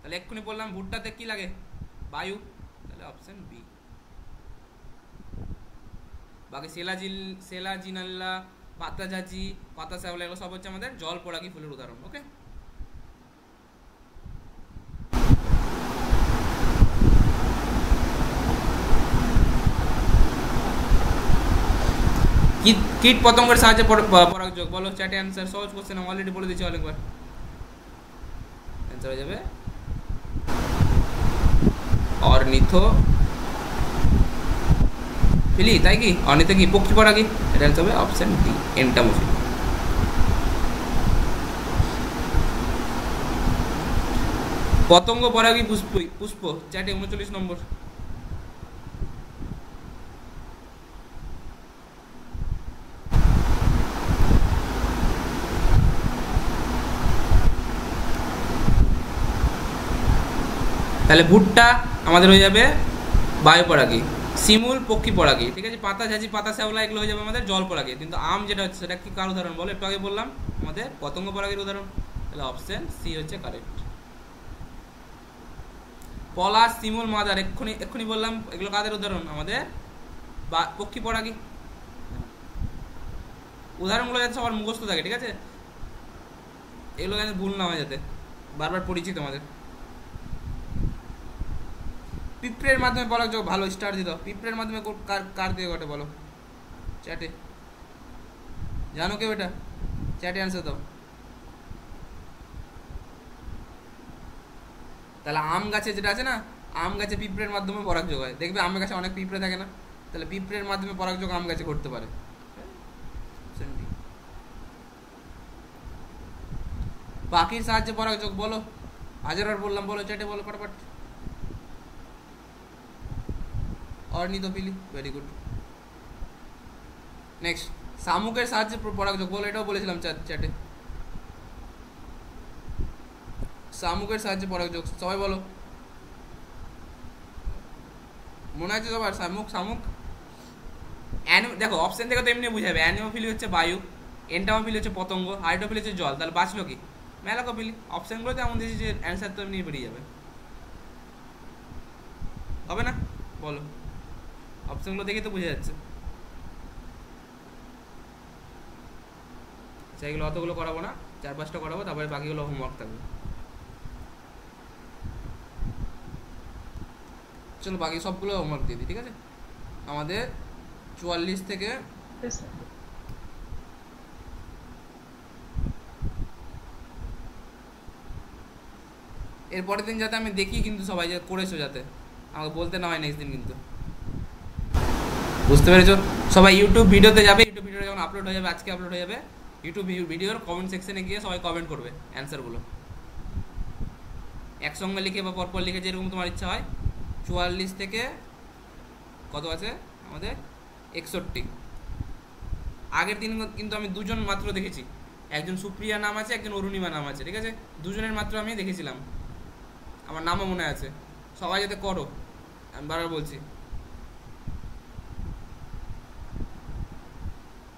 তাহলে এক্ষুনি বললাম ভুট্টাতে কি লাগে, বায়ু, তাহলে অপশন বি। বাকি সেলাজিনাল্লা, পাতা ঝাঁঝি, পাতা শ্যাওলা এগুলো সব হচ্ছে আমাদের জল পরাগী ফুলের উদাহরণ। ওকে, কীট পতঙ্গের সাহায্যে পরাগযোগ বলো, চ্যাটে অ্যান্সার। সহজ কোশ্চেন, আমি অলরেডি বলে দিচ্ছি অনেকবার। অ্যান্সার হয়ে যাবে অর্নিথোফিলি, তাই কি? অর্নিথো কি পক্ষী পরাগী, এটা অ্যান্সার হবে অপশন ডি, এন্টামোফিলি। পতঙ্গ পরাগী পুষ্প, চ্যাটে 39 নম্বর। তাহলে ভুট্টা আমাদের হয়ে যাবে বায়ু পরাগী, শিমুল পক্ষী পরাগী, ঠিক আছে। পাতা ঝাঁঝি পাতা শ্যাওলা এগুলো হয়ে যাবে আমাদের জল পরাগী। কিন্তু আম যেটা হচ্ছে সেটা কি কার উদাহরণ বলো, একটু আগে বললাম আমাদের পতঙ্গ পরাগীর উদাহরণ। তাহলে অপশন সি হচ্ছে কারেক্ট। পলাশ, শিমুল, মাদার এক্ষুনি বললাম এগুলো কাদের উদাহরণ, আমাদের পক্ষী পরাগী। উদাহরণগুলো যাতে সবার মুখস্থ থাকে, ঠিক আছে, এগুলো যাতে ভুল না হয়, যাতে বারবার পরিচিত আমাদের। পিঁপড়ের মাধ্যমে পরাগযোগ, ভালো স্টার দিত। পিঁপড়ের মাধ্যমে কার দিয়ে ঘটে বলো, চ্যাটে জানো কেউ এটা, চ্যাটে অ্যান্সার দাও। তাহলে আম গাছে যেটা আছে না, আম গাছে পিঁপড়ের মাধ্যমে পরাগযোগ হয়। দেখবে আমের গাছে অনেক পিঁপড়ে থাকে না, তাহলে পিঁপড়ের মাধ্যমে পরাগযোগ আম গাছে করতে পারে। পাখির সাহায্যে পরাগযোগ বলো, হাজারবার বললাম, বলো চ্যাটে বলো ফটাফট। অর্নিথোফিলি, ভেরি গুড। নেক্সট, শামুকের সাহায্যে পরাগযোগ বলো, এটাও বলেছিলাম চ্যাটে। শামুকের সাহায্যে পরাগযোগ সবাই বলো, মনে আছে সবার? শামুক দেখো অপশন থেকে তো এমনি বুঝাবে। অ্যানিমোফিলি হচ্ছে বায়ু, এন্টামোফিলি হচ্ছে পতঙ্গ, হাইড্রোফিলি হচ্ছে জল। তাহলে বাঁচলো কি, মেলাকোফিলি। অপশনগুলোতে এমন দিয়েছি যে অ্যান্সার তো এমনি বেরিয়ে যাবে, হবে না বলো? অপশনগুলো দেখে তো বোঝা যাচ্ছে। সেইগুলো অতগুলো করাবো না, 4-5টা করাবো, তারপরে বাকিগুলো হোমওয়ার্ক থাকবে। চলো বাকি সবগুলো হোমওয়ার্ক দিয়ে দিই, ঠিক আছে। আমাদের 44 থেকে এরপরের দিন যাতে আমি দেখি কিন্তু সবাই যে করেছো, যাতে আমাকে বলতে না হয় নেক্সট দিন কিন্তু, বুঝতে পেরেছো? সবাই ইউটিউব ভিডিওতে যাবে, ইউটিউব ভিডিও যখন আপলোড হয়ে যাবে, আজকে আপলোড হয়ে যাবে, ইউটিউব ভিডিওর কমেন্ট সেকশনে গিয়ে সবাই কমেন্ট করবে অ্যান্সারগুলো একসঙ্গে লিখে বা পরপর লিখে, যেরকম তোমার ইচ্ছা হয়। 44 থেকে কত আছে আমাদের 61। আগের দিন কিন্তু আমি দুজন মাত্র দেখেছি, একজন সুপ্রিয়া নাম আছে, একজন অরুণিমা নাম আছে, ঠিক আছে। দুজনের মাত্র আমি দেখেছিলাম, আমার নামও মনে আছে। সবাই যাতে করো, আমি বারবার বলছি।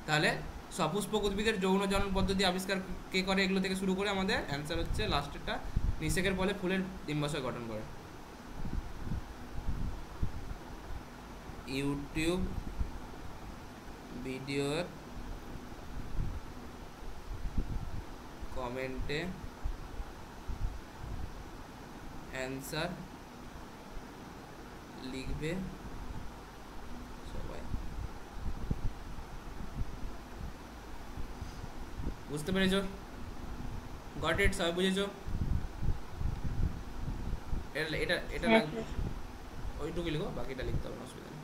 তাহলে সপুষ্পক উদ্ভিদের যৌন জনন পদ্ধতি আবিষ্কার কে করে, এগুলো থেকে শুরু করে আমাদের অ্যান্সার হচ্ছে লাস্টেরটা, নিষেকের ফলে ফুলের ডিম্বাশয় গঠন করে। ইউটিউব ভিডিওর কমেন্টে অ্যান্সার লিখবে সবাই, বুঝতে পেরেছো? Got it? সবাই বুঝেছো? এটা এটা ওইটুকু লিখো, বাকিটা লিখতে হবে না, অসুবিধা নেই।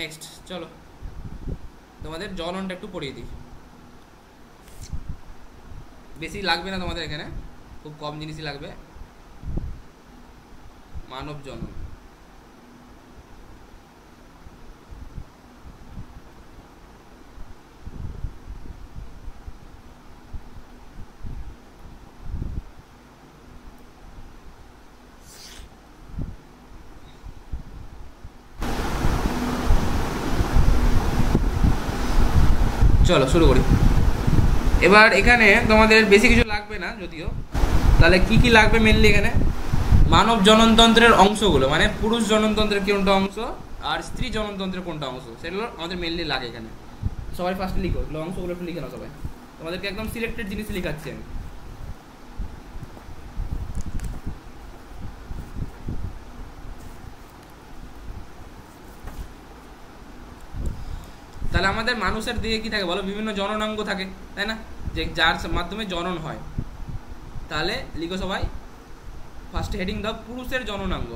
নেক্সট চলো তোমাদের জলনটা একটু পড়িয়ে দিই। বেশি লাগবে না তোমাদের এখানে, খুব কম জিনিসই লাগবে। মানব জনন, চলো শুরু করি। এবার এখানে তোমাদের বেশি কিছু লাগবে না যদিও, তাহলে কি কি লাগবে মেনলি এখানে, মানব জননতন্ত্রের অংশগুলো, মানে পুরুষ জননতন্ত্রের কোনটা অংশ আর স্ত্রী জননতন্ত্রের কোনটা অংশ, সেগুলো আমাদের মেনলি লাগে এখানে। সবাই ফার্স্টে লিখো, এগুলো অংশগুলো একটু লিখে নাও সবাই, তোমাদেরকে একদম সিলেক্টেড জিনিস লিখাচ্ছি আমি। তাহলে আমাদের মানুষের দিকে কি থাকে বলো, বিভিন্ন জননাঙ্গ থাকে, তাই না, যে যার মাধ্যমে জনন হয়। তাহলে লিখো সবাই, ফার্স্ট হেডিং দাও পুরুষের জননাঙ্গ।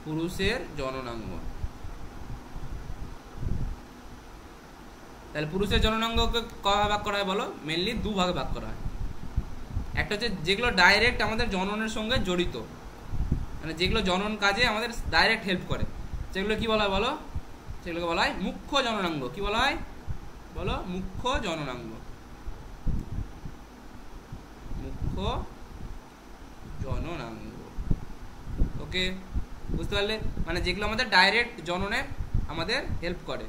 পুরুষের জননাঙ্গ। তাহলে পুরুষের জননাঙ্গকে কভাবে ভাগ করা হয় বলো, মেনলি দু ভাগে ভাগ করা হয়। একটা হচ্ছে যেগুলো ডাইরেক্ট আমাদের জননের সঙ্গে জড়িত, মানে যেগুলো জনন কাজে আমাদের ডাইরেক্ট হেল্প করে, সেগুলো কি বলা হয় বলো, সেগুলোকে বলা হয় মুখ্য জননাঙ্গ। কি বলা হয় বলো, মুখ্য জননাঙ্গ। মুখ্য জননাঙ্গ, ওকে, বুঝতে পারলে, মানে যেগুলো আমাদের ডাইরেক্ট জননে আমাদের হেল্প করে।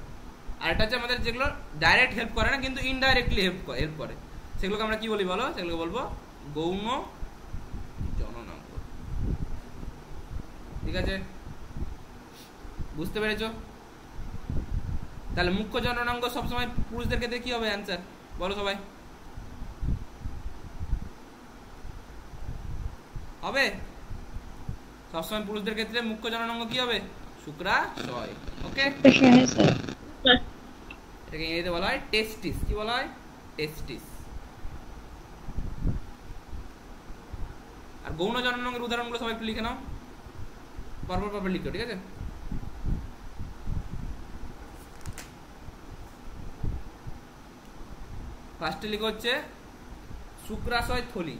আর এটা হচ্ছে আমাদের যেগুলো ডাইরেক্ট হেল্প করে না কিন্তু ইনডাইরেক্টলি হেল্প করে, সেগুলোকে আমরা কি বলি বলো, সেগুলোকে বলবো গৌণ জননাঙ্গ। ঠিক আছে, বুঝতে পেরেছো? তাহলে মুখ্য জননাঙ্গ সবসময় পুরুষদের ক্ষেত্রে কি হবে অ্যান্সার বলো সবাই, হবে সবসময় পুরুষদের ক্ষেত্রে মুখ্য জননাঙ্গ কি হবে, শুক্রাশয়। ওকে, এটাকে ইংরেজিতে বলা হয় টেস্টিস। কি বলা হয়, টেস্টিস। আর গৌণ জননাঙ্গের উদাহরণগুলো সবাই একটু লিখে নাও, পরপর লিখো, ঠিক আছে। ফার্স্টে লিখো হচ্ছে শুক্রাশয় থলি।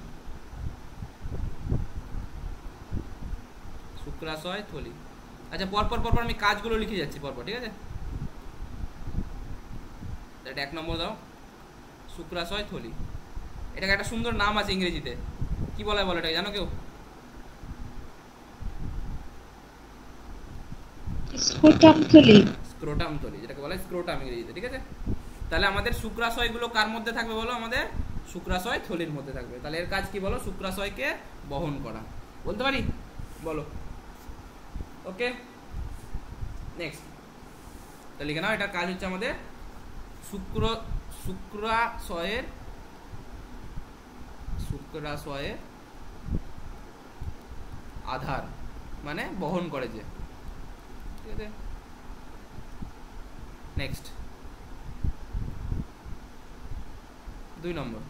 শুক্রাশয় থলি। আচ্ছা, পরপর আমি কাজগুলো লিখে যাচ্ছি পরপর, ঠিক আছে। এটা 1 নম্বর দাও, শুক্রাশয় থলি। এটাকে একটা সুন্দর নাম আছে ইংরেজিতে, কি বলা হয় বলো এটাকে, জানো কেউ? স্ক্রোটাম থলি। স্ক্রোটাম থলি, যেটাকে বলা হয় স্ক্রোটাম ইংরেজিতে, ঠিক আছে। তাহলে আমাদের শুক্রাশয়গুলো কার মধ্যে থাকবে বলো, আমাদের শুক্রাশয় থলির মধ্যে থাকবে। তাহলে এর কাজ কি বলো, শুক্রাশয়কে বহন করা, বলতে পারি বলো। ওকে, নেক্সট তাহলে লিখে নাও, এটার কাজ হচ্ছে আমাদের শুক্রাশয়ের আধার, মানে বহন করে যে, ঠিক আছে। নেক্সট 2 নম্বর,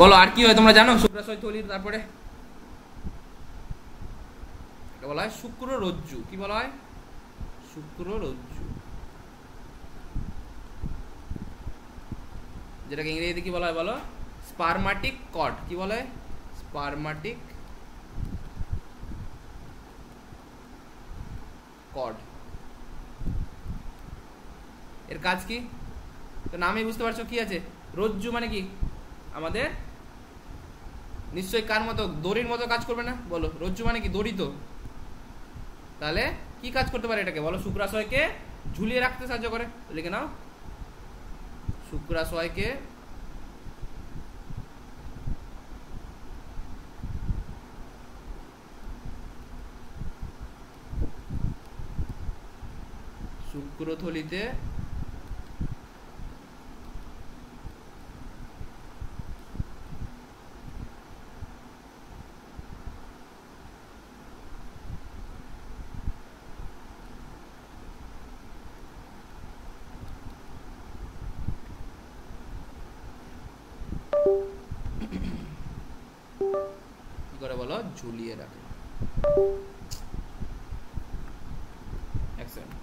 বলো আর কি হয় তোমরা জানো শুক্রাশয় থলির? তারপরে এটা বলা হয় শুক্ররজ্জু। কি বলা হয়, শুক্ররজ্জু, যেটাকে ইংরেজিতে কি বলা হয় বলো, স্পারমাটিক কর্ড। কি বলে, স্পারমাটিক কর্ড। এর কাজ কি, তো নামে বুঝতে পারছো কি আছে, রজ্জু মানে কি আমাদের নিশ্চয়ই কার মতো, দড়ির মতো কাজ করবে না বলো, রজ্জু মানে কি দড়ি তো, তাহলে কি কাজ করতে পারে এটাকে বলো, শুক্রাশয়কে ঝুলিয়ে রাখতে সাহায্য করে। লিখে নাও, শুক্রাশয়কে শুক্রথলিতে কি করে বলো? ঝুলিয়ে রাখে। এক সেকেন্ড।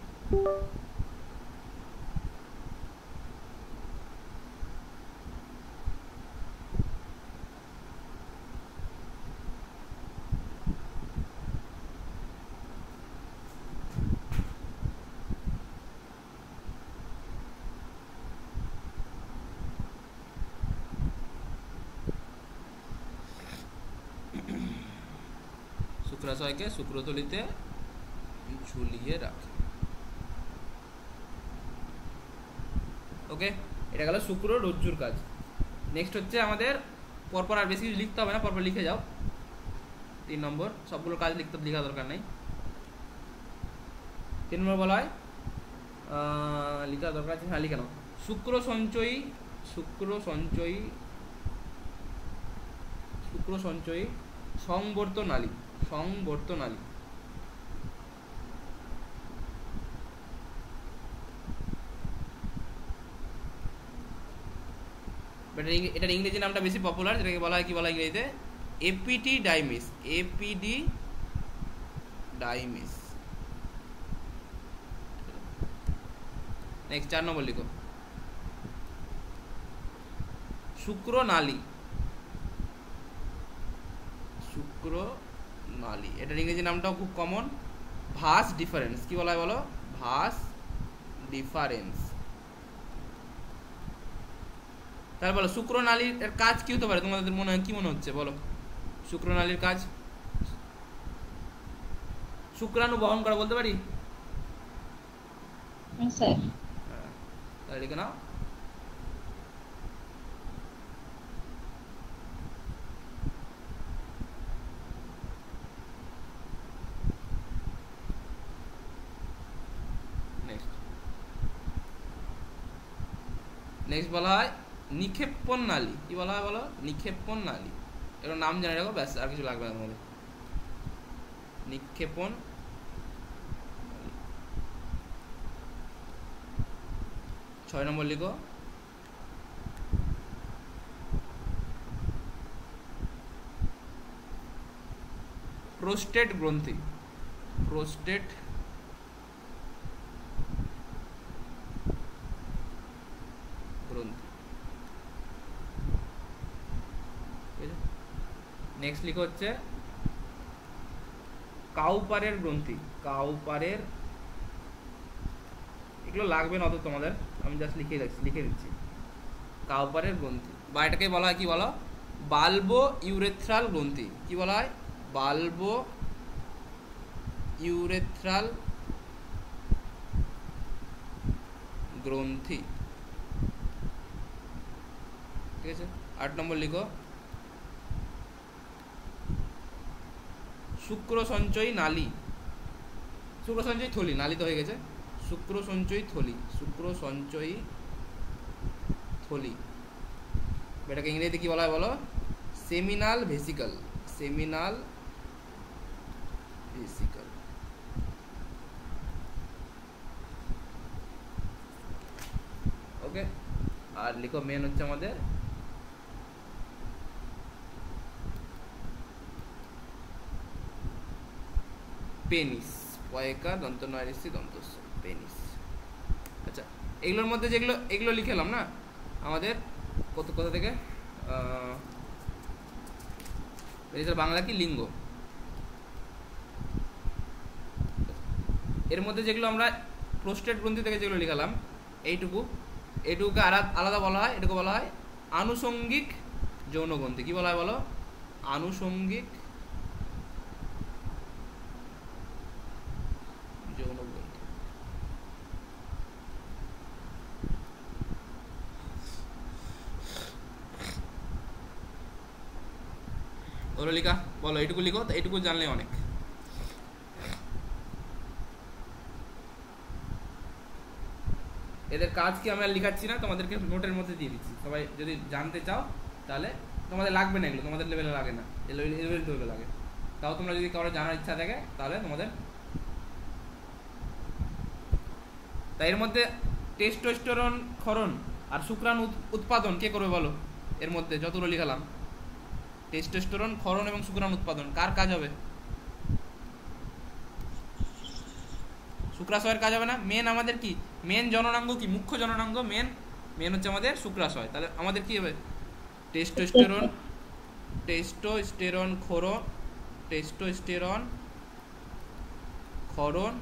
শুক্রাশয়কে শুক্রতলিতে ঝুলিয়ে রাখে। ওকে, এটা গেল শুক্র রজ্জুর কাজ। নেক্সট হচ্ছে আমাদের, পরপর আর বেশি কিছু লিখতে হবে না, পরপর লিখে যাও। 3 নম্বর, সবগুলো কাজ লেখা দরকার নেই। 3 নম্বর বলা হয়, লেখা দরকার আছে, হ্যাঁ লিখে নাও। শুক্র সঞ্চয়ী সংবর্তনালী। বাট এটার ইংরেজি নামটা বেশি পপুলার, যেটাকে বলা হয়, কি বলা হয় ইংরেজিতে? এপিডিডাইমিস। নেক্সট 4 নম্বর লিখো, শুক্রনালী। এটার ইংরেজি নামটাও খুব কমন, ভাস ডিফারেন্স। কি বলা হয় বলো? Vas deferens. তাহলে বলো শুক্রনালীর এর কাজ কি হতে পারে? তোমাদের মনে হয়, কি মনে হচ্ছে বলো? শুক্রনালীর কাজ শুক্রাণু বহন করা, বলতে পারি? স্যার তাহলে লিখে নাও। নেক্সট বলা হয় নিক্ষেপণ নালী। কি বলা হয় বলো? নিক্ষেপণ নালী। এর নাম জানি রাখো, ব্যাস, আর কিছু লাগবে না তোমাদের। নিক্ষেপণ। 6 নম্বর লিখো, প্রোস্টেট গ্রন্থি। নেক্সট লিখো হচ্ছে কাউপারের গ্রন্থি। এগুলো লাগবে না অত তোমাদের, আমি জাস্ট লিখে দিচ্ছি। কাউপারের গ্রন্থি, বা এটাকে বলা হয়, কি বলো? বাল্বো ইউরেথ্রাল গ্রন্থি। কি বলা হয়? বাল্বো ইউরেথ্রাল গ্রন্থি। ঠিক আছে, 8 নম্বর লিখো, শুক্র সঞ্চয়ী নালী। শুক্র সঞ্চয়ী থলি, নালী তো হয়ে গেছে। শুক্র সঞ্চয়ী থলি। এটাকে ইংরেজিতে কি বলা হয় বলো? Seminal vesicle. ওকে, আর লিখো মেন হচ্ছে আমাদের পেনিস। পয়কার দন্ত নয়রিসি দন্তস্ব, পেনিস। আচ্ছা, এগুলোর মধ্যে এগুলো লিখেলাম না আমাদের, কোথা থেকে? বাংলা কি? লিঙ্গ। এর মধ্যে যেগুলো আমরা প্রোস্টেট গ্রন্থি থেকে যেগুলো লিখালাম, এইটুকুকে আলাদা বলা হয়, এটুকু বলা হয় আনুষঙ্গিক যৌন গ্রন্থি। কি বলা হয় বলো? আনুষঙ্গিক যৌন গ্রন্থি। ওগুলো লিখা বলো, এইটুকু লিখো, এইটুকু জানলে অনেক। এদের কাজ কি আমি আর লিখাচ্ছি না, তোমাদেরকে নোটের মধ্যে দিয়ে দিচ্ছি। সবাই যদি জানতে চাও তাহলে তোমাদের লাগবে না, এগুলো তোমাদের লেভেলে লাগে না, লেভেলে লাগে। তাও তোমরা যদি কারো জানার ইচ্ছা থাকে তাহলে তোমাদের। তাই এর মধ্যে টেস্টোস্টেরন ক্ষরণ আর শুক্রাণু উৎপাদন কে করবে বলো? এর মধ্যে যতগুলো লিখালাম, টেস্টোস্টেরন ক্ষরণ এবং শুক্রাণু উৎপাদন কার কাজ হবে? শুক্রাশয়ের কাজ হবে না? মেন আমাদের কি মেন জননাঙ্গ কি মুখ্য জননাঙ্গ মেন হচ্ছে আমাদের শুক্রাশয়। তাহলে আমাদের কি হবে? টেস্টোস্টেরন ক্ষরণ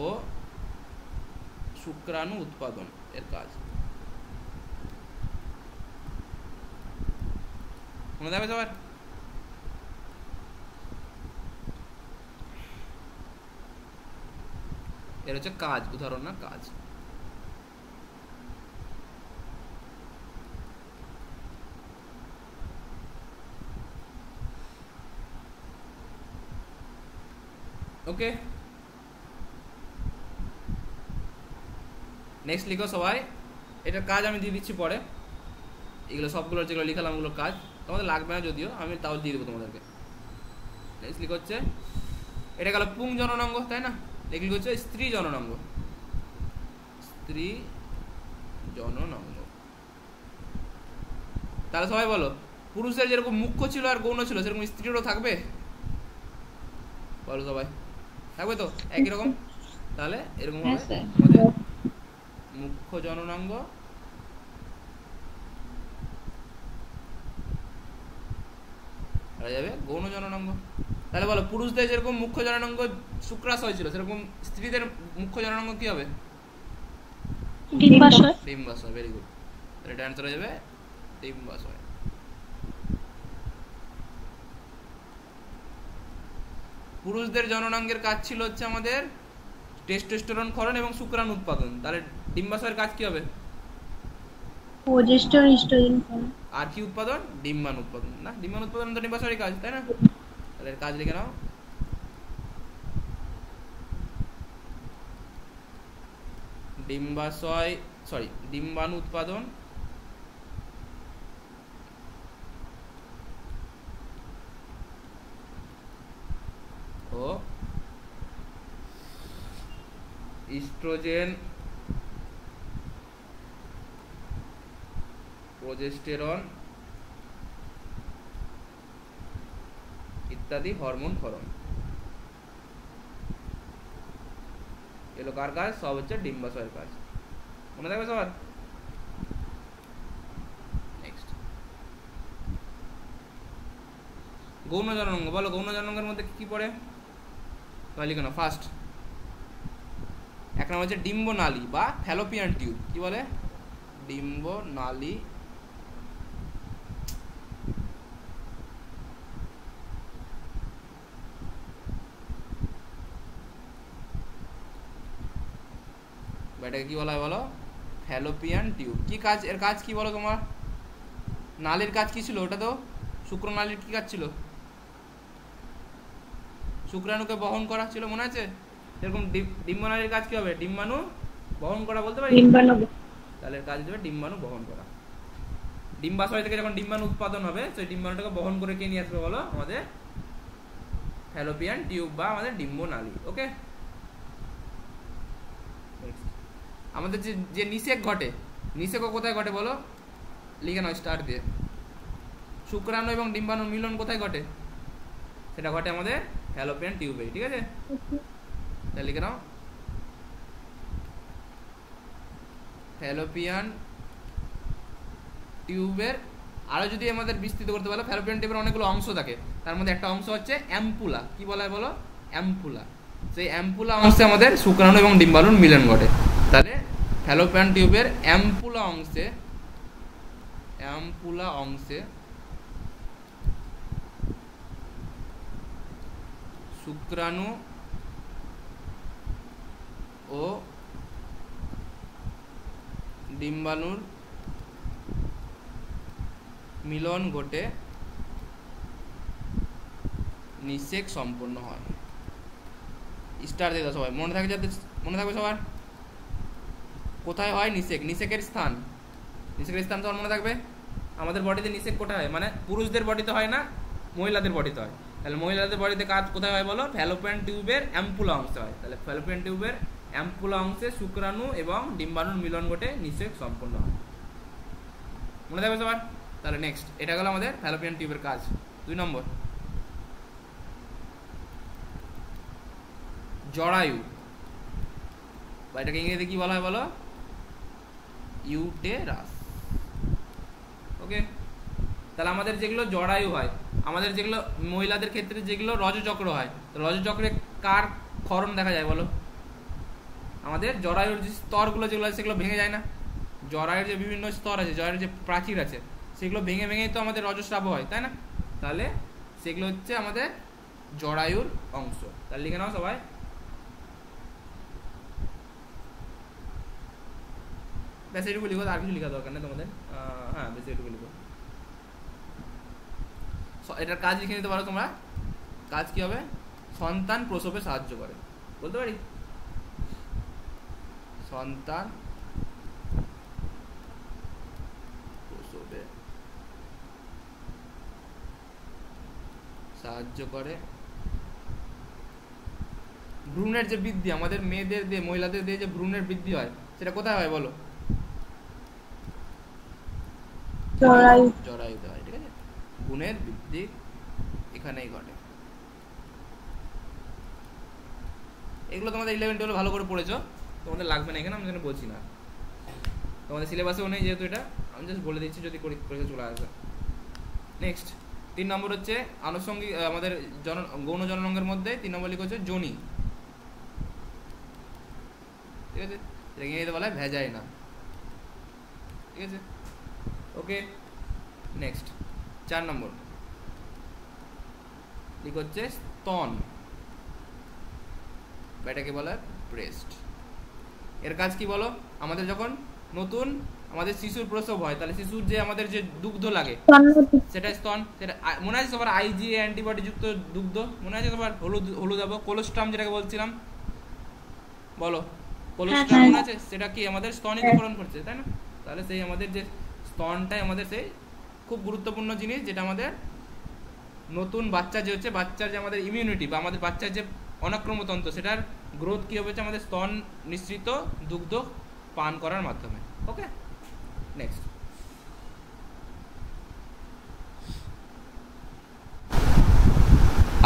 ও শুক্রাণু উৎপাদন এর কাজ। মনে থাকবে সবার? এর হচ্ছে কাজ, উদাহরণ না কাজ। ওকে, নেক্সট লিখো সবাই। এটার কাজ আমি দিয়ে দিচ্ছি পরে, এগুলো সবগুলো যেগুলো লিখালাম ওগুলোর কাজ তোমাদের লাগবে না যদিও, আমি তাও দিয়ে দেবো তোমাদেরকে। নেক্সট লিখো হচ্ছে, এটা গেল পুং জননাঙ্গ, তাই না? লিখলি হচ্ছে স্ত্রী জননাঙ্গ। তাহলে সবাই বলো, পুরুষের যেরকম মুখ্য ছিল আর গৌণ ছিল সেরকম স্ত্রীরও থাকবে? বলো সবাই, থাকবে তো একই রকম? তাহলে এরকম হবে আমাদের মুখ্য জননাঙ্গ যাবে গৌণ জননাঙ্গ। তাহলে বলো, পুরুষদের যেরকম মুখ্য জননাঙ্গ শুক্রাশয় ছিল সেরকম স্ত্রীদের মুখ্য জননাঙ্গ কি হবে? ডিম্বাশয়। ভেরি গুড, এটা অ্যান্সার হয়ে যাবে ডিম্বাশয়। পুরুষদের জননাঙ্গের কাজ ছিল হচ্ছে আমাদের টেস্টোস্টেরন ক্ষরণ এবং শুক্রাণু উৎপাদন। তাহলে ডিম্বাশয়ের কাজ কি হবে? আর কি উৎপাদন? ডিম্বাণু উৎপাদন। না, ডিম্বাণু উৎপাদন তো ডিম্বাশয়ের কাজ, তাই না? তাহলে এর কাজ লিখে নাও। ডিম্বাণু উৎপাদন ও ইস্ট্রোজেন, প্রোজেস্টেরন ইত্যাদি হরমোন ক্ষরণ। এগুলো কার কাজ? সব হচ্ছে ডিম্বাশয়ের কাজ। মনে থাকবে সবার? নেক্সট, গৌণ জননাঙ্গ। বলো, গৌণ জননাঙ্গের মধ্যে কি পড়ে? তাহলে লিখো না। ফার্স্ট এক নাম হচ্ছে ডিম্বনালী বা ফ্যালোপিয়ান টিউব। কি বলে? ডিম্বনালী। এটাকে কি বলা হয় বলো? Fallopian tube. কি কাজ এর? কাজ কি বলো তোমার? নালীর কাজ কি ছিল? ওটা তো শুক্রনালীর কি কাজ ছিল? শুক্রাণুকে বহন করা ছিল, মনে আছে? এরকম ডিম্বনালীর কাজ কি হবে? ডিম্বাণু বহন করা বলতে পারি? তাহলে কাজ দেবে ডিম্বাণু বহন করা। ডিম্বাশয় থেকে যখন ডিম্বাণু উৎপাদন হবে সেই ডিম্বাণুটাকে বহন করে কে নিয়ে আসবে বলো? আমাদের ফ্যালোপিয়ান টিউব বা আমাদের ডিম্বনালী। ওকে, আমাদের যে নিষেক ঘটে, নিষেকও কোথায় ঘটে বলো? লিখে নাও স্টার দিয়ে। শুক্রাণু এবং ডিম্বাণুর মিলন কোথায় ঘটে? সেটা ঘটে আমাদের ফ্যালোপিয়ান টিউবে। ঠিক আছে, তাহলে লিখে নাও ফ্যালোপিয়ান টিউবের। আরো যদি আমাদের বিস্তৃত করতে বলো, ফ্যালোপিয়ান টিউবের অনেকগুলো অংশ থাকে, তার মধ্যে একটা অংশ হচ্ছে অ্যাম্পুলা। কি বলা হয় বলো? অ্যাম্পুলা। সেই অ্যাম্পুলা অংশে আমাদের শুক্রাণু এবং ডিম্বাণুর মিলন ঘটে। তাহলে ফ্যালোপিয়ান টিউবের অ্যাম্পুলা অংশে শুক্রাণু ও ডিম্বাণুর মিলন ঘটে নিষেক সম্পন্ন হয়। স্টার দিয়ে দাও সবাই, মনে থাকে যাতে মনে থাকবে সবার। কোথায় হয় নিষেক? নিষেকের স্থান সবার মনে থাকবে। আমাদের বডিতে নিষেক কোথায় হয়? মানে পুরুষদের বডিতে হয় না, মহিলাদের বডিতে হয়। তাহলে মহিলাদের বডিতে কাজ কোথায় হয় বলো? ফ্যালোপিয়ান টিউবের অ্যাম্পুলা অংশে হয়। তাহলে ফ্যালোপিয়ান টিউবের অ্যাম্পুলা অংশে শুক্রাণু এবং ডিম্বাণুর মিলন ঘটে নিষেক সম্পন্ন হয়। মনে থাকবে সবার? তাহলে নেক্সট, এটা গেল আমাদের ফ্যালোপিয়ান টিউবের কাজ। 2 নম্বর, জরায়ু, বা এটাকে ইংরেজিতে কি বলা হয় বলো? ইউটেরাস। ওকে, তাহলে আমাদের যেগুলো জরায়ু হয়, আমাদের যেগুলো মহিলাদের ক্ষেত্রে যেগুলো রজচক্র হয়, রজচক্রে কার ক্ষরণ দেখা যায় বলো? আমাদের জরায়ুর যে স্তরগুলো যেগুলো আছে সেগুলো ভেঙে যায় না? জরায়ুর যে বিভিন্ন স্তর আছে, জরায়ুর যে প্রাচীর আছে, সেগুলো ভেঙে ভেঙেই তো আমাদের রজস্রাব হয়, তাই না? তাহলে সেগুলো হচ্ছে আমাদের জরায়ুর অংশ। তাহলে লিখে নাও সবাই। ব্যাস এটুকু লিখো, আর কিছু লেখা দরকার নেই তোমাদের। হ্যাঁ, বেশি এটুকু লিখো। এটার কাজ লিখে নিতে পারো তোমরা। কাজ কি হবে? সন্তান প্রসবে সাহায্য করে, বলতে পারি সন্তান প্রসবে সাহায্য করে। ভ্রূণের যে বৃদ্ধি, আমাদের মেয়েদের দিয়ে মহিলাদের দিয়ে যে ভ্রূণের বৃদ্ধি হয়, সেটা কোথায় হয় বলো? জরায়ুতে হয়, ঠিক আছে? ভ্রূণের বৃদ্ধি এখানেই ঘটে। এগুলো তোমাদের 11-12 ভালো করে পড়েছো, তোমাদের লাগবে না এখানে, আমি যেন বলছি না, তোমাদের সিলেবাসেও নেই যেহেতু, এটা আমি জাস্ট বলে দিচ্ছি যদি পরীক্ষা চলে আসে। নেক্সট 3 নম্বর হচ্ছে আনুষঙ্গিক, আমাদের গৌণ জননাঙ্গের মধ্যে 3 নম্বর লিখে হচ্ছে যোনি, ঠিক আছে? এটা ইংরেজিতে বলা হয় ভ্যাজাইনা, ঠিক আছে? ওকে, নেক্সট 4 নম্বর লিখে হচ্ছে স্তন, এটাকে বলা হয় ব্রেস্ট। এর কাজ কি বলো? আমাদের যখন নতুন আমাদের শিশুর প্রসব হয়, তাহলে শিশুর যে আমাদের যে দুগ্ধ লাগে সেটা স্তন, সেটা মনে আছে সবার? আইজিএ অ্যান্টিবডি যুক্ত দুগ্ধ মনে আছে সবার? হলুদ হলুদ হবে, কোলোস্ট্রাম যেটাকে বলছিলাম, বলো কোলোস্ট্রাম মনে আছে? সেটা কি আমাদের স্তনই তো পূরণ করছে, তাই না? তাহলে সেই আমাদের যে স্তনটাই আমাদের সেই খুব গুরুত্বপূর্ণ জিনিস, যেটা আমাদের নতুন বাচ্চা যে হচ্ছে, বাচ্চার যে আমাদের ইমিউনিটি বা আমাদের বাচ্চার যে অনাক্রমতন্ত্র, সেটার গ্রোথ কি হবে? আমাদের স্তন নিঃসৃত দুগ্ধ পান করার মাধ্যমে। ওকে, নেক্সট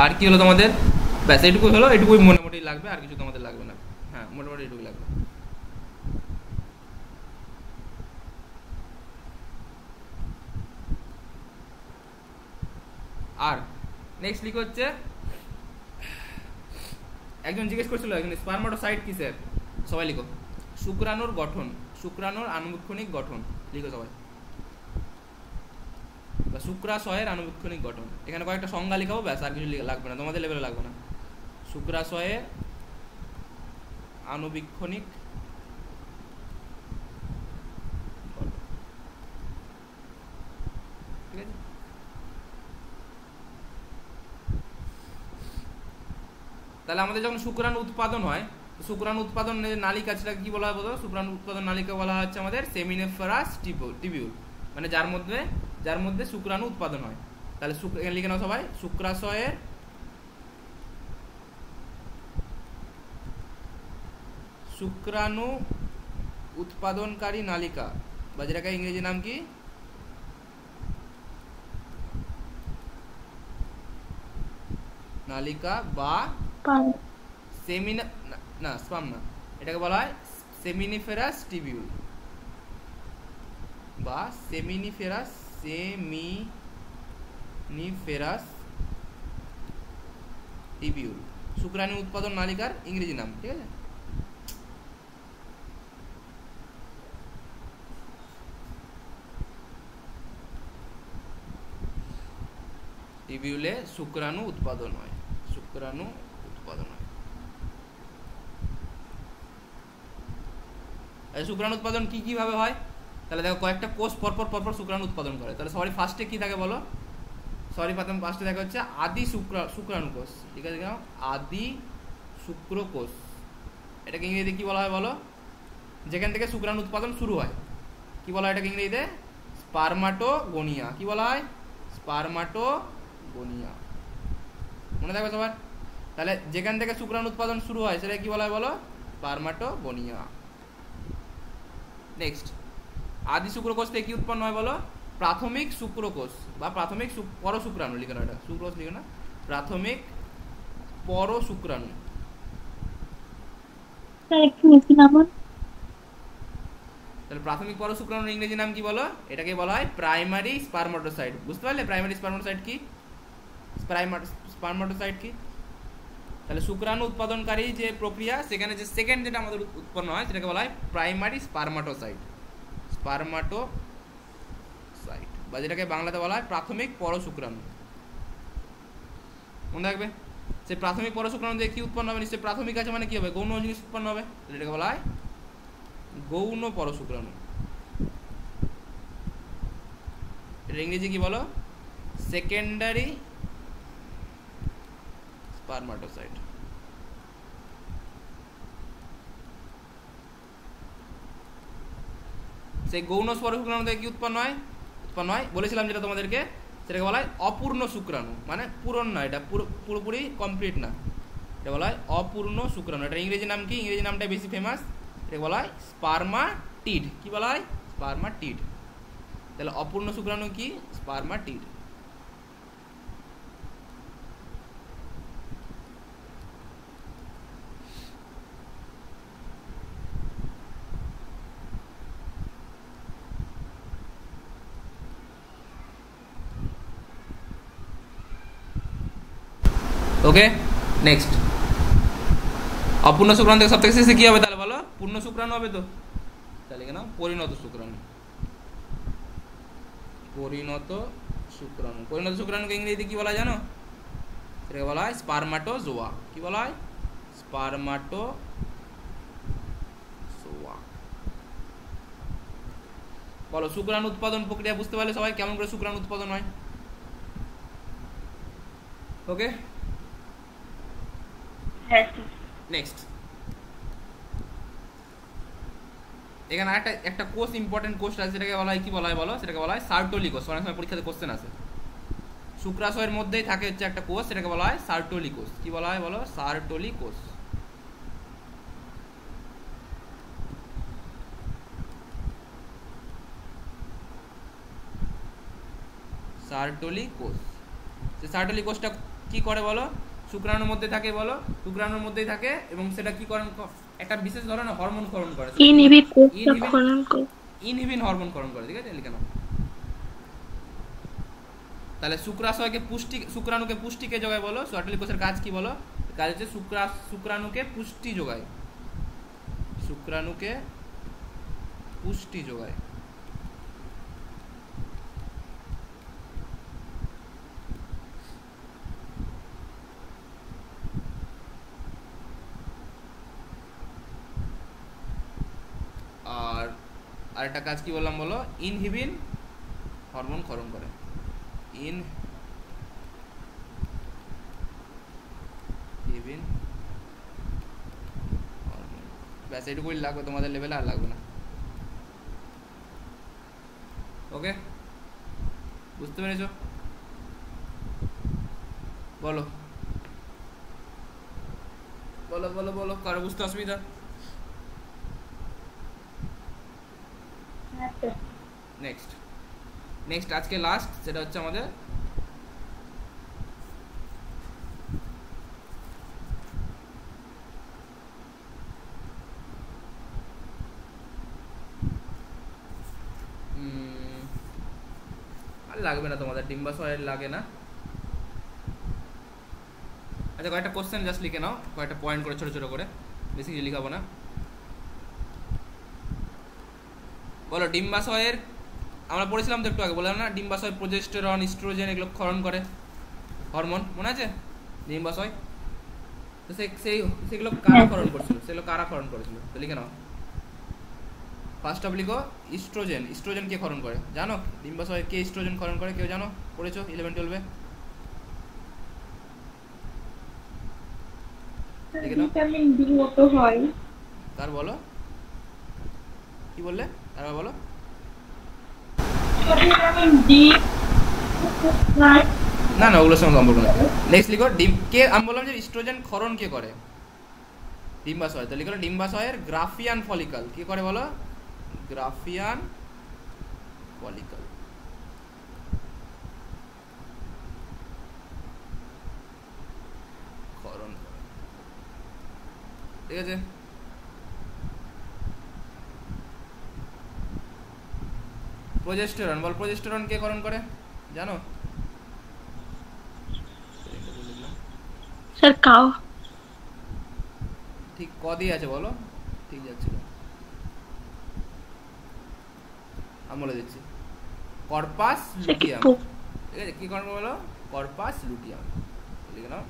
আর কি হলো তোমাদের? ব্যাস এইটুকুই হলো, এটুকুই মোটামুটি লাগবে, আর কিছু তোমাদের লাগবে না। হ্যাঁ, মোটামুটি এটুকুই লাগবে। আর নেক্সট লিখো হচ্ছে, একজন জিজ্ঞেস করছিল একজন স্পারমাটোসাইট কিসের, সবাই লিখো। শুক্রাণুর গঠন, শুক্রাণুর আণুবীক্ষণিক গঠন লিখো সবাই, বা শুক্রাশয়ের আণুবীক্ষণিক গঠন। এখানে কয়েকটা সংজ্ঞা লিখাবো, ব্যাস আর কিছু লাগবে না, তোমাদের লেভেলে লাগবে না। শুক্রাশয়ের আণুবীক্ষণিক ঠিক আছে? তাহলে আমাদের যখন শুক্রাণু উৎপাদন হয়, শুক্রাণু উৎপাদনের নালিকা, সেটা কি বলা হয় বলো? শুক্রাণু উৎপাদন নালিকা বলা হচ্ছে আমাদের সেমিনিফেরাস টিবিউল, মানে যার মধ্যে শুক্রাণু উৎপাদন হয়। তাহলে এখানে লিখে নাও সবাই, শুক্রাশয়ের শুক্রাণু উৎপাদনকারী নালিকা, বা যেটাকে ইংরেজি নাম কি? নালিকা বা স্পাম না, এটাকে বলা হয় সেমিনিফেরাস টিবিউল বা সেমিনিফেরাস টিবিউল, শুক্রাণু উৎপাদন নালিকার ইংরেজি নাম, ঠিক আছে? টিবিউলে শুক্রাণু উৎপাদন হয়, শুক্রাণু উৎপাদন হয়। শুক্রাণু উৎপাদন কি কিভাবে হয়? তাহলে দেখো, কয়েকটা কোষ পরপর শুক্রাণু উৎপাদন করে। তাহলে সরি ফার্স্টে কি থাকে বলো? প্রথম ফার্স্টে দেখা হচ্ছে আদি শুক্রাণু কোষ, ঠিক আছে? আদি শুক্রকোষ, এটাকে ইংরেজিতে কি বলা হয় বলো? যেখান থেকে শুক্রাণু উৎপাদন শুরু হয়, কি বলা হয় এটাকে ইংরেজিতে? স্পারমাটোগোনিয়া। কি বলা হয়? স্পারমাটোগোনিয়া, মনে থাকবে সবার? তাহলে যেখান থেকে শুক্রাণু উৎপাদন শুরু হয় সেটা কি বলা হয় বলো? স্পারমাটোগোনিয়া। নেক্সট, আদি শুক্রকোষ থেকে কি উৎপন্ন হয় বলো? প্রাথমিক শুক্রকোষ বা প্রাথমিক পরশুক্রাণু লিখে না, এটা শুক্রকোষ লিখে না, প্রাথমিক পরশুক্রাণু। স্যার একটু বেশি নাম। তাহলে প্রাথমিক পরশুক্রাণুর ইংরেজি নাম কি বলো? এটাকে বলা হয় প্রাইমারি স্পারমাটোসাইট। বুঝতে পারলে প্রাইমারি স্পারমাটোসাইট কি, স্পারমাটোসাইট কি? তাহলে শুক্রাণু উৎপাদনকারী যে প্রক্রিয়া, সেখানে যে সেকেন্ড যেটা আমাদের উৎপন্ন হয় সেটাকে বলা হয় প্রাইমারি স্পারমাটোসাইট, স্পারমাটোসাইট, বা যেটাকে বাংলাতে বলা হয় প্রাথমিক পরশুক্রাণু। মনে রাখবে, সেই প্রাথমিক পরশুক্রাণু দিয়ে কি উৎপন্ন হবে? নিশ্চয়ই প্রাথমিক আছে মানে কি হবে? গৌণ জিনিস উৎপন্ন হবে, এটাকে বলা হয় গৌণ পরশুক্রাণু। এর ইংরেজি কি বলো? সেকেন্ডারি স্পারমাটোসাইট। সেই গৌণ পরশুক্রাণু থেকে কি উৎপন্ন হয়? বলেছিলাম যেটা তোমাদেরকে, সেটাকে বলা হয় অপূর্ণ শুক্রাণু, মানে পূরণ না, এটা পুরোপুরি কমপ্লিট না, এটা বলা হয় অপূর্ণ শুক্রাণু। এটা ইংরেজি নাম কি? ইংরেজি নামটা বেশি ফেমাস, এটা বলা হয় স্পারমাটিড। কি বলা হয়? স্পারমাটিড। তাহলে অপূর্ণ শুক্রাণু কি? স্পারমাটিড। ওকে, নেক্সট। অপূর্ণ শুক্রাণু থেকে সবথেকে শেষে কি হবে তাহলে বলো? পূর্ণ শুক্রাণু হবে তো, তাহলে কেন পরিণত শুক্রাণু। পরিণত শুক্রাণু, পরিণত শুক্রাণুকে ইংরেজিতে কি বলা হয় জানো? এটাকে বলা হয় স্পারমাটোজোয়া। কি বলা হয়? স্পারমাটোজোয়া। বলো, শুক্রাণু উৎপাদন প্রক্রিয়া বুঝতে পারলে সবাই কেমন করে শুক্রাণু উৎপাদন হয়? ওকে, নেক্সট। এখানে একটা কোষ, ইম্পর্টেন্ট কোষ আছে, সেটাকে বলা হয় কি বলা হয় বলো? সেটাকে বলা হয় সার্টোলি কোষ। অনেক সময় পরীক্ষাতে কোশ্চেন আসে। শুক্রাশয়ের মধ্যেই থাকে হচ্ছে একটা কোষ, সেটাকে বলা হয় সার্টোলি কোষ। কি বলা হয় বলো? সার্টোলি কোষ। সার্টোলি কোষ। সে সার্টোলি কোষটা কি করে বলো? শুক্রাণুর মধ্যে থাকে বলো, শুক্রাণুর মধ্যেই থাকে, এবং সেটা কি করে? একটা বিশেষ ধরনের হরমোন ক্ষরণ করে, ইনহিবিন হরমোন ক্ষরণ করে। ঠিক আছে, লিখে নাও। তাহলে শুক্রাণুকে পুষ্টিকে যোগায় বলো। সার্টোলি কোষের কাজ কি বলো? কাজ হচ্ছে শুক্রাণুকে পুষ্টি যোগায়, শুক্রাণুকে পুষ্টি যোগায়। আর আরেকটা কাজ কি বললাম বলো? ইনহিবিন হরমোন ক্ষরণ করে। Inhibin hormone. ব্যাস এইটুকুই লাগবে তোমাদের লেভেলে, আর লাগবে না। ওকে, বুঝতে পেরেছো? বলো বলো বলো বলো, কারো বুঝতে অসুবিধা? নেক্সট আজকে লাস্ট, সেটা হচ্ছে আমাদের আর লাগবে না তোমাদের, ডিম্বাশয়ের লাগে না। আচ্ছা, কয়েকটা কোশ্চেন জাস্ট লিখে নাও, কয়েকটা পয়েন্ট করে ছোট ছোট করে, বেশি কিছু লিখাবো না। বলো, ডিম্বাশয়ের আমরা পড়েছিলাম তো একটু আগে, বললাম না? ডিম্বাশয় প্রোজেস্টেরন, ইস্ট্রোজেন এগুলো ক্ষরণ করে হরমোন, মনে আছে? ডিম্বাশয় তো সেগুলো কারা ক্ষরণ করছিল? তো লিখে নাও। ফার্স্ট অফ লিখো ইস্ট্রোজেন। ইস্ট্রোজেন কে ক্ষরণ করে জানো? ডিম্বাশয় কে ইস্ট্রোজেন ক্ষরণ করে? কেউ জানো? পড়েছো 11-12-এ? ভিটামিন ডি মতো হয়। তার বলো, কি বললে? তারপর বলো। ভিটামিন ডি না না, ওগুলোর সঙ্গে সম্পর্ক নেই। নেক্সট লিখো কে, আমি বললাম যে ইস্ট্রোজেন ক্ষরণ কে করে? ডিম্বাশয়। তো লিখো ডিম্বাশয়ের গ্রাফিয়ান ফলিকল কি করে বলো? Graafian follicle. ঠিক আছে। প্রজেস্টেরন বল, প্রজেস্টেরন কে ক্ষরণ করে জানো? Sir cow. ঠিক ক দিয়ে আছে বলো, ঠিক যাচ্ছিল। আমি বলে দিচ্ছি, কর্পাস লুটিয়াম। ঠিক আছে, কি করবো বলো? কর্পাস লুটিয়াম লিখে নাও।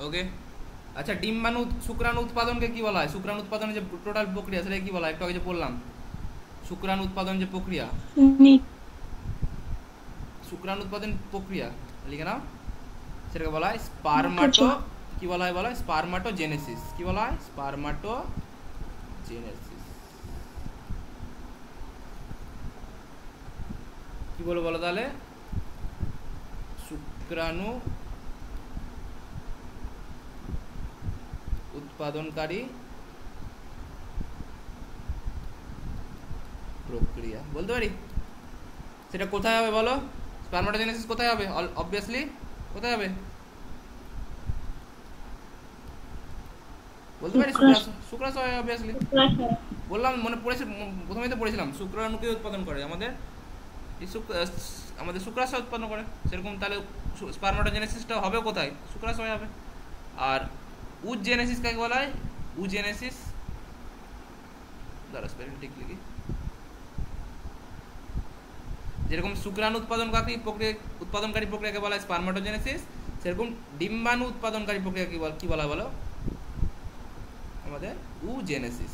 ওকে, আচ্ছা ডিম্বাণু শুক্রাণু উৎপাদনকে কি বলা হয়? শুক্রাণু উৎপাদনের যে টোটাল প্রক্রিয়া সেটা কি বলা হয়? একটু আগে যে বললাম শুক্রাণু উৎপাদন যে প্রক্রিয়া, শুক্রাণু উৎপাদন প্রক্রিয়া লিখে নাও, সেটাকে বলা হয় স্পারমাটো, কি বলা হয় বলো? স্পারমাটোজেনেসিস। কি বলা হয়? স্পারমাটোজেনেসিস। কি বলবো বলো তাহলে? শুক্রাণু উৎপাদনকারী প্রক্রিয়া বলতে পারি। সেটা কোথায় হবে বলো? স্পারমাটোজেনেসিস কোথায় হবে? অবভিয়াসলি কোথায় হবে বলতে পারি? শুক্রাশয় অবভিয়াসলি। বললাম মনে পড়েছে, প্রথমেই তো পড়েছিলাম শুক্রাণুকে উৎপাদন করে আমাদের, আমাদের শুক্রাশয় উৎপন্ন করে। সেরকম তাহলে স্পারমাটোজেনেসিসটা হবে কোথায়? শুক্রাশয় হবে। আর উজেনেসিস কাকে বলা হয়? উজেনেসিস দ্বারা স্পেলিং ঠিক লিখি, যেরকম শুক্রাণু উৎপাদনকারী প্রক্রিয়াকে বলা হয় স্পারমাটোজেনেসিস, সেরকম ডিম্বাণু উৎপাদনকারী প্রক্রিয়া কি বলা হয় বলো? আমাদের উজেনেসিস।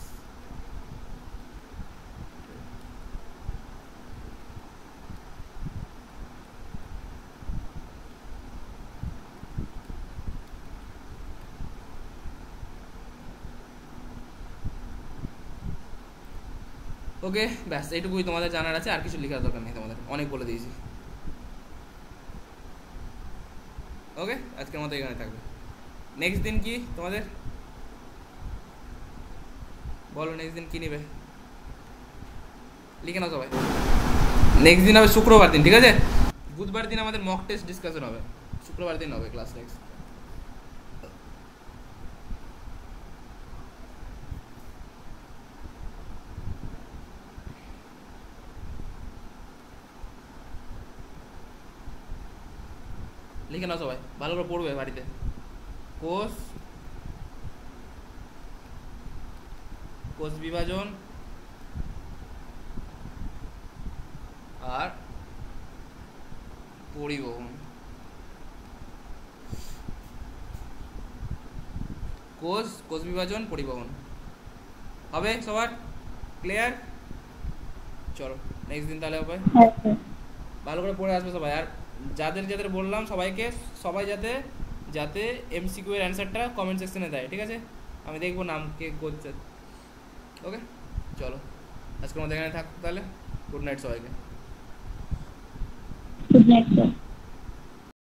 ওকে, ব্যাস এইটুকুই তোমাদের জানার আছে, আর কিছু লেখার দরকার নেই, তোমাদের অনেক বলে দিয়েছি। ওকে, আজকের মতো এখানে থাকবে। নেক্সট দিন কি তোমাদের বলো? নেক্সট দিন কি নিবে লিখে নাও সবাই। নেক্সট দিন হবে শুক্রবার দিন, ঠিক আছে? বুধবার দিন আমাদের মক টেস্ট ডিসকাশন হবে, শুক্রবার দিন হবে ক্লাস নেক্সট। লিখে নাও সবাই, ভালো করে পড়বে বাড়িতে। কোষ বিভাজন আর পরিবহন। কোষ বিভাজন পরিবহন হবে সবার ক্লিয়ার? চলো নেক্সট দিন তাহলে হবে, ভালো করে পড়ে আসবে সবাই। আর যাদের বললাম সবাই যাতে এমসিকিউ এর অ্যান্সারটা কমেন্ট সেকশনে দেয়, ঠিক আছে? আমি দেখবো নাম কে করছে। ওকে চলো আজকের মধ্যে এখানে থাক তাহলে। গুড নাইট সবাইকে। Good night sir.